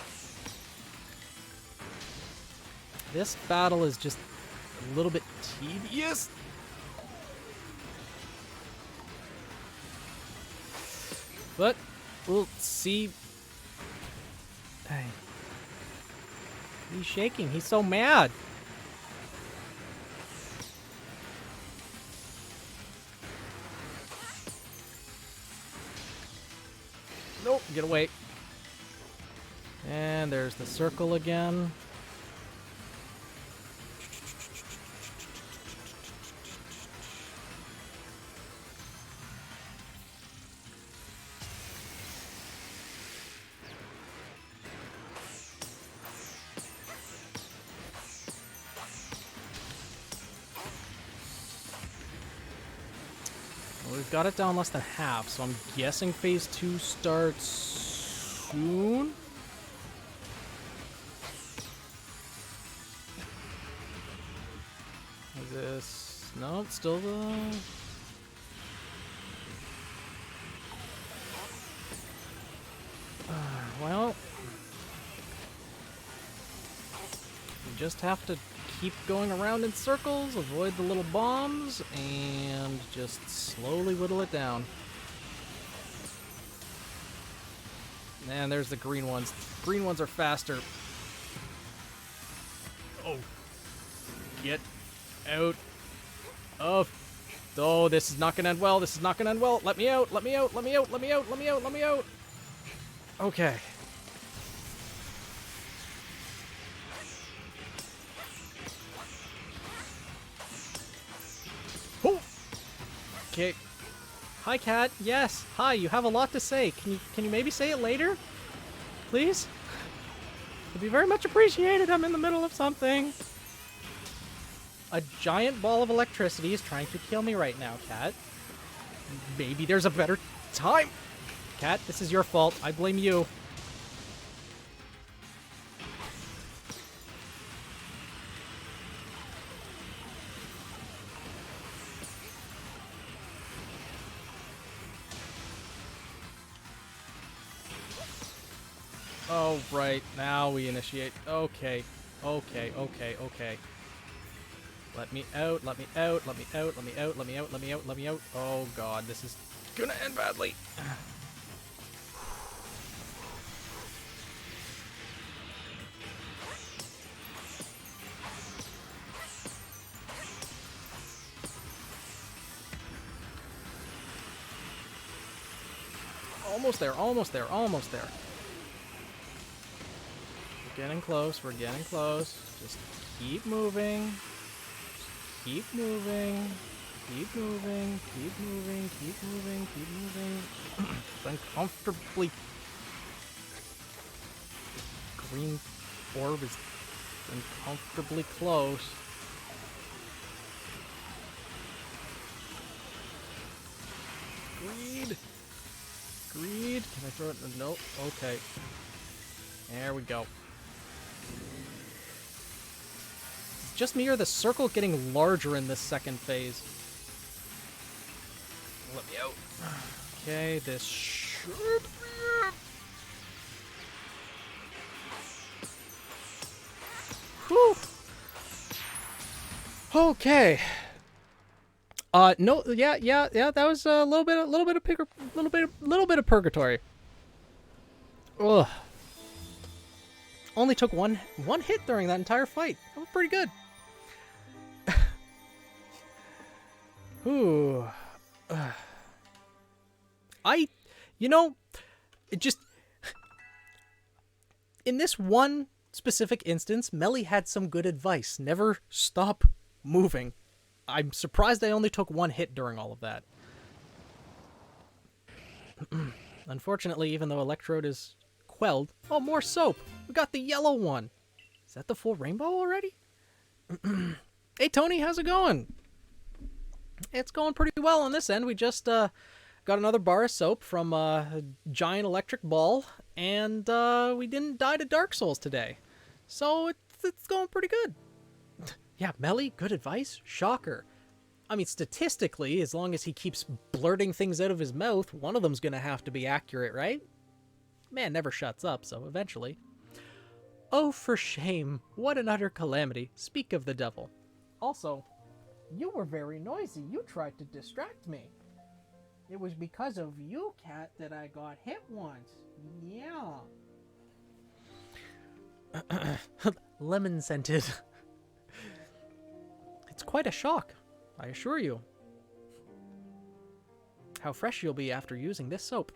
This battle is just a little bit tedious. But we'll see. Hey. He's shaking. He's so mad. Nope, get away. And there's the circle again. we've got it down less than half, so I'm guessing phase 2 starts soon? Is this... No, it's still the... Well... We just have to keep going around in circles, avoid the little bombs, and just slowly whittle it down. And there's the green ones. Green ones are faster. Oh. Get out of... Oh, this is not gonna end well. This is not gonna end well. Let me out. Let me out. Let me out. Let me out. Let me out. Let me out. Okay. Oh. Okay. Hi, Cat. Yes. Hi. You have a lot to say. Can you maybe say it later? Please? It'd be very much appreciated. I'm in the middle of something. A giant ball of electricity is trying to kill me right now, Cat. Maybe there's a better time. Cat, this is your fault. I blame you. Oh, right. Now we initiate. Okay. Okay, okay, okay. Let me out, let me out, let me out, let me out, let me out, let me out, let me out. Oh god, this is gonna end badly. Almost there, almost there, almost there. We're getting close, we're getting close. Just keep moving. Keep moving. Keep moving. Keep moving. Keep moving. Keep moving. Uncomfortably. The green orb is uncomfortably close. Greed. Greed. Can I throw it? Nope. Okay. There we go. Just me or the circle getting larger in this second phase? Let me out. Okay, this should be... Whew. Okay. No, yeah. That was a little bit of purgatory. Ugh. Only took one hit during that entire fight. That was pretty good. Ooh. It just... In this one specific instance, Melly had some good advice. Never stop moving. I'm surprised I only took one hit during all of that. Unfortunately, even though Electrode is quelled... Oh, more soap! We got the yellow one! Is that the full rainbow already? Hey, Tony, how's it going? It's going pretty well on this end. We just got another bar of soap from a giant electric ball, and we didn't die to Dark Souls today. So it's going pretty good. Yeah, Melly, good advice? Shocker. I mean, statistically, as long as he keeps blurting things out of his mouth, one of them's gonna have to be accurate, right? Man never shuts up, so eventually. Oh, for shame. What an utter calamity. Speak of the devil. Also, you were very noisy. You tried to distract me. It was because of you, Cat, that I got hit once. Yeah. Lemon scented. It's quite a shock, I assure you. How fresh you'll be after using this soap.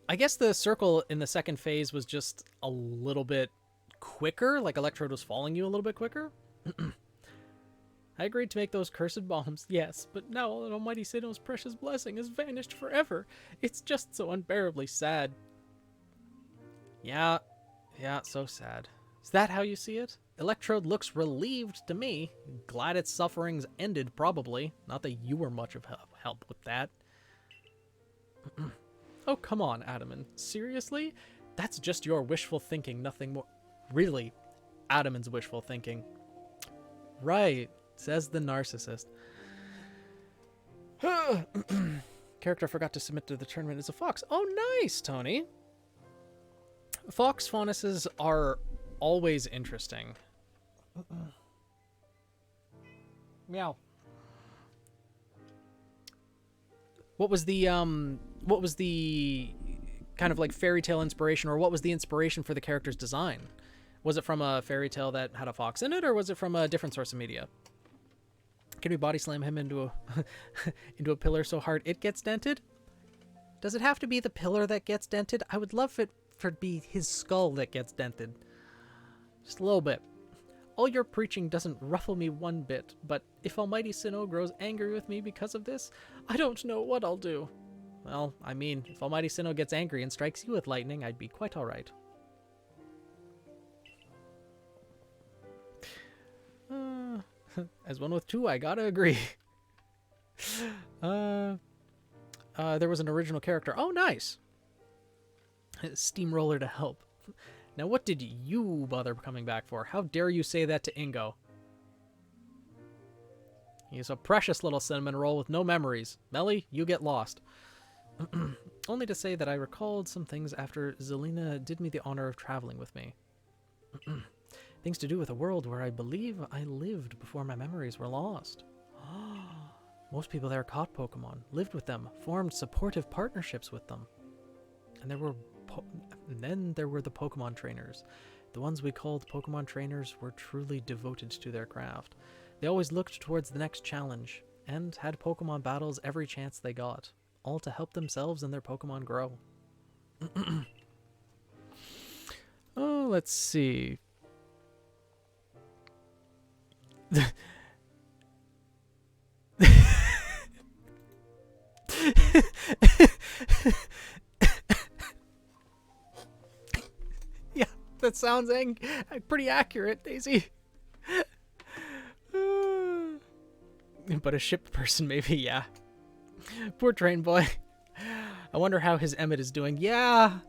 I guess the circle in the second phase was just a little bit quicker, like Electrode was following you a little bit quicker. I agreed to make those cursed bombs, yes, but now Almighty Sinnoh's precious blessing has vanished forever. It's just so unbearably sad. Yeah, so sad. Is that how you see it? Electrode looks relieved to me. Glad its sufferings ended, probably. Not that you were much of help with that. Oh, come on, Adaman. Seriously? That's just your wishful thinking, nothing more. Really? Adaman's wishful thinking. Right, says the narcissist. Character forgot to submit to the tournament is a fox. Oh, nice, Tony. Fox faunuses are always interesting. Meow. What was the kind of like fairy tale inspiration, or what was the inspiration for the character's design? Was it from a fairy tale that had a fox in it, or was it from a different source of media? Can we body slam him into a into a pillar so hard it gets dented? Does it have to be the pillar that gets dented? I would love it for it to be his skull that gets dented. Just a little bit. All your preaching doesn't ruffle me one bit, but if Almighty Sinnoh grows angry with me because of this, I don't know what I'll do. Well, I mean, if Almighty Sinnoh gets angry and strikes you with lightning, I'd be quite alright. As one with two, I gotta agree. There was an original character. Oh, nice! Steamroller to help. Now, what did you bother coming back for? How dare you say that to Ingo? He's a precious little cinnamon roll with no memories. Melly, you get lost. Only to say that I recalled some things after Zelina did me the honor of traveling with me. Things to do with a world where I believe I lived before my memories were lost. Most people there caught Pokemon, lived with them, formed supportive partnerships with them. And then there were the Pokemon trainers. The ones we called Pokemon trainers were truly devoted to their craft. They always looked towards the next challenge, and had Pokemon battles every chance they got, all to help themselves and their Pokemon grow. Oh, let's see. Yeah, that sounds pretty accurate, Daisy. But a ship person, maybe, yeah. Poor train boy. I wonder how his Emmett is doing. Yeah,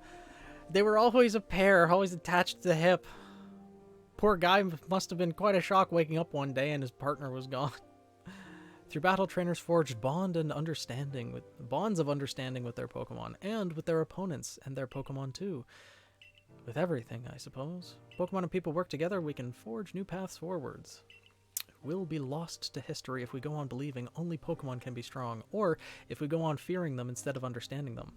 they were always a pair, always attached to the hip. Poor guy must have been quite a shock waking up one day and his partner was gone. Through battle, trainers forged bonds of understanding with their Pokemon, and with their opponents and their Pokemon too. With everything, I suppose. Pokemon and people work together, we can forge new paths forwards. We'll be lost to history if we go on believing only Pokemon can be strong, or if we go on fearing them instead of understanding them.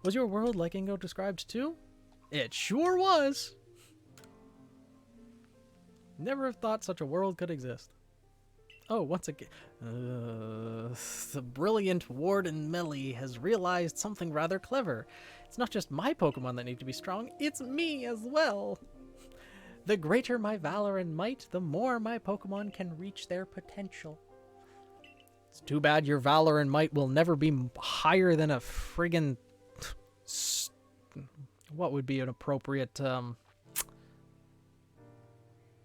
Was your world like Ingo described too? It sure was! Never have thought such a world could exist. Oh, once again, the brilliant Warden Melly has realized something rather clever. It's not just my Pokemon that need to be strong, it's me as well. The greater my valor and might, the more my Pokemon can reach their potential. It's too bad your valor and might will never be higher than a friggin' what would be an appropriate, a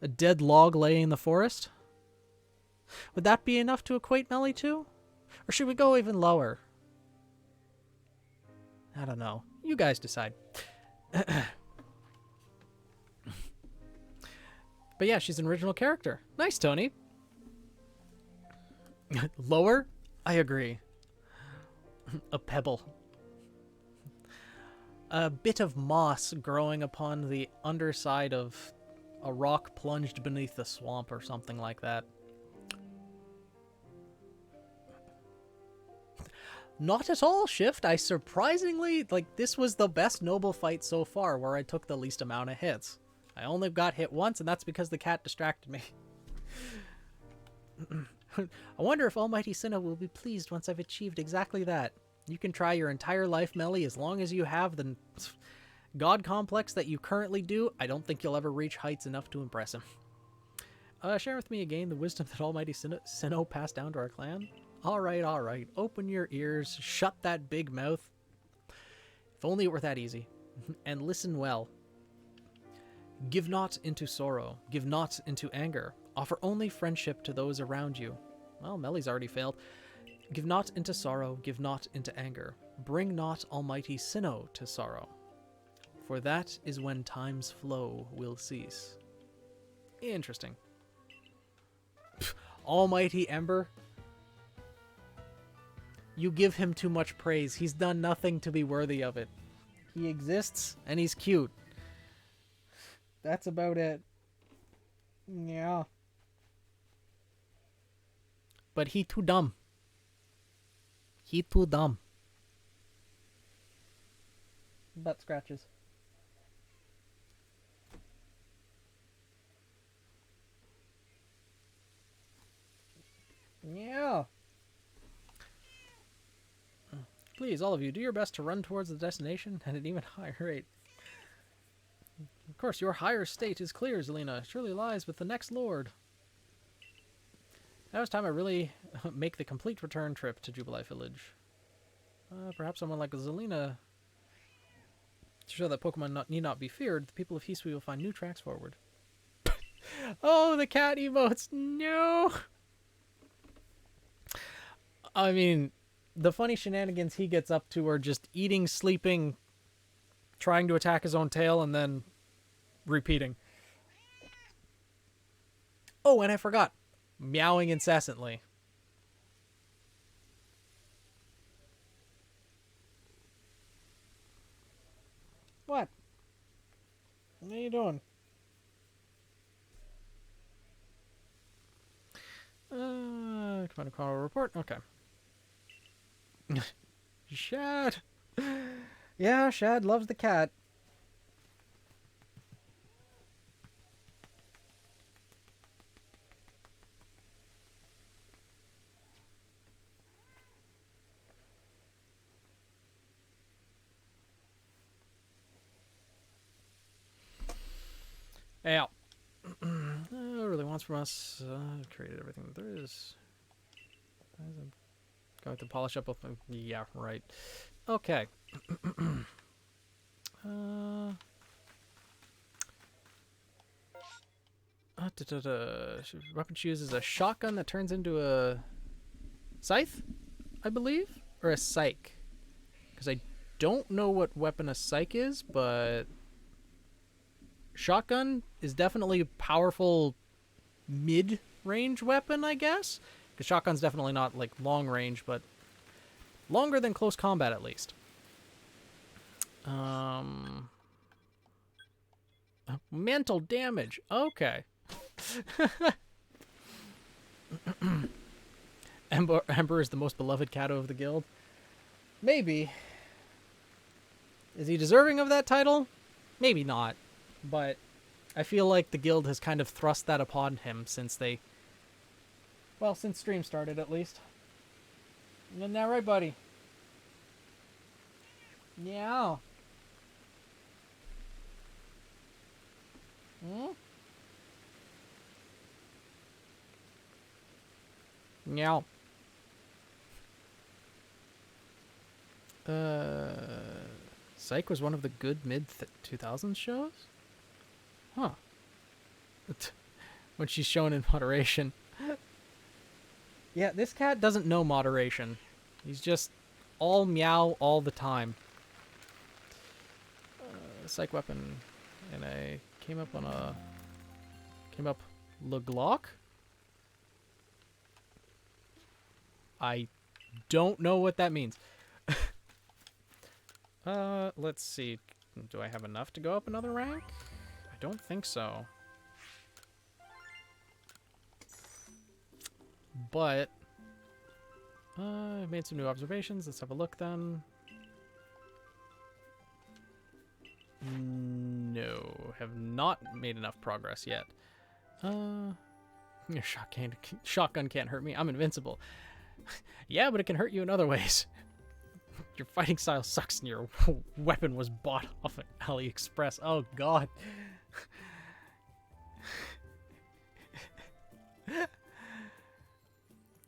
dead log laying in the forest? Would that be enough to equate Melly to? Or should we go even lower? I don't know. You guys decide. But yeah, she's an original character. Nice, Tony. Lower? I agree. A pebble. A bit of moss growing upon the underside of a rock plunged beneath the swamp or something like that. Not at all, Shift. I surprisingly, this was the best noble fight so far where I took the least amount of hits. I only got hit once, and that's because the cat distracted me. I wonder if Almighty Sinnoh will be pleased once I've achieved exactly that. You can try your entire life, Melly, as long as you have the god complex that you currently do. I don't think you'll ever reach heights enough to impress him. Share with me again the wisdom that Almighty Sinnoh passed down to our clan. Alright, alright. Open your ears, shut that big mouth. If only it were that easy. And listen well. Give not into sorrow, give not into anger. Offer only friendship to those around you. Well, Melly's already failed. Give not into sorrow, give not into anger. Bring not almighty Sinnoh to sorrow. For that is when time's flow will cease. Interesting. Almighty Ember? You give him too much praise. He's done nothing to be worthy of it. He exists, and he's cute. That's about it. Yeah. But he too dumb. He too dumb. Butt scratches. Yeah. Please, all of you, do your best to run towards the destination at an even higher rate. Of course, your higher state is clear, Zelina. It surely lies with the next lord. Now it's time I really make the complete return trip to Jubilee Village. Perhaps someone like Zelina. To show that Pokemon need not be feared, the people of Hisui will find new tracks forward. Oh, the cat emotes! No! I mean, the funny shenanigans he gets up to are just eating, sleeping, trying to attack his own tail, and then repeating. Oh, and I forgot. Meowing incessantly. What? What are you doing? Commander Call report. Okay. Shad. Yeah, Shad loves the cat. Yeah. Really wants from us. Created everything that there is. Going to polish up. Yeah, right. Okay. Weapon she uses a shotgun that turns into a scythe, I believe, or a psych. Because I don't know what weapon a psych is, but shotgun is definitely a powerful mid-range weapon, I guess. Because shotgun's definitely not like long range, but longer than close combat at least. Mental damage. Okay. Ember is the most beloved Kato of the guild. Maybe. Is he deserving of that title? Maybe not. But I feel like the guild has kind of thrust that upon him since they... Well, since stream started, at least. Isn't that right, buddy? Yeah. Hmm? Yeah. Psych was one of the good mid-2000s shows? Huh. When she's shown in moderation. Yeah, this cat doesn't know moderation. He's just all meow all the time. Psych weapon. And I came up on a... Came up Leglock? I don't know what that means. Let's see. Do I have enough to go up another rank? I don't think so. But I made some new observations. Let's have a look then. No, have not made enough progress yet. Your shotgun can't hurt me. I'm invincible. Yeah, but it can hurt you in other ways. Your fighting style sucks and your weapon was bought off at AliExpress. Oh, God.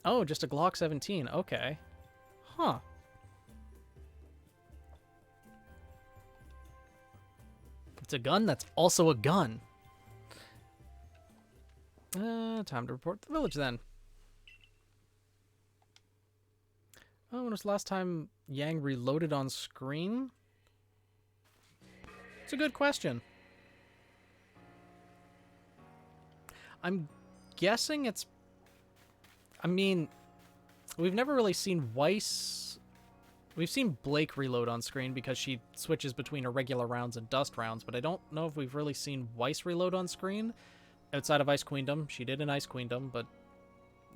Oh, just a Glock 17. Okay. Huh. It's a gun that's also a gun. Time to report the village then. Oh, when was the last time Yang reloaded on screen? It's a good question. I'm guessing it's... I mean, we've never really seen Weiss... We've seen Blake reload on screen because she switches between irregular rounds and dust rounds, but I don't know if we've really seen Weiss reload on screen outside of Ice Queendom. She did in Ice Queendom, but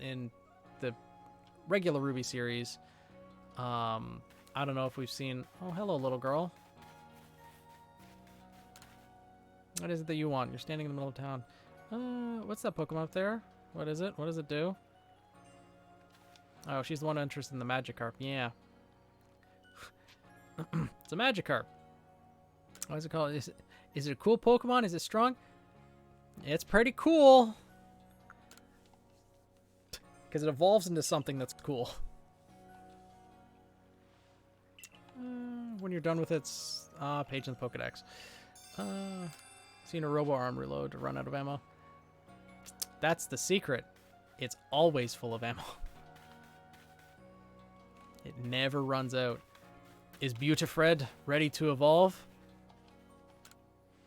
in the regular Ruby series, I don't know if we've seen... Oh, hello, little girl. What is it that you want? You're standing in the middle of town. What's that Pokemon up there? What is it? What does it do? Oh, she's the one interested in the Magikarp. Yeah. It's a Magikarp. What is it called? Is it a cool Pokemon? Is it strong? It's pretty cool. Because it evolves into something that's cool. When you're done with its page in the Pokedex. Seen a Robo Arm reload to run out of ammo. That's the secret. It's always full of ammo. It never runs out. Is Beautifred ready to evolve?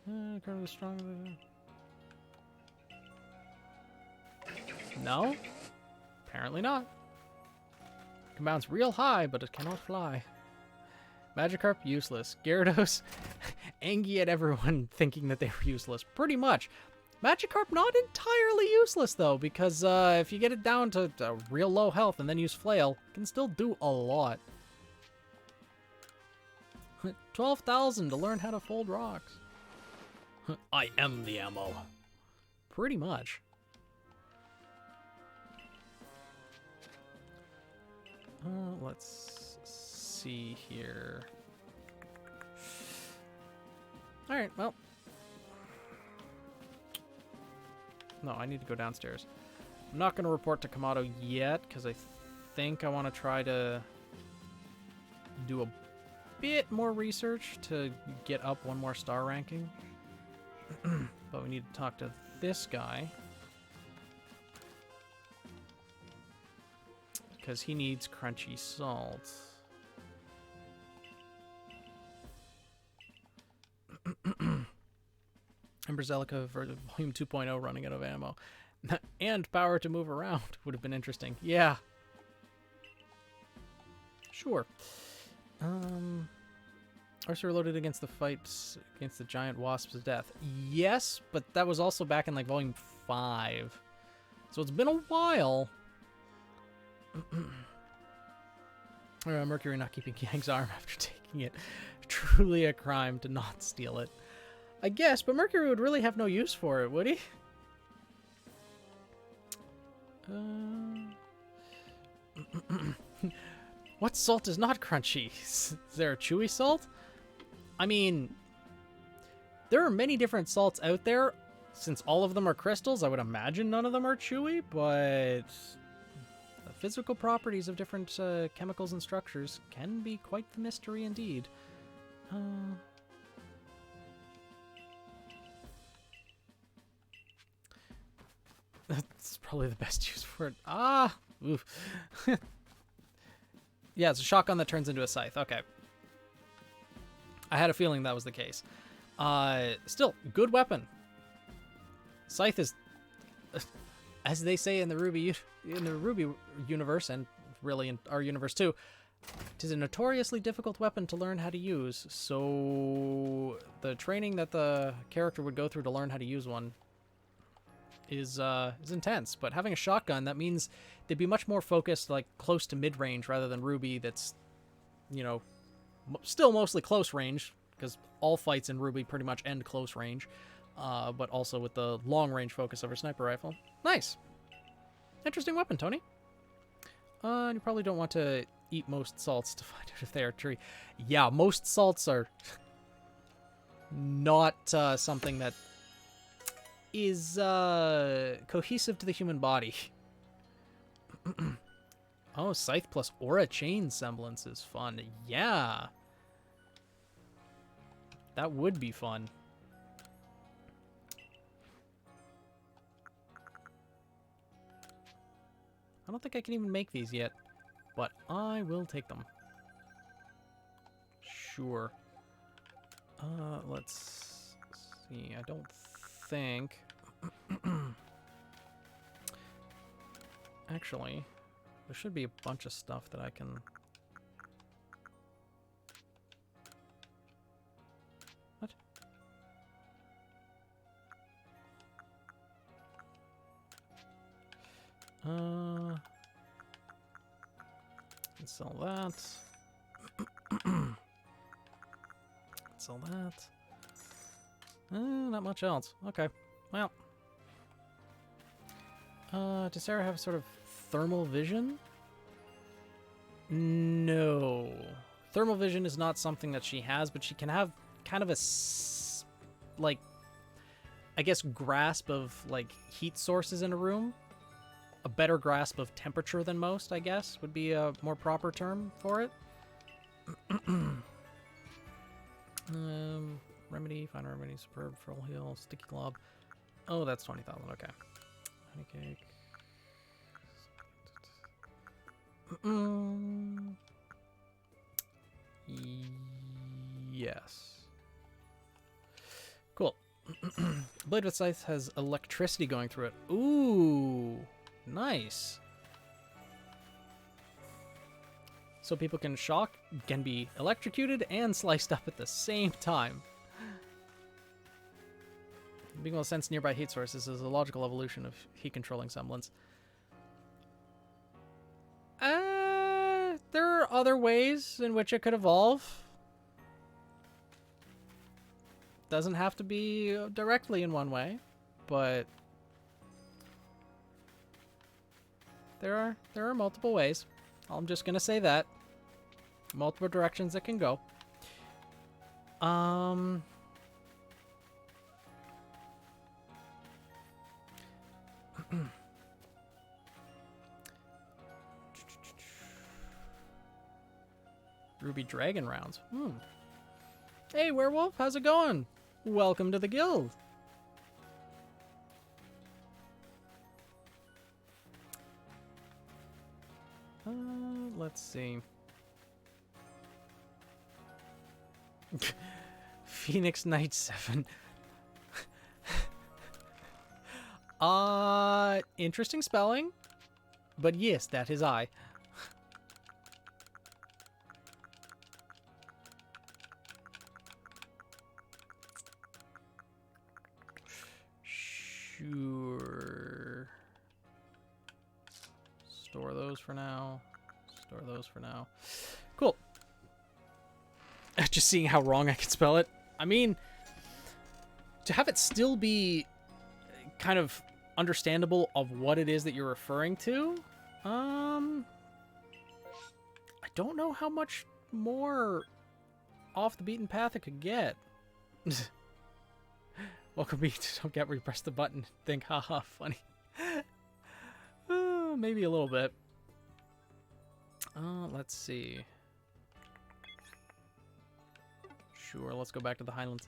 Currently strong. No? Apparently not. Compounds real high, but it cannot fly. Magikarp, useless. Gyarados, angry at everyone thinking that they were useless. Pretty much. Magikarp, not entirely useless, though, because if you get it down to real low health and then use Flail, it can still do a lot. 12,000 to learn how to fold rocks. I am the ammo. Pretty much. Let's see here. Alright, well. No, I need to go downstairs. I'm not going to report to Kamado yet, because I think I want to try to do a bit more research to get up one more star ranking. But we need to talk to this guy. Because he needs crunchy salt. Emberzelica for Volume 2.0 running out of ammo. And power to move around would have been interesting. Yeah. Sure. Arceus reloaded against the fights against the giant wasp's death. Yes, but that was also back in like Volume 5. So it's been a while. Mercury not keeping Yang's arm after taking it. Truly a crime to not steal it. I guess, but Mercury would really have no use for it, would he? What salt is not crunchy? Is there a chewy salt? I mean, there are many different salts out there. Since all of them are crystals, I would imagine none of them are chewy, but the physical properties of different chemicals and structures can be quite the mystery indeed. That's probably the best use for it. Ah! Oof. Yeah, it's a shotgun that turns into a scythe. Okay. I had a feeling that was the case. Still, good weapon. Scythe is, as they say in the Ruby universe, and really in our universe too, it is a notoriously difficult weapon to learn how to use. So the training that the character would go through to learn how to use one is intense. But having a shotgun, that means they'd be much more focused, like close to mid-range, rather than Ruby that's, you know, still mostly close range, because all fights in Ruby pretty much end close range, but also with the long-range focus over sniper rifle. Nice. Interesting weapon, Tony. And you probably don't want to eat most salts to find out if they are tree. Yeah, most salts are not something that is cohesive to the human body. Oh, Scythe plus Aura Chain semblance is fun. Yeah. That would be fun. I don't think I can even make these yet, but I will take them. Sure. Let's see. I don't think... Actually, there should be a bunch of stuff that I can... What? Let's sell that. Let's sell that. Not much else. Okay. Well. Does Sarah have sort of thermal vision? No. Thermal vision is not something that she has, but she can have kind of a, like, I guess, grasp of, like, heat sources in a room. A better grasp of temperature than most, I guess, would be a more proper term for it. Remedy, fine remedy, superb, full heal, sticky glob. Oh, that's 20,000, okay. Honey cake. Yes. Cool. Blade with Scythe has electricity going through it. Ooh, nice. So people can shock, can be electrocuted, and sliced up at the same time. Being able to sense nearby heat sources is a logical evolution of heat-controlling semblance. There are other ways in which it could evolve. Doesn't have to be directly in one way, but there are multiple ways. I'm just gonna say that. Multiple directions it can go. Ruby Dragon rounds. Hey, Werewolf, how's it going? Welcome to the guild. Let's see. Phoenix Knight 7. Interesting spelling. But yes, that is I. Sure. Store those for now. Store those for now. Cool. Just seeing how wrong I can spell it. I mean, to have it still be kind of understandable of what it is that you're referring to, I don't know how much more off the beaten path it could get. Welcome me to don't get where you press the button and think, haha, funny. Maybe a little bit. Let's see. Sure, let's go back to the Highlands.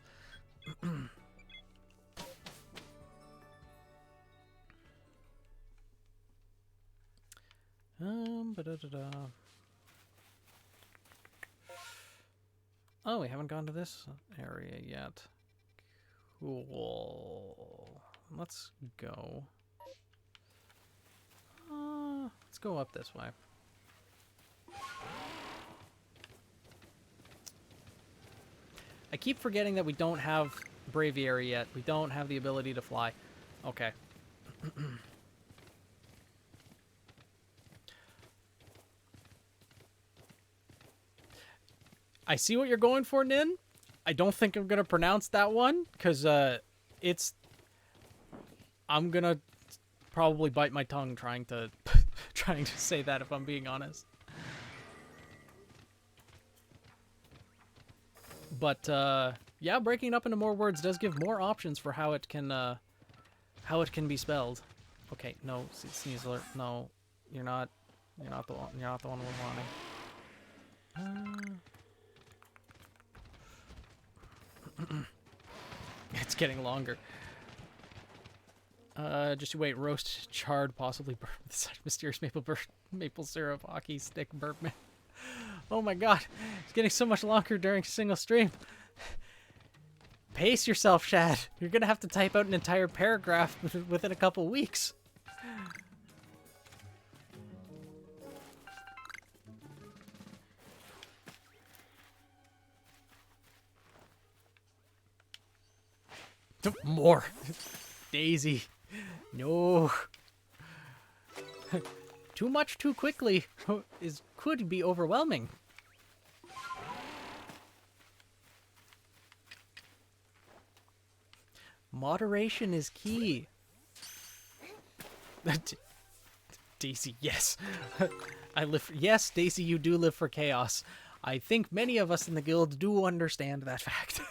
Oh, we haven't gone to this area yet. Cool. Let's go. Let's go up this way. I keep forgetting that we don't have Braviary yet. We don't have the ability to fly. Okay. I see what you're going for, Nin. I don't think I'm going to pronounce that one, because it's... I'm going to probably bite my tongue trying to trying to say that, if I'm being honest. But, yeah, breaking it up into more words does give more options for how it can be spelled. Okay, no, Sneasler, no, you're not the one we're wanting. It's getting longer. Just you wait. Roast, charred, possibly burnt with such mysterious maple syrup hockey stick burpman. Oh my god, it's getting so much longer during a single stream. Pace yourself, Shad. You're gonna have to type out an entire paragraph within a couple weeks. More. Daisy. No. Too much too quickly could be overwhelming. Moderation is key. Daisy, yes. Yes, Daisy, you do live for chaos. I think many of us in the guild do understand that fact.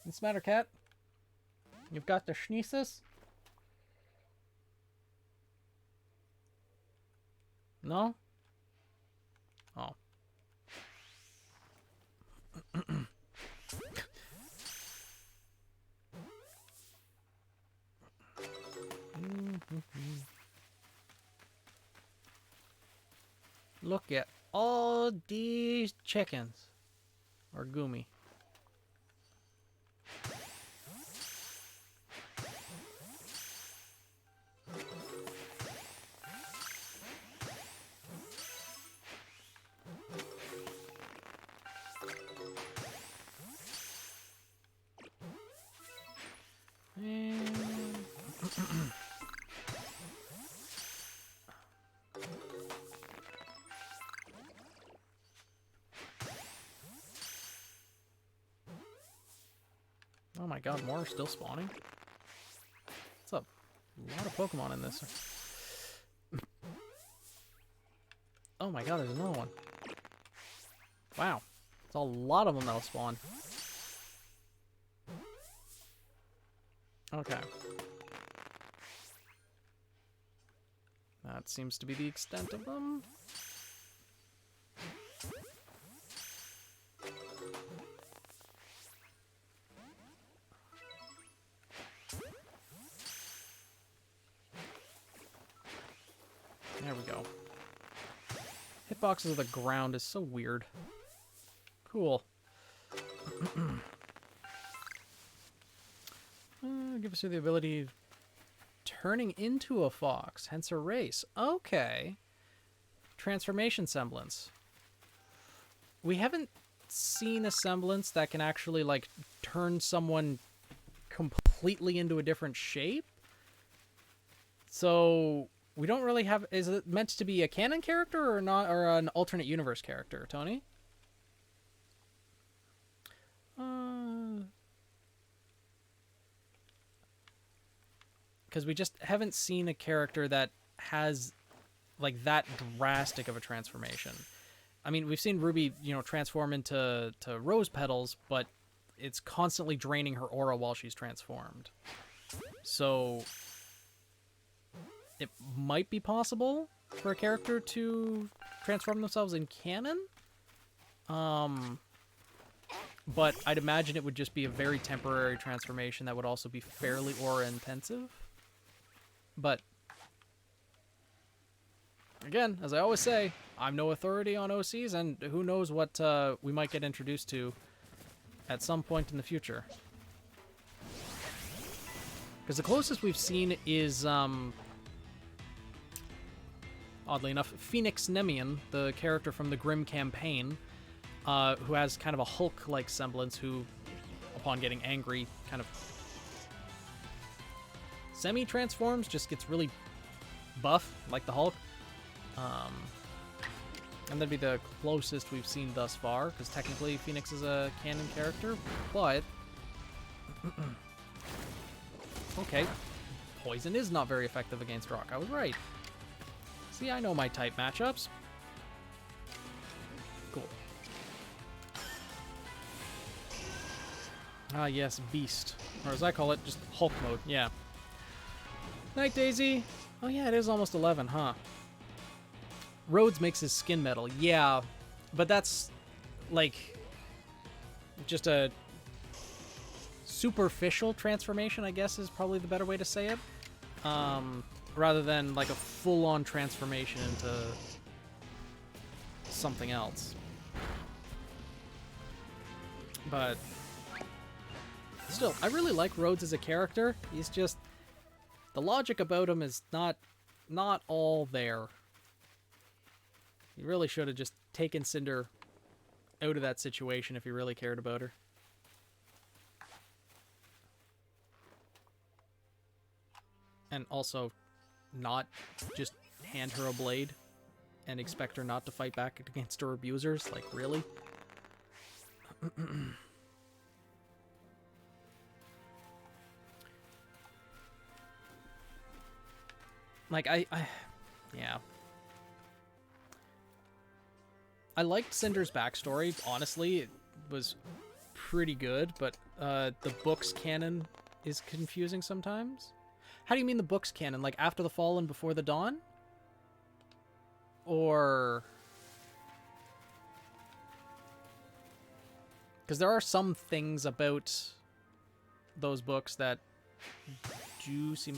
What's the matter, cat? You've got the schneezus? No? Oh. Look at all these chickens. Or gumi. Oh my god, more are still spawning? What's up? A lot of Pokemon in this. Oh my god, there's another one. Wow. There's a lot of them that'll spawn. Okay. That seems to be the extent of them. There we go. Hitboxes of the ground is so weird. Cool. Give us the ability of turning into a fox, hence a race. Okay. Transformation semblance. We haven't seen a semblance that can actually, like, turn someone completely into a different shape. So, we don't really have... Is it meant to be a canon character or not, or an alternate universe character, Tony? Because we just haven't seen a character that has, like, that drastic of a transformation. I mean, we've seen Ruby, you know, transform into rose petals, but it's constantly draining her aura while she's transformed. So it might be possible for a character to transform themselves in canon. But I'd imagine it would just be a very temporary transformation that would also be fairly aura intensive. But again, as I always say, I'm no authority on OCs, and who knows what we might get introduced to at some point in the future. Because the closest we've seen is, oddly enough, Phoenix Nemian, the character from the Grim campaign, who has kind of a Hulk-like semblance, who, upon getting angry, kind of semi-transforms, just gets really buff, like the Hulk. And that'd be the closest we've seen thus far, because technically Phoenix is a canon character, but... Okay. Poison is not very effective against rock. I was right. See, I know my type matchups. Cool. Ah, yes, Beast. Or as I call it, just Hulk mode. Yeah. Night, Daisy. Oh, yeah, it is almost 11, huh? Rhodes makes his skin metal. Yeah, but that's like, just a superficial transformation, I guess is probably the better way to say it. Rather than like a full-on transformation into something else. But still, I really like Rhodes as a character. He's just, the logic about him is not all there. He really should have just taken Cinder out of that situation if he really cared about her. And also not just hand her a blade and expect her not to fight back against her abusers. Like, really? Like, yeah. I liked Cinder's backstory, honestly. It was pretty good, but the book's canon is confusing sometimes. How do you mean the book's canon? Like, after the fall and before the dawn? Or... because there are some things about those books that do seem...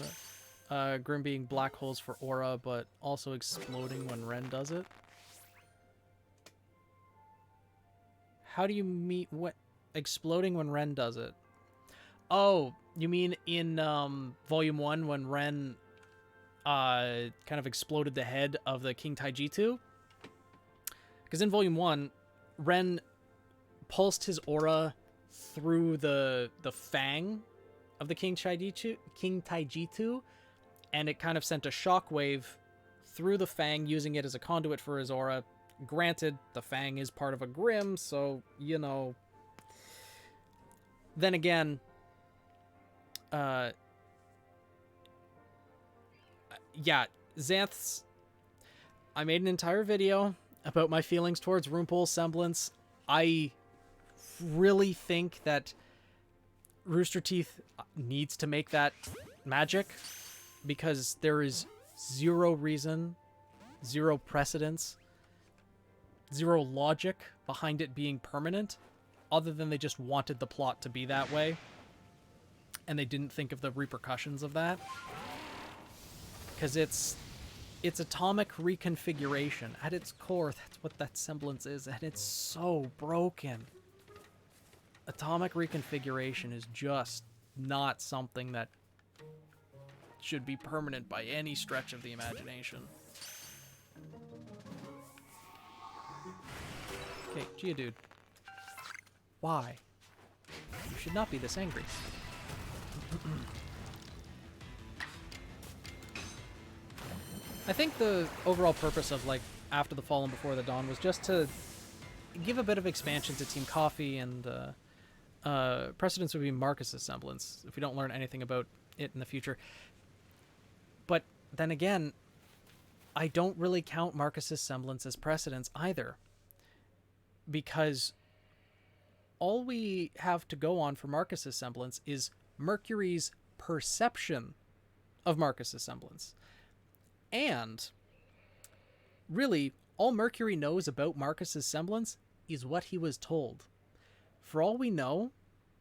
Grim being black holes for aura, but also exploding when Ren does it. How do you mean what exploding when Ren does it? Oh, you mean in Volume 1 when Ren kind of exploded the head of the King Taijitu? Because in Volume 1, Ren pulsed his aura through the fang of the King Taijitu, and it kind of sent a shockwave through the fang, using it as a conduit for his aura. Granted, the fang is part of a Grimm, so, you know. Then again, yeah, Xanth's... I made an entire video about my feelings towards Rumpel's semblance. I really think that Rooster Teeth needs to make that magic, because there is zero reason, zero precedence, zero logic behind it being permanent, other than they just wanted the plot to be that way, and they didn't think of the repercussions of that. Because it's atomic reconfiguration. At its core, that's what that semblance is, and it's so broken. Atomic reconfiguration is just not something that should be permanent by any stretch of the imagination. Okay, Geodude. Why? You should not be this angry. I think the overall purpose of, like, After the Fall and Before the Dawn was just to give a bit of expansion to Team Coffee, and precedence would be Marcus's semblance, if we don't learn anything about it in the future. But then again, I don't really count Marcus's semblance as precedence either, because all we have to go on for Marcus's semblance is Mercury's perception of Marcus's semblance. And really, all Mercury knows about Marcus's semblance is what he was told. For all we know,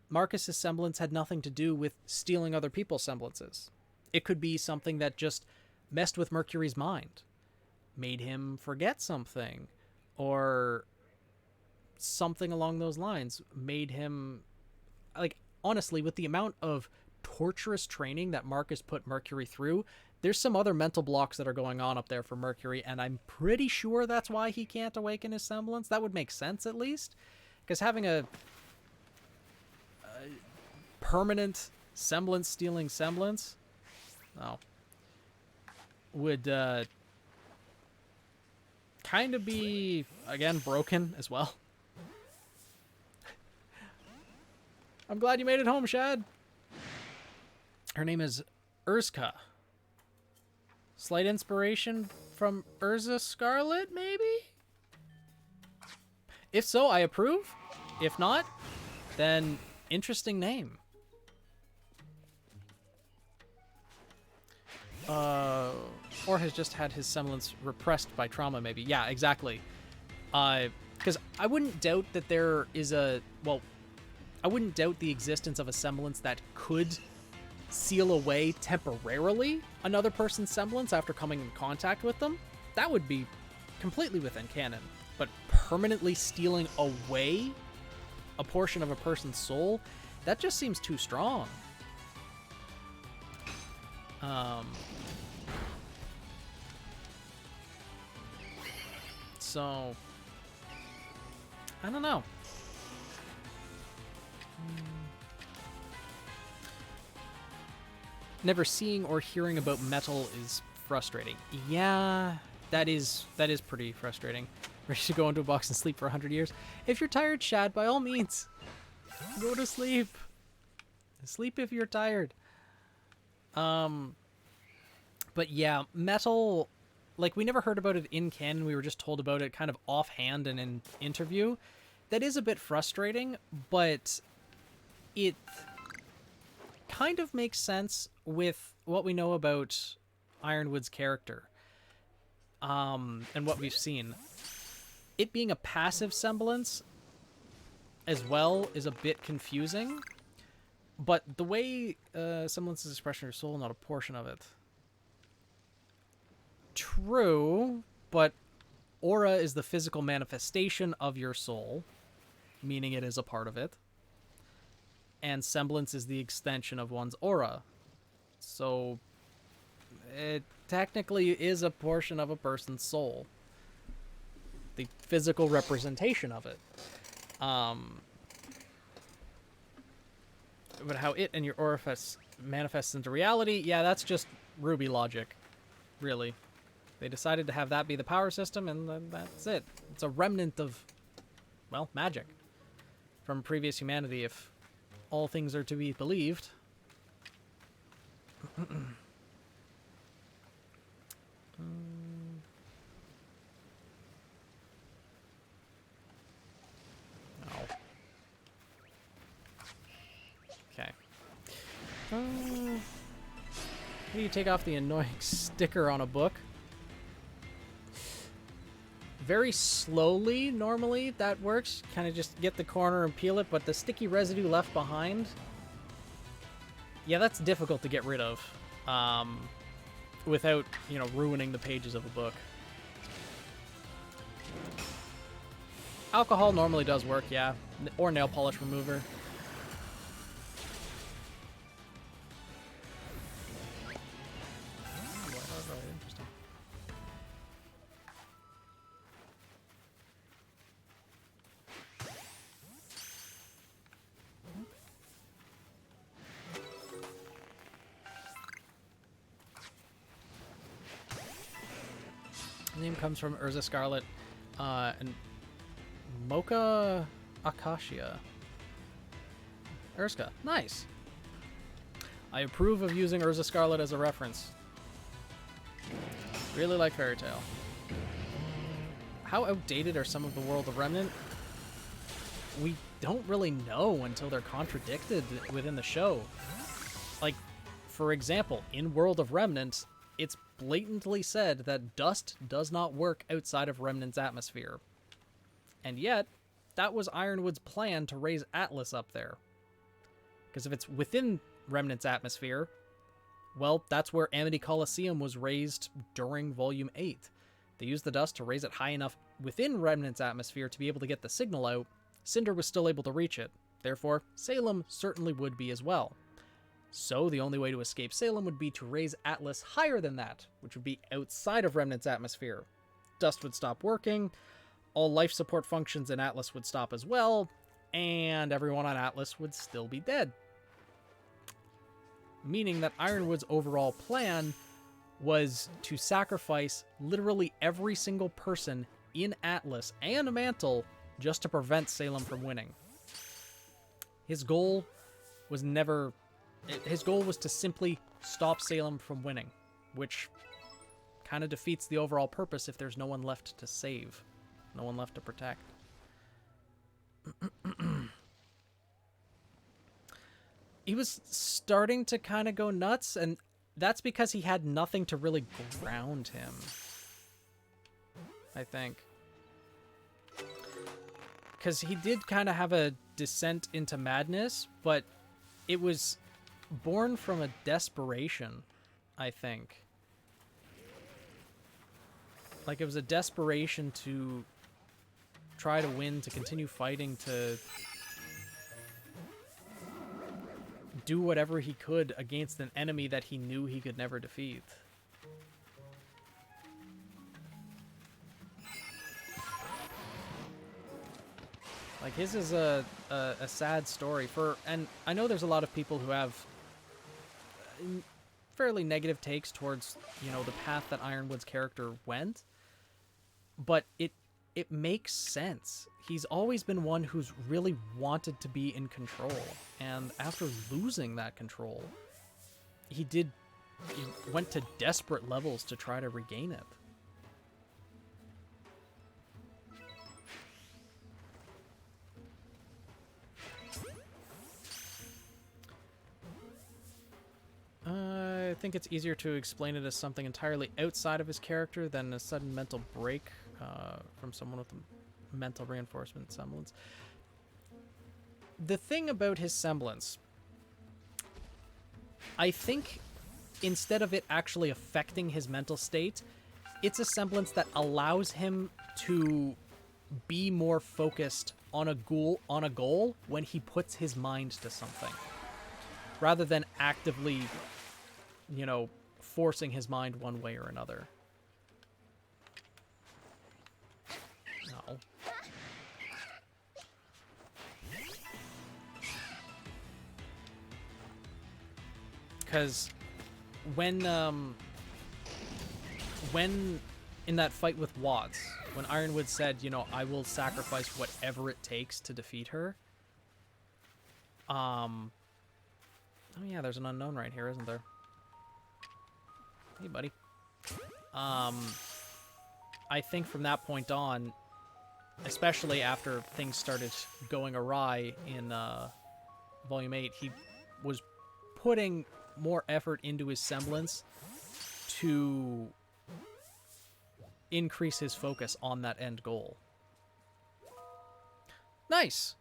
Marcus's semblance had nothing to do with stealing other people's semblances. It could be something that just messed with Mercury's mind, made him forget something, or something along those lines, made him... like, honestly, with the amount of torturous training that Marcus put Mercury through, there's some other mental blocks that are going on up there for Mercury, and I'm pretty sure that's why he can't awaken his semblance. That would make sense, at least, because having a permanent semblance-stealing semblance would kind of be, again, broken as well. I'm glad you made it home, Shad. Her name is Urska. Slight inspiration from Urza Scarlet, maybe? If so, I approve. If not, then interesting name. Or has just had his semblance repressed by trauma, maybe. Yeah, exactly. Because I wouldn't doubt that there is a... Well, I wouldn't doubt the existence of a semblance that could seal away temporarily another person's semblance after coming in contact with them. That would be completely within canon. But permanently stealing away a portion of a person's soul, that just seems too strong. So, I don't know. Never seeing or hearing about metal is frustrating. Yeah, that is pretty frustrating. Ready to go into a box and sleep for 100 years? If you're tired, Shad, by all means, go to sleep. Sleep if you're tired. But yeah, metal, like, we never heard about it in canon. We were just told about it kind of offhand in an interview. That is a bit frustrating, but it kind of makes sense with what we know about Ironwood's character, and what we've seen. It being a passive semblance as well is a bit confusing, but the way semblance is expression of your soul, not a portion of it. True, but aura is the physical manifestation of your soul, meaning it is a part of it. And semblance is the extension of one's aura. So it technically is a portion of a person's soul. The physical representation of it. But how it and your orifice manifests into reality, yeah, that's just Ruby logic, really. They decided to have that be the power system, and that's it. It's a remnant of, well, magic from previous humanity, if all things are to be believed. Okay. How do you take off the annoying sticker on a book? Very slowly, normally, that works. Kind of just get the corner and peel it, but the sticky residue left behind, yeah, that's difficult to get rid of, without, you know, ruining the pages of a book. Alcohol normally does work, yeah. Or nail polish remover. Interesting. The name comes from Urza Scarlet and Mocha Acacia. Urska. Nice. I approve of using Urza Scarlet as a reference. Really like Fairy Tail. How outdated are some of the World of Remnant? We don't really know until they're contradicted within the show. Like, for example, in World of Remnant, it's blatantly said that dust does not work outside of Remnant's atmosphere. And yet, that was Ironwood's plan to raise Atlas up there. Because if it's within Remnant's atmosphere, well, that's where Amity Coliseum was raised during Volume 8. They used the dust to raise it high enough within Remnant's atmosphere to be able to get the signal out. Cinder was still able to reach it. Therefore, Salem certainly would be as well. So the only way to escape Salem would be to raise Atlas higher than that, which would be outside of Remnant's atmosphere. Dust would stop working, all life support functions in Atlas would stop as well, and everyone on Atlas would still be dead. Meaning that Ironwood's overall plan was to sacrifice literally every single person in Atlas and Mantle just to prevent Salem from winning. His goal was to simply stop Salem from winning, which kind of defeats the overall purpose if there's no one left to save, no one left to protect. He was starting to kind of go nuts, and that's because he had nothing to really ground him, I think. because he did kind of have a descent into madness, but it was born from a desperation, I think. Like, it was a desperation to try to win, to continue fighting, to do whatever he could against an enemy that he knew he could never defeat. Like, his is a sad story and I know there's a lot of people who have fairly negative takes towards, you know, the path that Ironwood's character went, but it makes sense. He's always been one who's really wanted to be in control, and after losing that control, he went to desperate levels to try to regain it. I think it's easier to explain it as something entirely outside of his character than a sudden mental break from someone with a mental reinforcement semblance. The thing about his semblance, I think instead of it actually affecting his mental state, it's a semblance that allows him to be more focused on a goal when he puts his mind to something, rather than actively, you know, forcing his mind one way or another. No. Because when in that fight with Watts, when Ironwood said, you know, I will sacrifice whatever it takes to defeat her. Oh yeah, there's an unknown right here, isn't there? Hey, buddy. I think from that point on, especially after things started going awry in Volume 8, he was putting more effort into his semblance to increase his focus on that end goal. Nice!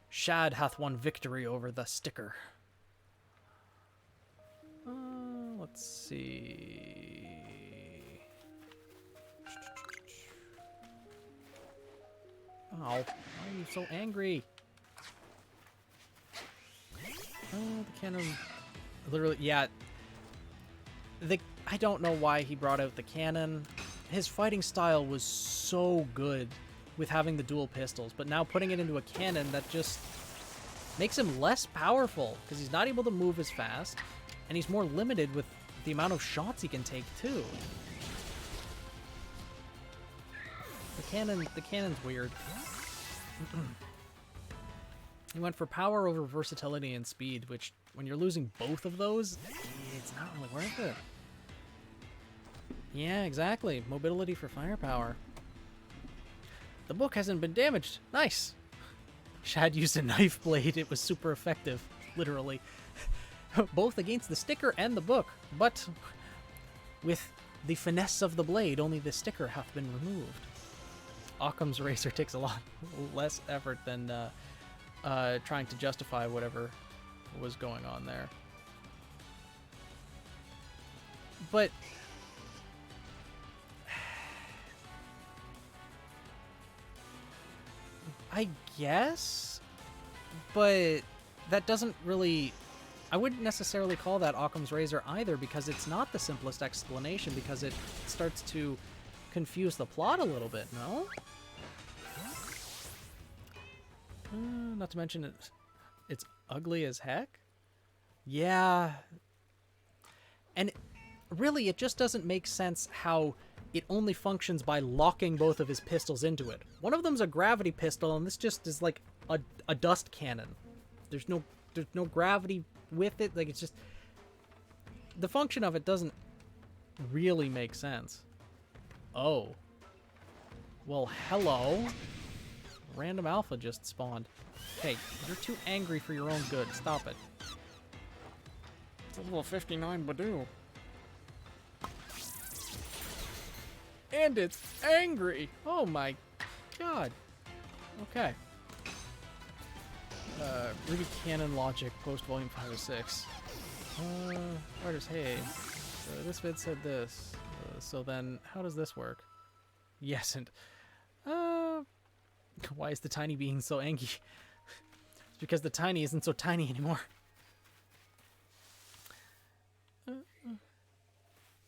Shad hath won victory over the sticker. Let's see. Oh, why are you so angry? Oh, the cannon. Literally, yeah. I don't know why he brought out the cannon. His fighting style was so good with having the dual pistols, but now putting it into a cannon, that just makes him less powerful, because he's not able to move as fast, and he's more limited with the amount of shots he can take, too. The cannon's weird. He went for power over versatility and speed, which, when you're losing both of those, it's not really worth it. Yeah, exactly. Mobility for firepower. The book hasn't been damaged. Nice! Shad used a knife blade. It was super effective. Literally. Both against the sticker and the book, but with the finesse of the blade, only the sticker hath been removed. Occam's razor takes a lot less effort than trying to justify whatever was going on there. But I guess, but that doesn't really... I wouldn't necessarily call that Occam's razor either, because it's not the simplest explanation, because it starts to confuse the plot a little bit, no? Not to mention it's ugly as heck. Yeah. And really, it just doesn't make sense how it only functions by locking both of his pistols into it. One of them's a gravity pistol, and this just is like a dust cannon. There's no gravity with it. Like, it's just... the function of it doesn't really make sense. Oh. Well, hello. Random alpha just spawned. Hey, you're too angry for your own good. Stop it. It's a level 59 Badoo. And it's angry! Oh my god. Okay. Ruby Cannon Logic, post volume 5 or 6. Writers, hey. This vid said this. So then, how does this work? Yes, and... why is the tiny being so angry? It's because the tiny isn't so tiny anymore.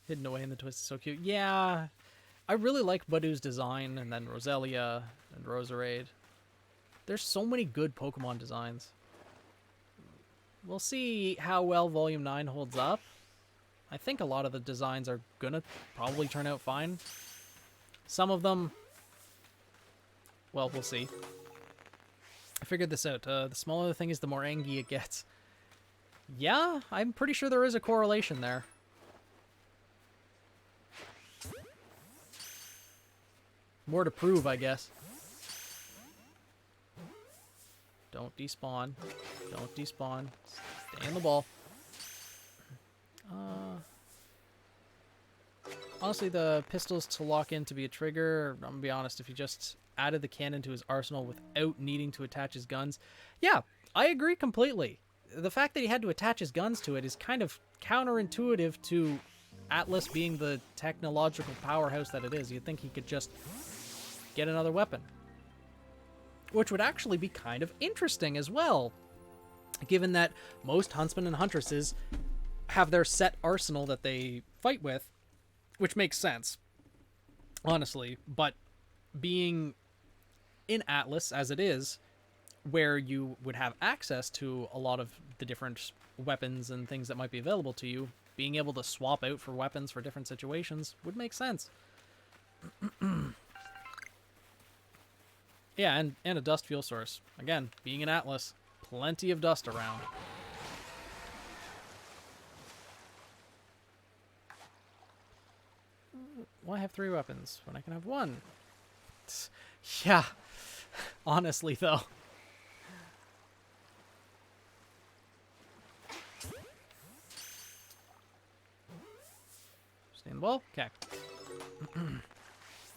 Hidden away in the twist is so cute. Yeah, I really like Badoo's design, and then Roselia and Roserade. There's so many good Pokemon designs. We'll see how well Volume 9 holds up. I think a lot of the designs are gonna probably turn out fine. Some of them, well, we'll see. I figured this out. The smaller the thing is, the more angry it gets. Yeah, I'm pretty sure there is a correlation there. More to prove, I guess. Don't despawn. Don't despawn. Stay in the ball. Honestly, the pistols to lock in to be a trigger, I'm gonna be honest, if he just added the cannon to his arsenal without needing to attach his guns. Yeah, I agree completely. The fact that he had to attach his guns to it is kind of counterintuitive to Atlas being the technological powerhouse that it is. You'd think he could just get another weapon. Which would actually be kind of interesting as well, given that most huntsmen and huntresses have their set arsenal that they fight with, which makes sense, honestly. But being in Atlas, as it is, where you would have access to a lot of the different weapons and things that might be available to you, being able to swap out for weapons for different situations would make sense. Yeah, and a dust fuel source. Again, being an Atlas, plenty of dust around. Why have 3 weapons when I can have 1? Yeah, honestly though. Stay in the ball? Okay.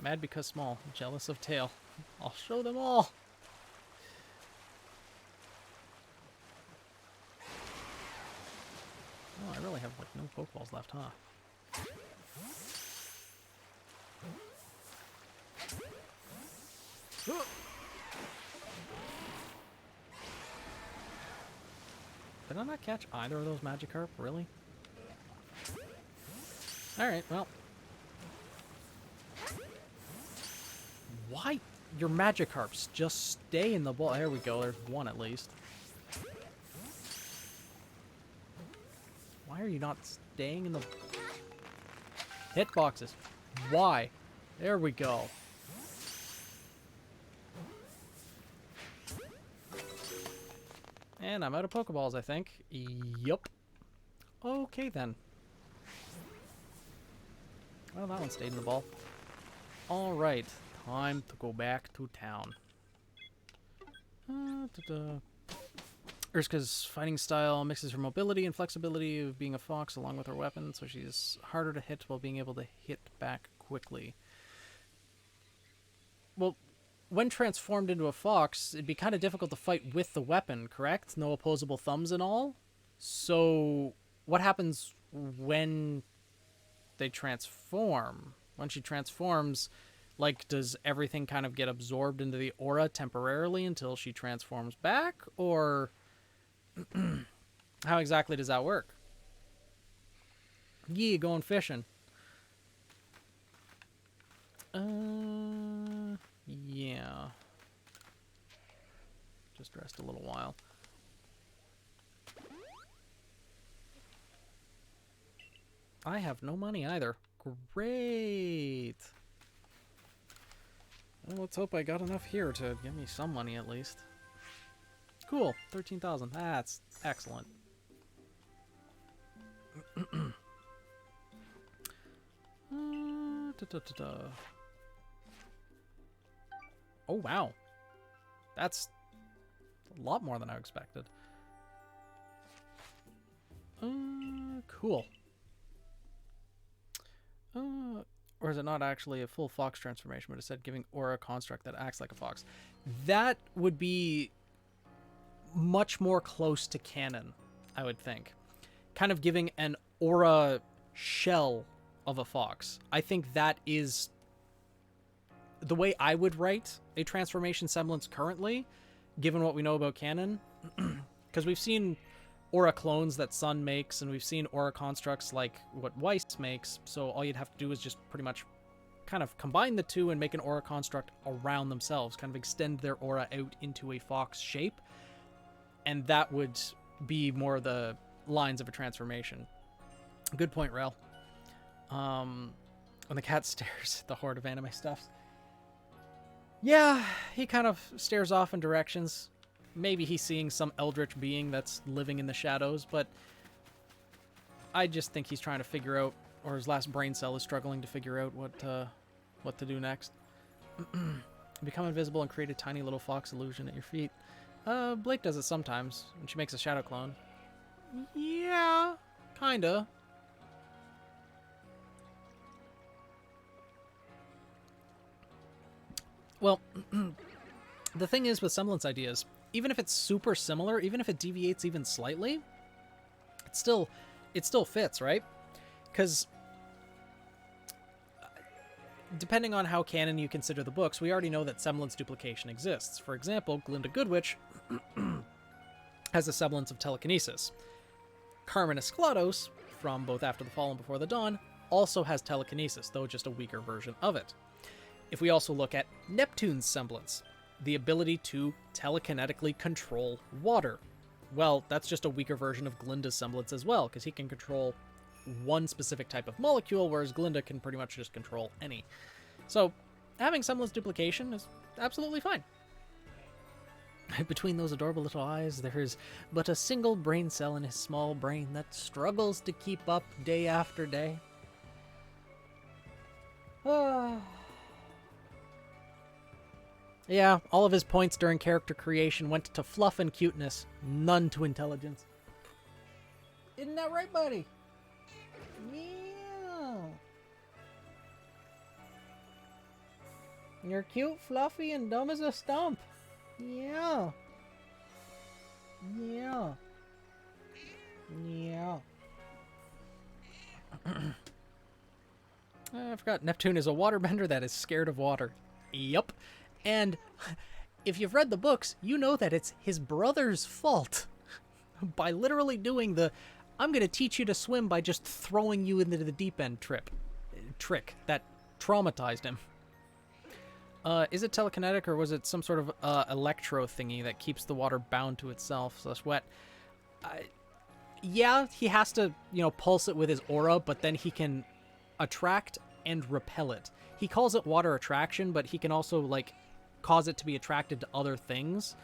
Mad because small, jealous of tail. I'll show them all. Oh, I really have like no Pokeballs left, huh? Did I not catch either of those Magikarp? Really? Alright, well. Why? Your Magikarps just stay in the ball. There we go. There's one at least. Why are you not staying in the hitboxes? Why? There we go. And I'm out of Pokeballs, I think. Yup. Okay, then. Well, that one stayed in the ball. Alright. Time to go back to town. Urska's fighting style mixes her mobility and flexibility of being a fox along with her weapon, so she's harder to hit while being able to hit back quickly. Well, when transformed into a fox, it'd be kind of difficult to fight with the weapon, correct? No opposable thumbs and all? So, what happens when they transform? When she transforms, like, does everything kind of get absorbed into the aura temporarily until she transforms back? Or how exactly does that work? Yeah, going fishing. Yeah. Just rest a little while. I have no money either. Great. Well, let's hope I got enough here to give me some money at least. Cool. 13,000. That's excellent. Oh, wow. That's a lot more than I expected. Cool. Or is it not actually a full fox transformation, but instead giving aura construct that acts like a fox? That would be much more close to canon, I would think. Kind of giving an aura shell of a fox. I think that is the way I would write a transformation semblance currently, given what we know about canon. Because we've seen aura clones that Sun makes, and we've seen aura constructs like what Weiss makes, so all you'd have to do is just pretty much kind of combine the two and make an aura construct around themselves, kind of extend their aura out into a fox shape, and that would be more the lines of a transformation. Good point, Rel. When the cat stares at the horde of anime stuffs. Yeah, he kind of stares off in directions. Maybe he's seeing some eldritch being that's living in the shadows, but I just think he's trying to figure out, or his last brain cell is struggling to figure out what to do next. Become invisible and create a tiny little fox illusion at your feet. Blake does it sometimes, and she makes a shadow clone. Yeah, kinda. Well, the thing is with semblance ideas, even if it's super similar, even if it deviates even slightly, it still fits, right? Because depending on how canon you consider the books, we already know that semblance duplication exists. For example, Glinda Goodwitch has a semblance of telekinesis. Carmen Esclados, from both After the Fall and Before the Dawn, also has telekinesis, though just a weaker version of it. If we also look at Neptune's semblance, the ability to telekinetically control water, well, that's just a weaker version of Glinda's semblance as well, because he can control one specific type of molecule, whereas Glinda can pretty much just control any. So, having semblance duplication is absolutely fine. Between those adorable little eyes, there is but a single brain cell in his small brain that struggles to keep up day after day. Yeah, all of his points during character creation went to fluff and cuteness, none to intelligence. Isn't that right, buddy? Yeah. You're cute, fluffy, and dumb as a stump. Yeah. Yeah. Yeah. I forgot Neptune is a waterbender that is scared of water. Yup. And if you've read the books, you know that it's his brother's fault by literally doing the I'm going to teach you to swim by just throwing you into the deep end trick that traumatized him. Is it telekinetic, or was it some sort of electro thingy that keeps the water bound to itself / wet? Yeah, he has to, pulse it with his aura, but then he can attract and repel it. He calls it water attraction, but he can also, cause it to be attracted to other things.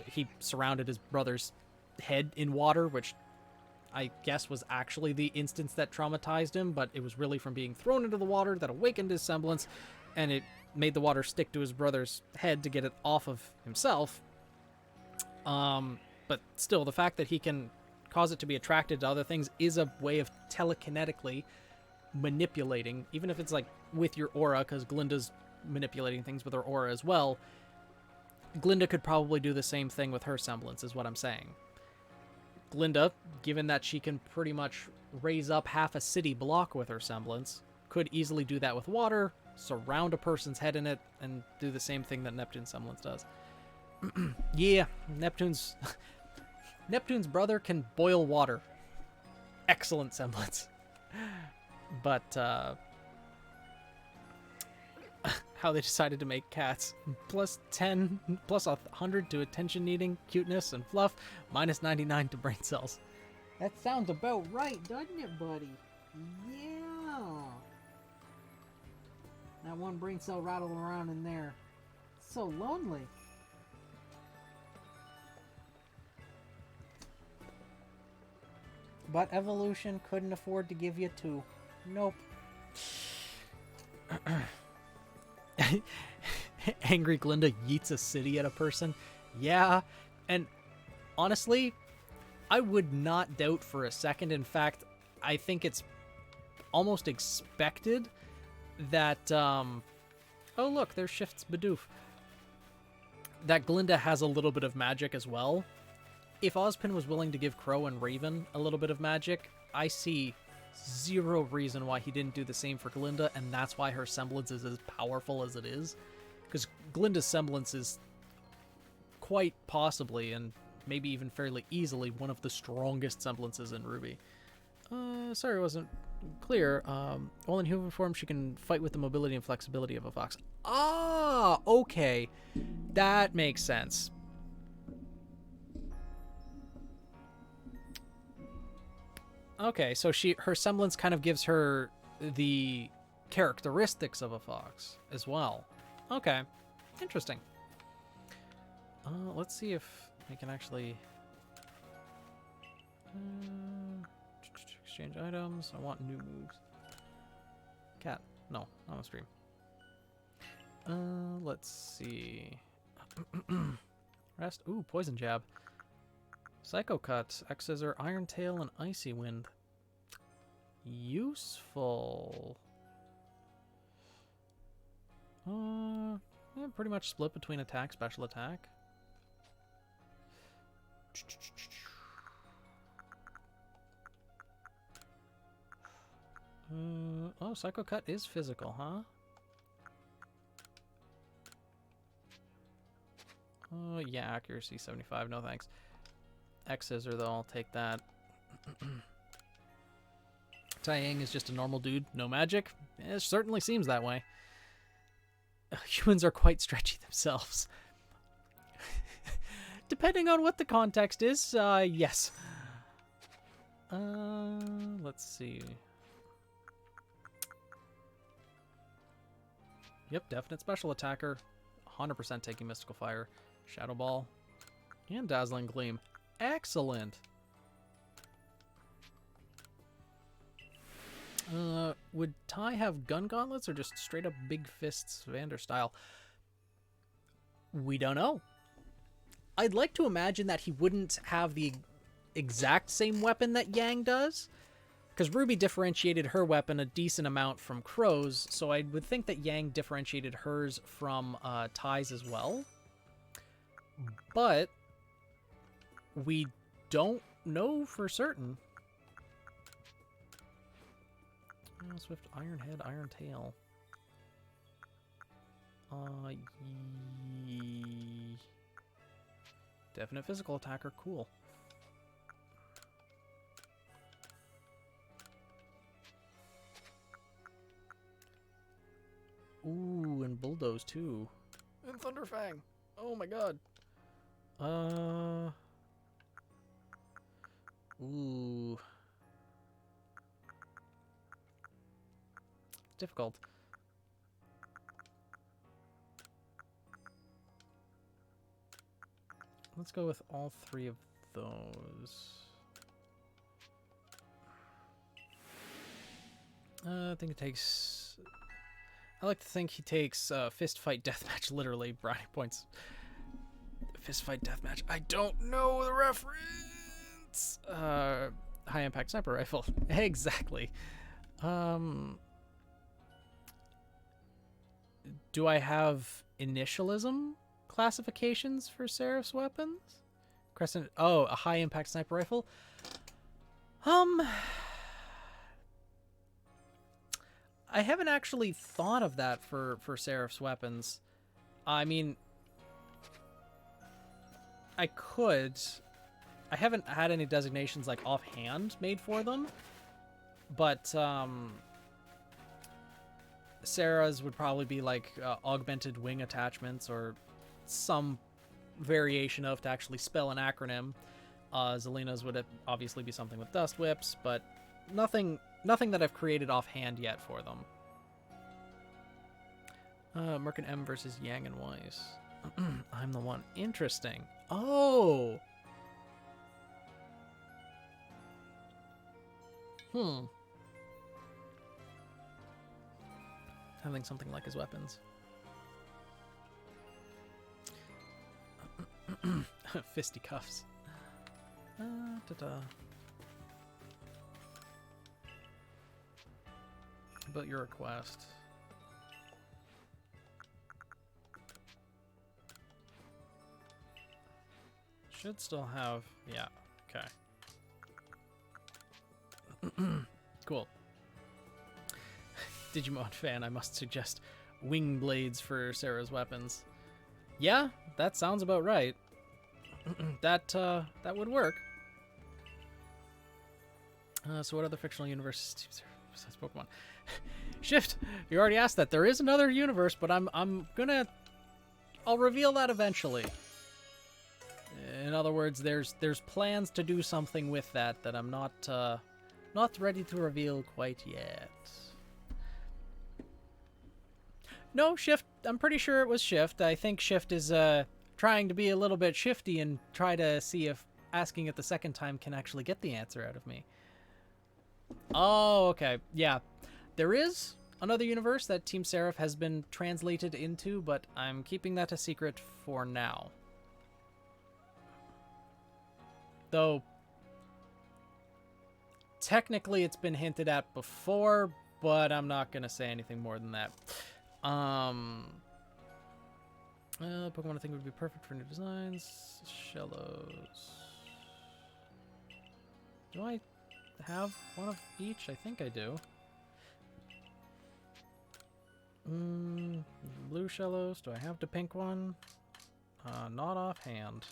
He surrounded his brother's head in water, which I guess was actually the instance that traumatized him, but it was really from being thrown into the water that awakened his semblance, and it made the water stick to his brother's head to get it off of himself. But still, the fact that he can cause it to be attracted to other things is a way of telekinetically manipulating, even if it's with your aura, because Glinda's manipulating things with her aura as well. Glinda could probably do the same thing with her semblance, is what I'm saying. Glinda, given that she can pretty much raise up half a city block with her semblance, could easily do that with water, surround a person's head in it, and do the same thing that Neptune's semblance does. Yeah, Neptune's brother can boil water. Excellent semblance. But, how they decided to make cats. Plus 10, plus 100 to attention needing, cuteness, and fluff. Minus 99 to brain cells. That sounds about right, doesn't it, buddy? Yeah. That one brain cell rattling around in there. It's so lonely. But evolution couldn't afford to give you two. Nope. Angry Glinda yeets a city at a person. Yeah, and honestly, I would not doubt for a second. In fact, I think it's almost expected that, oh look, there's Shift's Bidoof. that Glinda has a little bit of magic as well. If Ozpin was willing to give Crow and Raven a little bit of magic, I see zero reason why he didn't do the same for Glinda, and that's why her semblance is as powerful as it is. Because Glinda's semblance is quite possibly, and maybe even fairly easily, one of the strongest semblances in Ruby. Sorry, it wasn't clear. While in human form, she can fight with the mobility and flexibility of a fox. Ah, okay. That makes sense. Okay, so her semblance kind of gives her the characteristics of a fox as well. Okay, interesting. Let's see if we can actually exchange items. I want new moves. Cat, no, not on stream. Let's see. Rest. Ooh, poison jab. Psycho Cut, X Scissor, Iron Tail, and Icy Wind. Useful. Yeah, pretty much split between attack, special attack. Oh, Psycho Cut is physical, huh? Yeah, accuracy 75, no thanks. X Scissor, though, I'll take that. Taiyang is just a normal dude, no magic. It certainly seems that way. Humans are quite stretchy themselves. Depending on what the context is, yes. Let's see. Yep, definite special attacker. 100% taking Mystical Fire, Shadow Ball, and Dazzling Gleam. Excellent. Would Ty have gun gauntlets or just straight up big fists Vander style? We don't know. I'd like to imagine that he wouldn't have the exact same weapon that Yang does, because Ruby differentiated her weapon a decent amount from Crow's, so I would think that Yang differentiated hers from Ty's as well. But we don't know for certain. Swift, Iron Head, Iron Tail. Definite physical attacker, cool. Ooh, and Bulldoze too. And Thunderfang. Oh my god. Ooh. Difficult. Let's go with all three of those. I think it takes... I like to think he takes Fist Fight Deathmatch, literally. Brownie points. Fist Fight Deathmatch. I don't know the reference! High Impact Sniper Rifle. Exactly. Do I have initialism classifications for Seraph's weapons? Crescent. Oh, a high impact sniper rifle. I haven't actually thought of that for Seraph's weapons. I mean, I could. I haven't had any designations like offhand made for them, but Sarah's would probably be like augmented wing attachments or some variation of to actually spell an acronym. Zelina's would obviously be something with dust whips, but nothing that I've created offhand yet for them. Merc and M versus Yang and Weiss. I'm the one. Interesting. Oh! Having something like his weapons. Fisticuffs. About your request. Should still have... Yeah, okay. Cool. Digimon fan, I must suggest wing blades for Sarah's weapons. Yeah, that sounds about right. That would work. So what other fictional universes besides Pokemon? Shift, you already asked that. There is another universe, but I'll reveal that eventually. In other words, there's plans to do something with that I'm not ready to reveal quite yet. No, Shift, I'm pretty sure it was Shift. I think Shift is trying to be a little bit shifty and try to see if asking it the second time can actually get the answer out of me. Oh, okay. Yeah. There is another universe that Team Seraph has been translated into, but I'm keeping that a secret for now. Though, technically it's been hinted at before, but I'm not going to say anything more than that. Pokemon I think would be perfect for new designs. Shellos. Do I have one of each? I think I do. Blue Shellos. Do I have the pink one? Not offhand.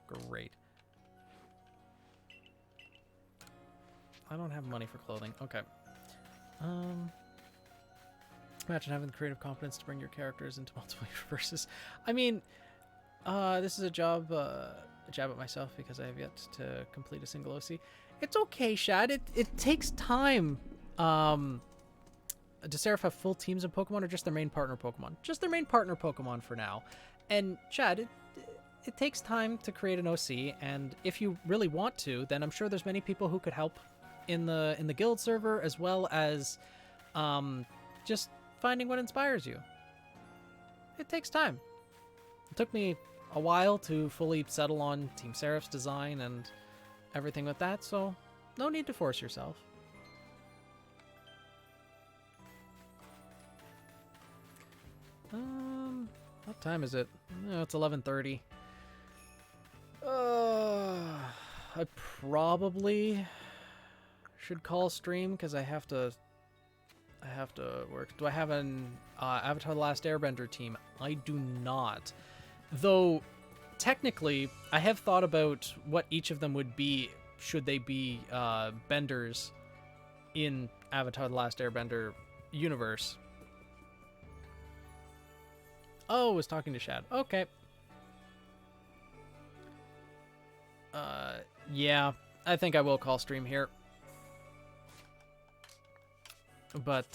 Great. I don't have money for clothing. Okay. Imagine having the creative competence to bring your characters into multiple universes. I mean, this is a jab at myself because I have yet to complete a single OC. It's okay, Shad. It takes time. Does Seraph have full teams of Pokemon or just their main partner Pokemon? Just their main partner Pokemon for now. And Chad, it takes time to create an OC, and if you really want to, then I'm sure there's many people who could help in the guild server, as well as just finding what inspires you. It takes time. It took me a while to fully settle on Team Seraph's design and everything with that, so no need to force yourself. What time is it? No, it's 11:30. I probably should call stream because I have to work. Do I have an Avatar: The Last Airbender team? I do not. Though, technically, I have thought about what each of them would be should they be benders in Avatar: The Last Airbender universe. Oh, I was talking to Shad. Okay. Yeah, I think I will call stream here. But,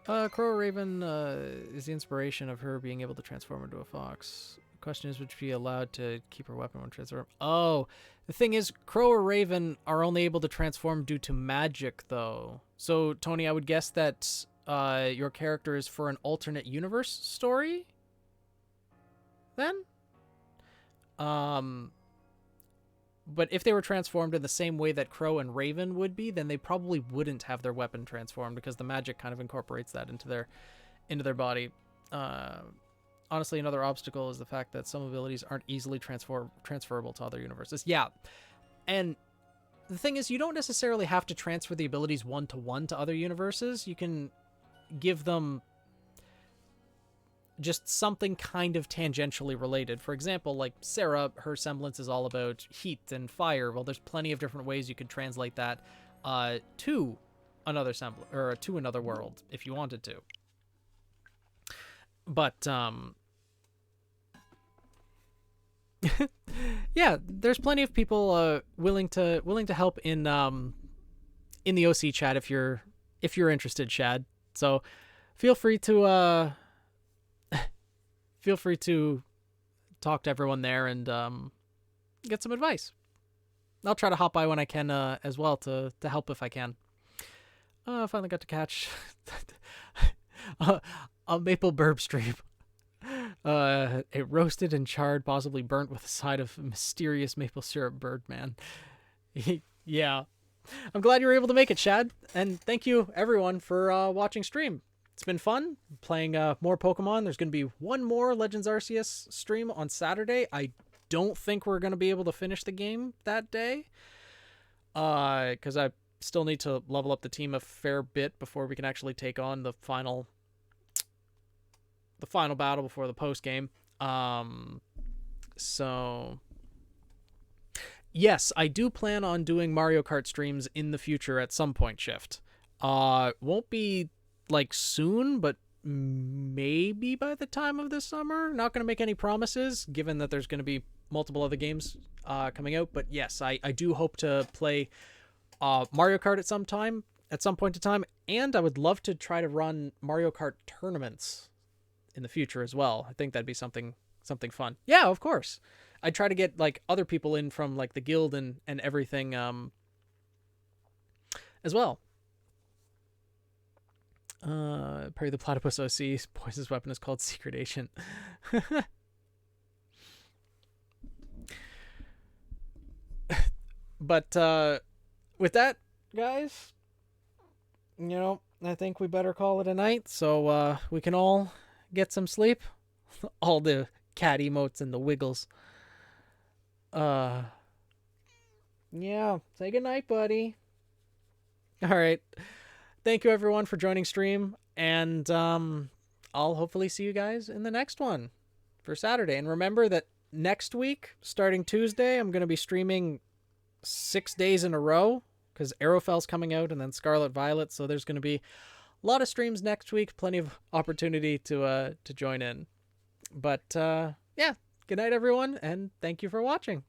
Crow Raven is the inspiration of her being able to transform into a fox. The question is, would she be allowed to keep her weapon when transformed? Oh, the thing is, Crow or Raven are only able to transform due to magic, though. So, Tony, I would guess that your character is for an alternate universe story? Then? But if they were transformed in the same way that Crow and Raven would be, then they probably wouldn't have their weapon transformed because the magic kind of incorporates that into their body. Honestly, another obstacle is the fact that some abilities aren't easily transferable to other universes. Yeah, and the thing is, you don't necessarily have to transfer the abilities one-to-one to other universes. You can give them just something kind of tangentially related. For example, like Sarah, her semblance is all about heat and fire. Well, there's plenty of different ways you could translate that to another or to another world if you wanted to. But yeah, there's plenty of people willing to help in the OC chat if you're interested, Shad. So feel free to talk to everyone there and get some advice. I'll try to hop by when I can as well to help if I can. I finally got to catch a maple burb stream. It roasted and charred, possibly burnt with a side of mysterious maple syrup bird, man. Yeah. I'm glad you were able to make it, Shad. And thank you, everyone, for watching stream. It's been fun playing more Pokemon. There's going to be one more Legends Arceus stream on Saturday. I don't think we're going to be able to finish the game that day, because I still need to level up the team a fair bit before we can actually take on the final battle before the post game. So yes, I do plan on doing Mario Kart streams in the future at some point, Shift. Won't be like soon, but maybe by the time of this summer. Not going to make any promises, given that there's going to be multiple other games coming out. But yes, I do hope to play Mario Kart at some point in time, and I would love to try to run Mario Kart tournaments in the future as well. I think that'd be something fun. Yeah, of course. I try to get like other people in from like the guild and everything as well. Perry the Platypus OC's poisonous weapon is called Secret Agent. But with that, guys, you know, I think we better call it a night so we can all get some sleep. All the cat emotes and the wiggles. Yeah, say goodnight, buddy. All right. Thank you, everyone, for joining stream, and I'll hopefully see you guys in the next one for Saturday. And remember that next week, starting Tuesday, I'm going to be streaming 6 days in a row because Arrowfell's coming out and then Scarlet Violet, so there's going to be a lot of streams next week, plenty of opportunity to join in. But yeah, good night, everyone, and thank you for watching.